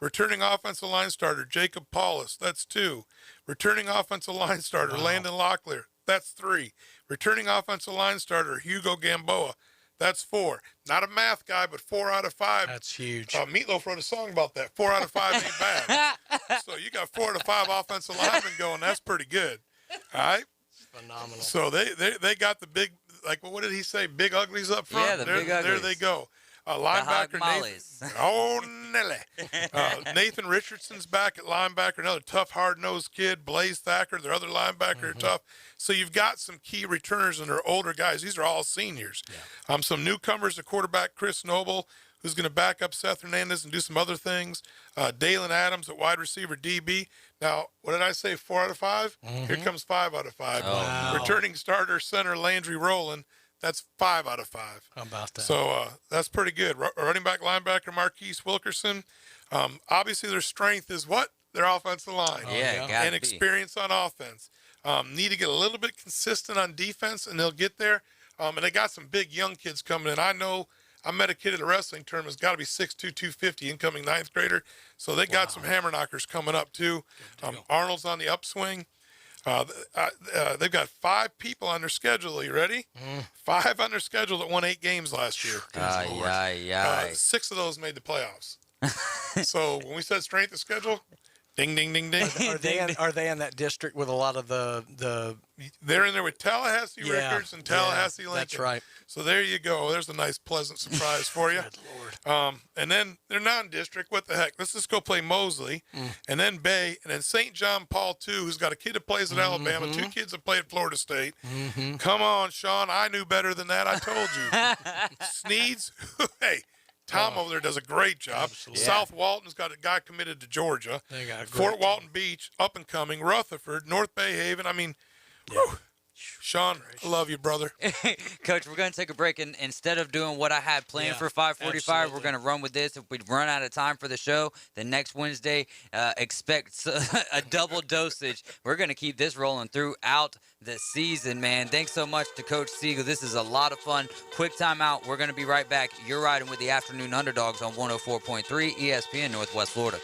Returning offensive line starter, Jacob Paulus. That's 2. Returning offensive line starter, Landon Locklear. That's 3. Returning offensive line starter, Hugo Gamboa. That's 4. Not a math guy, but 4 out of 5. That's huge. Meatloaf wrote a song about that. 4 out of 5 ain't bad. So you got 4 out of 5 offensive linemen going. That's pretty good. All right? Phenomenal. So they got the big, what did he say? Big uglies up front? Yeah, the big uglies. There they go. Linebacker Nathan Richardson's back at linebacker, another tough, hard-nosed kid. Blaze Thacker, their other linebacker, are tough. So you've got some key returners, and they're older guys. These are all seniors. Yeah. Some newcomers, the quarterback Chris Noble, who's going to back up Seth Hernandez and do some other things. Dalen Adams at wide receiver DB. Now, what did I say, 4 out of 5? Here comes 5 out of 5. Oh, wow. Returning starter center Landry Rowland. That's 5 out of 5. How about that? So that's pretty good. Running back linebacker Marquise Wilkerson. Obviously, their strength is what? Their offensive line. And experience on offense. Need to get a little bit consistent on defense, and they'll get there. And they got some big young kids coming in. I know I met a kid at a wrestling tournament. It's got to be 6'2", 250, incoming 9th grader. So they got some hammer knockers coming up, too. Arnold's on the upswing. They've got 5 people on their schedule. Are you ready? 5 on their schedule that won 8 games last year. 6 of those made the playoffs. So when we said strength of schedule, ding, ding, ding, ding. Are they in that district with a lot of the They're in there with Tallahassee Records and Tallahassee Lincoln. That's right. So there you go. There's a nice, pleasant surprise for you. Good Lord. And then they're non-district. What the heck? Let's just go play Mosley, and then Bay, and then St. John Paul, too, who's got a kid that plays at Alabama, 2 kids that play at Florida State. Come on, Sean. I knew better than that. I told you. Sneeds, hey, Tom over there does a great job. Absolutely. South Walton's got a guy committed to Georgia. They got a Fort great Walton Beach, up and coming. Rutherford, North Bay Haven. I mean, whew. Sean, I love you, brother. Coach, we're going to take a break, and instead of doing what I had planned for 5:45, we're going to run with this. If we run out of time for the show, then next Wednesday, expect a double dosage. We're going to keep this rolling throughout the season, man. Thanks so much to Coach Siegel. This is a lot of fun. Quick timeout. We're going to be right back. You're riding with the Afternoon Underdogs on 104.3 ESPN Northwest Florida.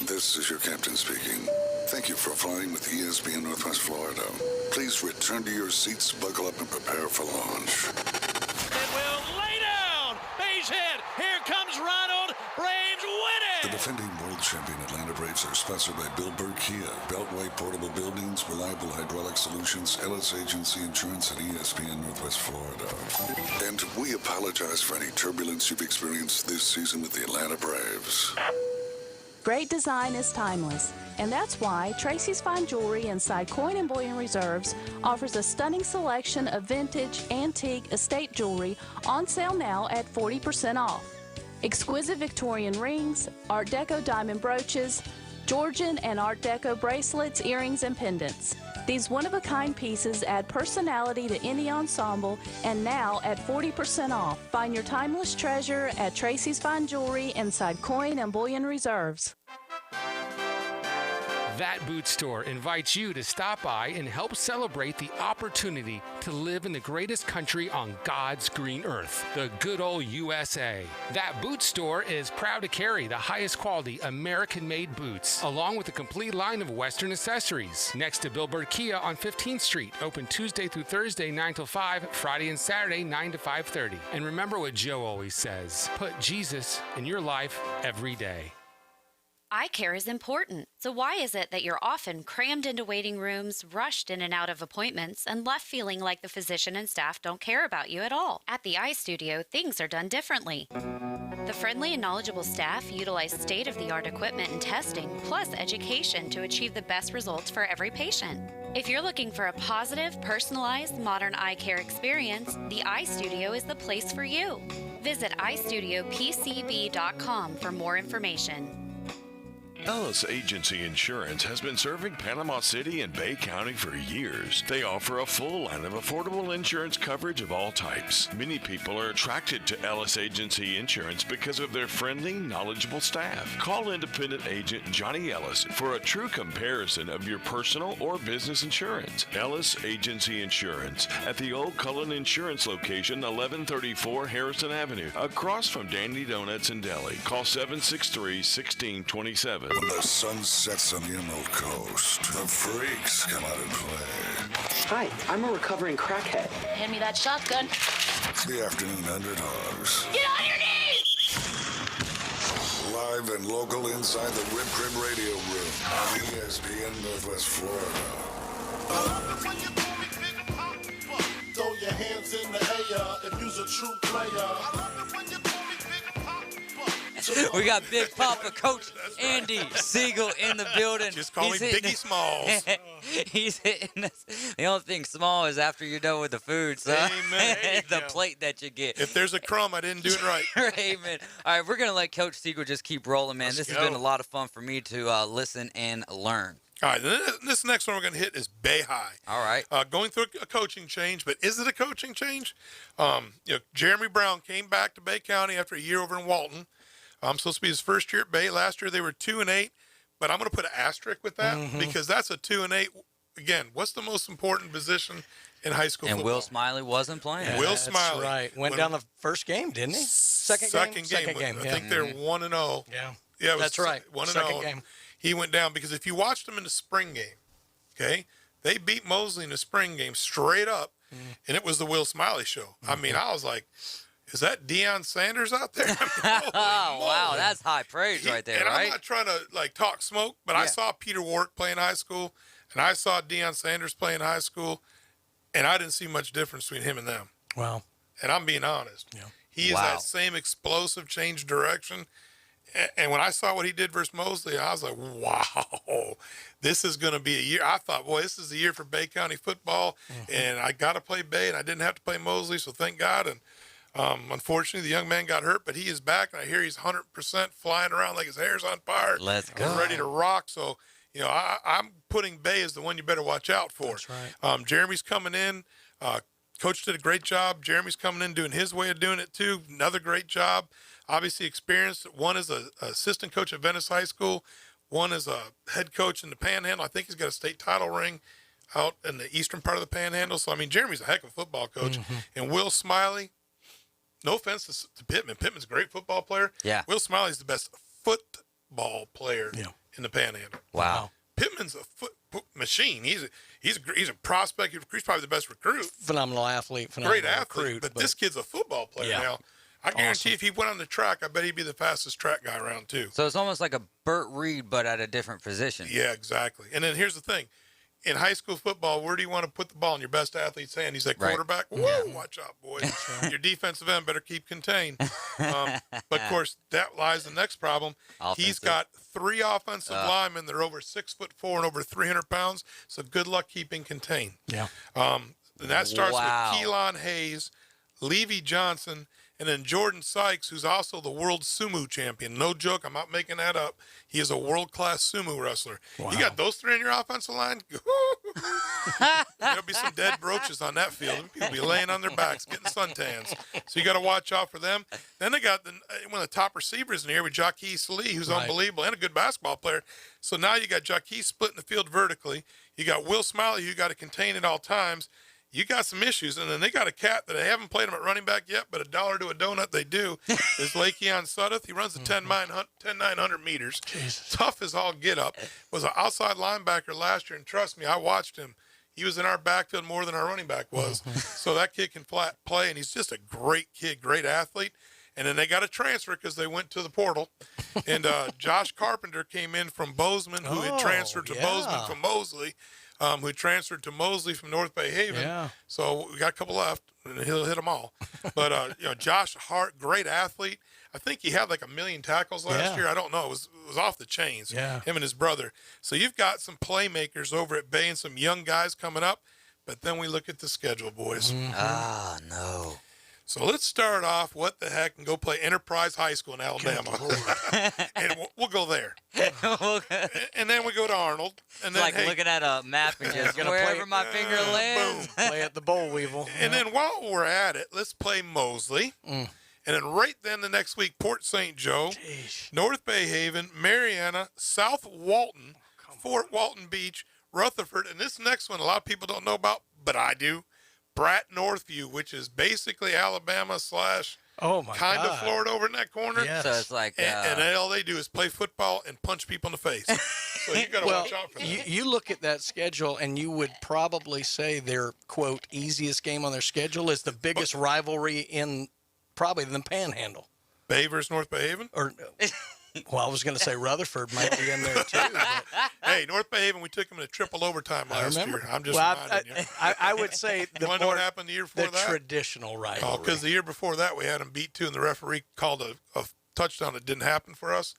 This is your captain speaking. Thank you for flying with ESPN Northwest Florida. Please return to your seats, buckle up, and prepare for launch. It will lay down. Base hit. Here comes Ronald. Braves win it. The defending world champion Atlanta Braves are sponsored by Bill Burr Kia, Beltway Portable Buildings, Reliable Hydraulic Solutions, Ellis Agency Insurance, and ESPN Northwest Florida. And we apologize for any turbulence you've experienced this season with the Atlanta Braves. Great design is timeless, and that's why Tracy's Fine Jewelry inside Coin and Bullion Reserves offers a stunning selection of vintage, antique, estate jewelry on sale now at 40% off. Exquisite Victorian rings, Art Deco diamond brooches, Georgian and Art Deco bracelets, earrings, and pendants. These one-of-a-kind pieces add personality to any ensemble, and now at 40% off. Find your timeless treasure at Tracy's Fine Jewelry inside Coin and Bullion Reserves. That Boot Store invites you to stop by and help celebrate the opportunity to live in the greatest country on God's green earth, the good old USA. That Boot Store is proud to carry the highest quality American-made boots, along with a complete line of Western accessories. Next to Billboard Kia on 15th Street, open Tuesday through Thursday 9 till 5, Friday and Saturday 9 to 5:30. And remember what Joe always says, put Jesus in your life every day. Eye care is important. So why is it that you're often crammed into waiting rooms, rushed in and out of appointments, and left feeling like the physician and staff don't care about you at all? At the Eye Studio, things are done differently. The friendly and knowledgeable staff utilize state-of-the-art equipment and testing, plus education to achieve the best results for every patient. If you're looking for a positive, personalized, modern eye care experience, the Eye Studio is the place for you. Visit eyestudiopcb.com for more information. Ellis Agency Insurance has been serving Panama City and Bay County for years. They offer a full line of affordable insurance coverage of all types. Many people are attracted to Ellis Agency Insurance because of their friendly, knowledgeable staff. Call independent agent Johnny Ellis for a true comparison of your personal or business insurance. Ellis Agency Insurance at the Old Cullen Insurance location, 1134 Harrison Avenue, across from Dandy Donuts and Deli. Call 763-1627. When the sun sets on the Emerald Coast, the freaks come out and play. Hi, I'm a recovering crackhead. Hand me that shotgun. The Afternoon Underdogs. Get on your knees! Live and local inside the Rib Crib Radio Room on ESPN Northwest Florida. Throw your hands in the air if you's a true player. We got Big Papa Coach Andy Siegel in the building. Just call me Biggie Smalls. He's hitting us. The only thing small is after you're done with the food, so Amen. the plate that you get. If there's a crumb, I didn't do it right. Amen. All right, we're going to let Coach Siegel just keep rolling, man. This has been a lot of fun for me to listen and learn. All right, this next one we're going to hit is Bay High. All right. Going through a coaching change, but is it a coaching change? Jeremy Brown came back to Bay County after a year over in Walton. Supposed to be his first year at Bay. Last year they were 2-8, but I'm going to put an asterisk with that because that's a 2-8. Again, what's the most important position in high school football? And Will Smiley wasn't playing. Will Smiley. Right. Went down the first game, didn't he? Second game. I think they're 1-0. Yeah. Yeah, that's right. 1-0. Second game. He went down because if you watched him in the spring game, okay, they beat Mosley in the spring game straight up, and it was the Will Smiley show. I mean, I was like, is that Deion Sanders out there? Oh, wow, that's high praise right there, right? I'm not trying to talk smoke, but I saw Peter Warwick play in high school, and I saw Deion Sanders play in high school, and I didn't see much difference between him and them. Wow. And I'm being honest. Yeah. He is that same explosive change direction. And when I saw what he did versus Mosley, I was like, wow, this is going to be a year. I thought, boy, this is the year for Bay County football, and I got to play Bay, and I didn't have to play Mosley, so thank God. And, I mean, he was Unfortunately, the young man got hurt, but he is back, and I hear he's 100% flying around like his hair's on fire. Let's go. Ready to rock. So, I'm putting Bay as the one you better watch out for. That's right. Jeremy's coming in. Coach did a great job. Jeremy's coming in doing his way of doing it, too. Another great job. Obviously experienced. One is an assistant coach at Venice High School. One is a head coach in the Panhandle. I think he's got a state title ring out in the eastern part of the Panhandle. So, Jeremy's a heck of a football coach. Mm-hmm. And Will Smiley, no offense to Pittman. Pittman's a great football player. Yeah. Will Smiley's the best football player in the Panhandle. Wow. Pittman's a foot machine. He's a prospect. He's probably the best recruit. Phenomenal athlete. Phenomenal Great athlete. recruit, but this kid's a football player Yeah. now. I guarantee if he went on the track, I bet he'd be the fastest track guy around, too. So it's almost like a Burt Reed, but at a different position. Yeah, exactly. And then here's the thing. In high school football, where do you want to put the ball in your best athlete's hand? He's that quarterback. Whoa, watch out, boys. Your defensive end better keep contained. But, of course, that lies the next problem. He's got 3 offensive linemen that are over 6'4" and over 300 pounds, so good luck keeping contained. Yeah. And that starts with Keelan Hayes, Levy Johnson, and then Jordan Sykes, who's also the world sumo champion. No joke, I'm not making that up. He is a world-class sumo wrestler. Wow. You got those 3 in your offensive line? There'll be some dead brooches on that field. People be laying on their backs, getting suntans. So you got to watch out for them. Then they got one of the top receivers in here with Jaquez Lee, who's unbelievable, and a good basketball player. So now you got Jaquez splitting the field vertically. You got Will Smiley, who you got to contain at all times. You got some issues, and then they got a cat that they haven't played him at running back yet, but $1 to a donut they do. Is Lakeon Sudduth. He runs the 10,900 meters. Jesus. Tough as all get up. Was an outside linebacker last year, and trust me, I watched him. He was in our backfield more than our running back was. So that kid can play, and he's just a great kid, great athlete. And then they got a transfer because they went to the portal. And Josh Carpenter came in from Bozeman, who had transferred to Bozeman from Mosley. Who transferred to Mosley from North Bay Haven. Yeah. So we got a couple left, and he'll hit them all. But, Josh Hart, great athlete. I think he had like 1 million tackles last year. I don't know. It was off the chains, him and his brother. So you've got some playmakers over at Bay and some young guys coming up. But then we look at the schedule, boys. Ah, no. So let's start off, what the heck, and go play Enterprise High School in Alabama. And we'll go there. And then we go to Arnold. And then, like looking at a map and just wherever my finger lands. Play at the boll weevil. And then while we're at it, let's play Mosley. And then right then the next week, Port St. Joe, North Bay Haven, Mariana, South Walton, Fort Walton Beach, Rutherford. And this next one a lot of people don't know about, but I do. Bratt Northview, which is basically Alabama / kind of Florida over in that corner. Yes. So it's like, and all they do is play football and punch people in the face. So you got to watch out for that. You look at that schedule, and you would probably say their quote easiest game on their schedule is the biggest rivalry in probably the Panhandle. Bay versus North Bay Haven? Or well, I was going to say Rutherford might be in there too. Hey, North Bay Haven, we took them into triple overtime last year. I'm just reminding you. I would say you want to know what happened the year before that? Traditional rivalry. Oh, because the year before that we had them beat 2, and the referee called a touchdown that didn't happen for us.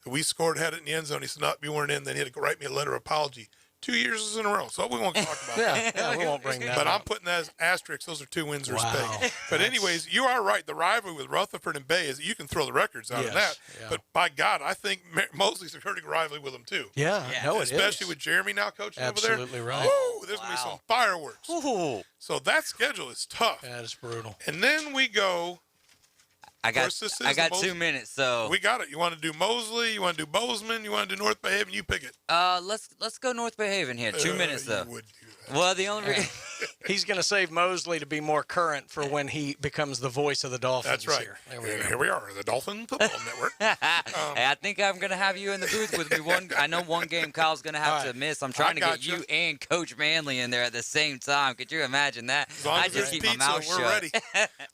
We scored, had it in the end zone. He said, "No, you weren't in." Then he had to write me a letter of apology. 2 years in a row, so we won't talk about that. We won't bring that But up. I'm putting that as asterisks. Those are 2 wins or Wow. Bay. But anyways, you are right. The rivalry with Rutherford and Bay is you can throw the records out of that. Yeah. But by God, I think Mosley's a pretty rivalry with them too. Yeah, no, it is. Especially with Jeremy now coaching over there. Absolutely right. Woo, there's going to be some fireworks. Ooh. So that schedule is tough. That is brutal. And then we go. I got 2 minutes, so we got it. You want to do Mosley? You want to do Bozeman? You want to do North Bay Haven? You pick it. Let's go North Bay Haven here. 2 minutes though. You would do that. Well, the only reason he's going to save Mosley to be more current for when he becomes the voice of the Dolphins. That's right. Here we are, the Dolphin Football Network. Hey, I think I'm gonna have you in the booth with me. I know one game Kyle's gonna have to miss. I'm trying to get you and Coach Manley in there at the same time. Could you imagine that? As long I as just there's keep pizza, my mouth we're shut.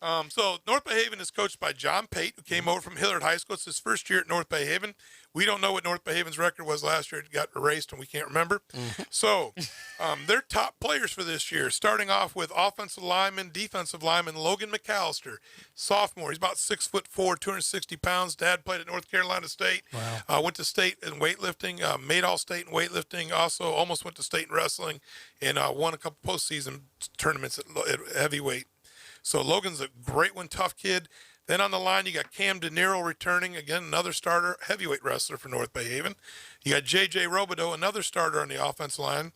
ready. So North Bay Haven is coached by John Pate, who came over from Hillard High School. It's his first year at North Bay Haven. We don't know what North Bay Haven's record was last year. It got erased, and we can't remember. So their top players for this year, starting off with offensive lineman, defensive lineman Logan McAllister, sophomore. He's about 6'4", 260 pounds. Dad played at North Carolina State. Wow. Went to state in weightlifting, made all state in weightlifting. Also almost went to state in wrestling, and won a couple postseason tournaments at heavyweight. So Logan's a great one, tough kid. Then on the line, you got Cam De Niro returning, again, another starter, heavyweight wrestler for North Bay Haven. You got J.J. Robideau, another starter on the offensive line.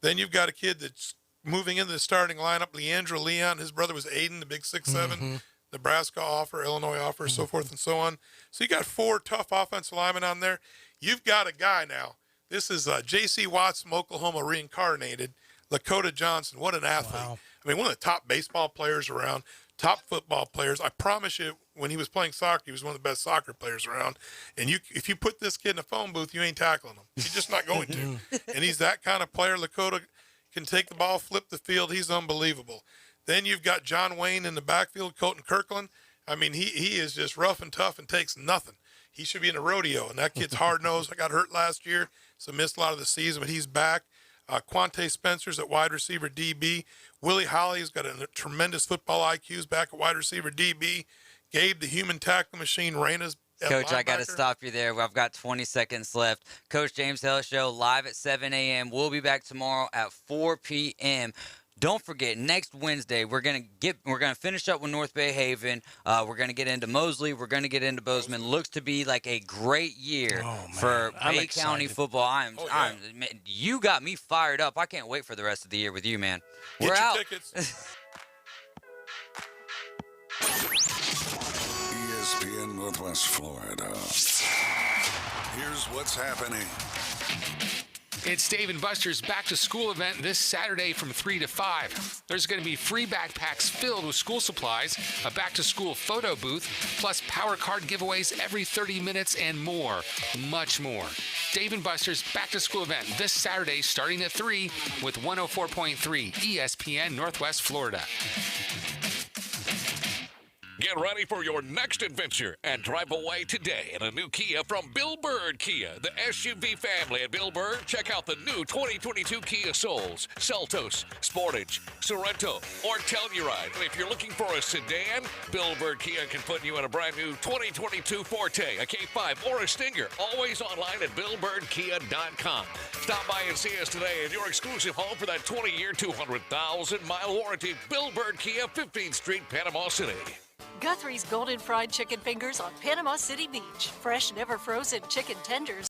Then you've got a kid that's moving into the starting lineup, Leandro Leon. His brother was Aiden, the big 6'7", Nebraska offer, Illinois offer, so forth and so on. So you got 4 tough offensive linemen on there. You've got a guy now. This is J.C. Watts from Oklahoma reincarnated, Lakota Johnson. What an athlete. Wow. I mean, one of the top baseball players around, top football players. I promise you, when he was playing soccer, he was one of the best soccer players around. And if you put this kid in a phone booth, you ain't tackling him. You're just not going to. And he's that kind of player. Lakota can take the ball, flip the field. He's unbelievable. Then you've got John Wayne in the backfield, Colton Kirkland. I mean, he is just rough and tough and takes nothing. He should be in a rodeo, and that kid's hard-nosed. I got hurt last year, so missed a lot of the season, but he's back. Quante Spencer's at wide receiver DB. Willie Holly's got a tremendous football IQ's back at wide receiver DB. Gabe, the human tackle machine, Raina's at Coach, linebacker. I got to stop you there. I've got 20 seconds left. Coach James Hill Show live at 7 a.m. We'll be back tomorrow at 4 p.m. Don't forget, next Wednesday, we're gonna finish up with North Bay Haven. We're gonna get into Mosley. We're gonna get into Bozeman. Looks to be like a great year for Bay County football. Man, you got me fired up. I can't wait for the rest of the year with you, man. We're Get your out. tickets. ESPN Northwest Florida. Here's what's happening. It's Dave & Buster's back-to-school event this Saturday from 3 to 5. There's going to be free backpacks filled with school supplies, a back-to-school photo booth, plus power card giveaways every 30 minutes and more. Much more. Dave & Buster's back-to-school event this Saturday starting at 3 with 104.3 ESPN Northwest Florida. Get ready for your next adventure and drive away today in a new Kia from Bill Bird Kia. The SUV family at Bill Bird. Check out the new 2022 Kia Souls, Seltos, Sportage, Sorento, or Telluride. And if you're looking for a sedan, Bill Bird Kia can put you in a brand new 2022 Forte, a K5, or a Stinger. Always online at BillBirdKia.com. Stop by and see us today at your exclusive home for that 20-year, 200,000-mile warranty. Bill Bird Kia, 15th Street, Panama City. Guthrie's Golden Fried Chicken Fingers on Panama City Beach. Fresh, never frozen chicken tenders.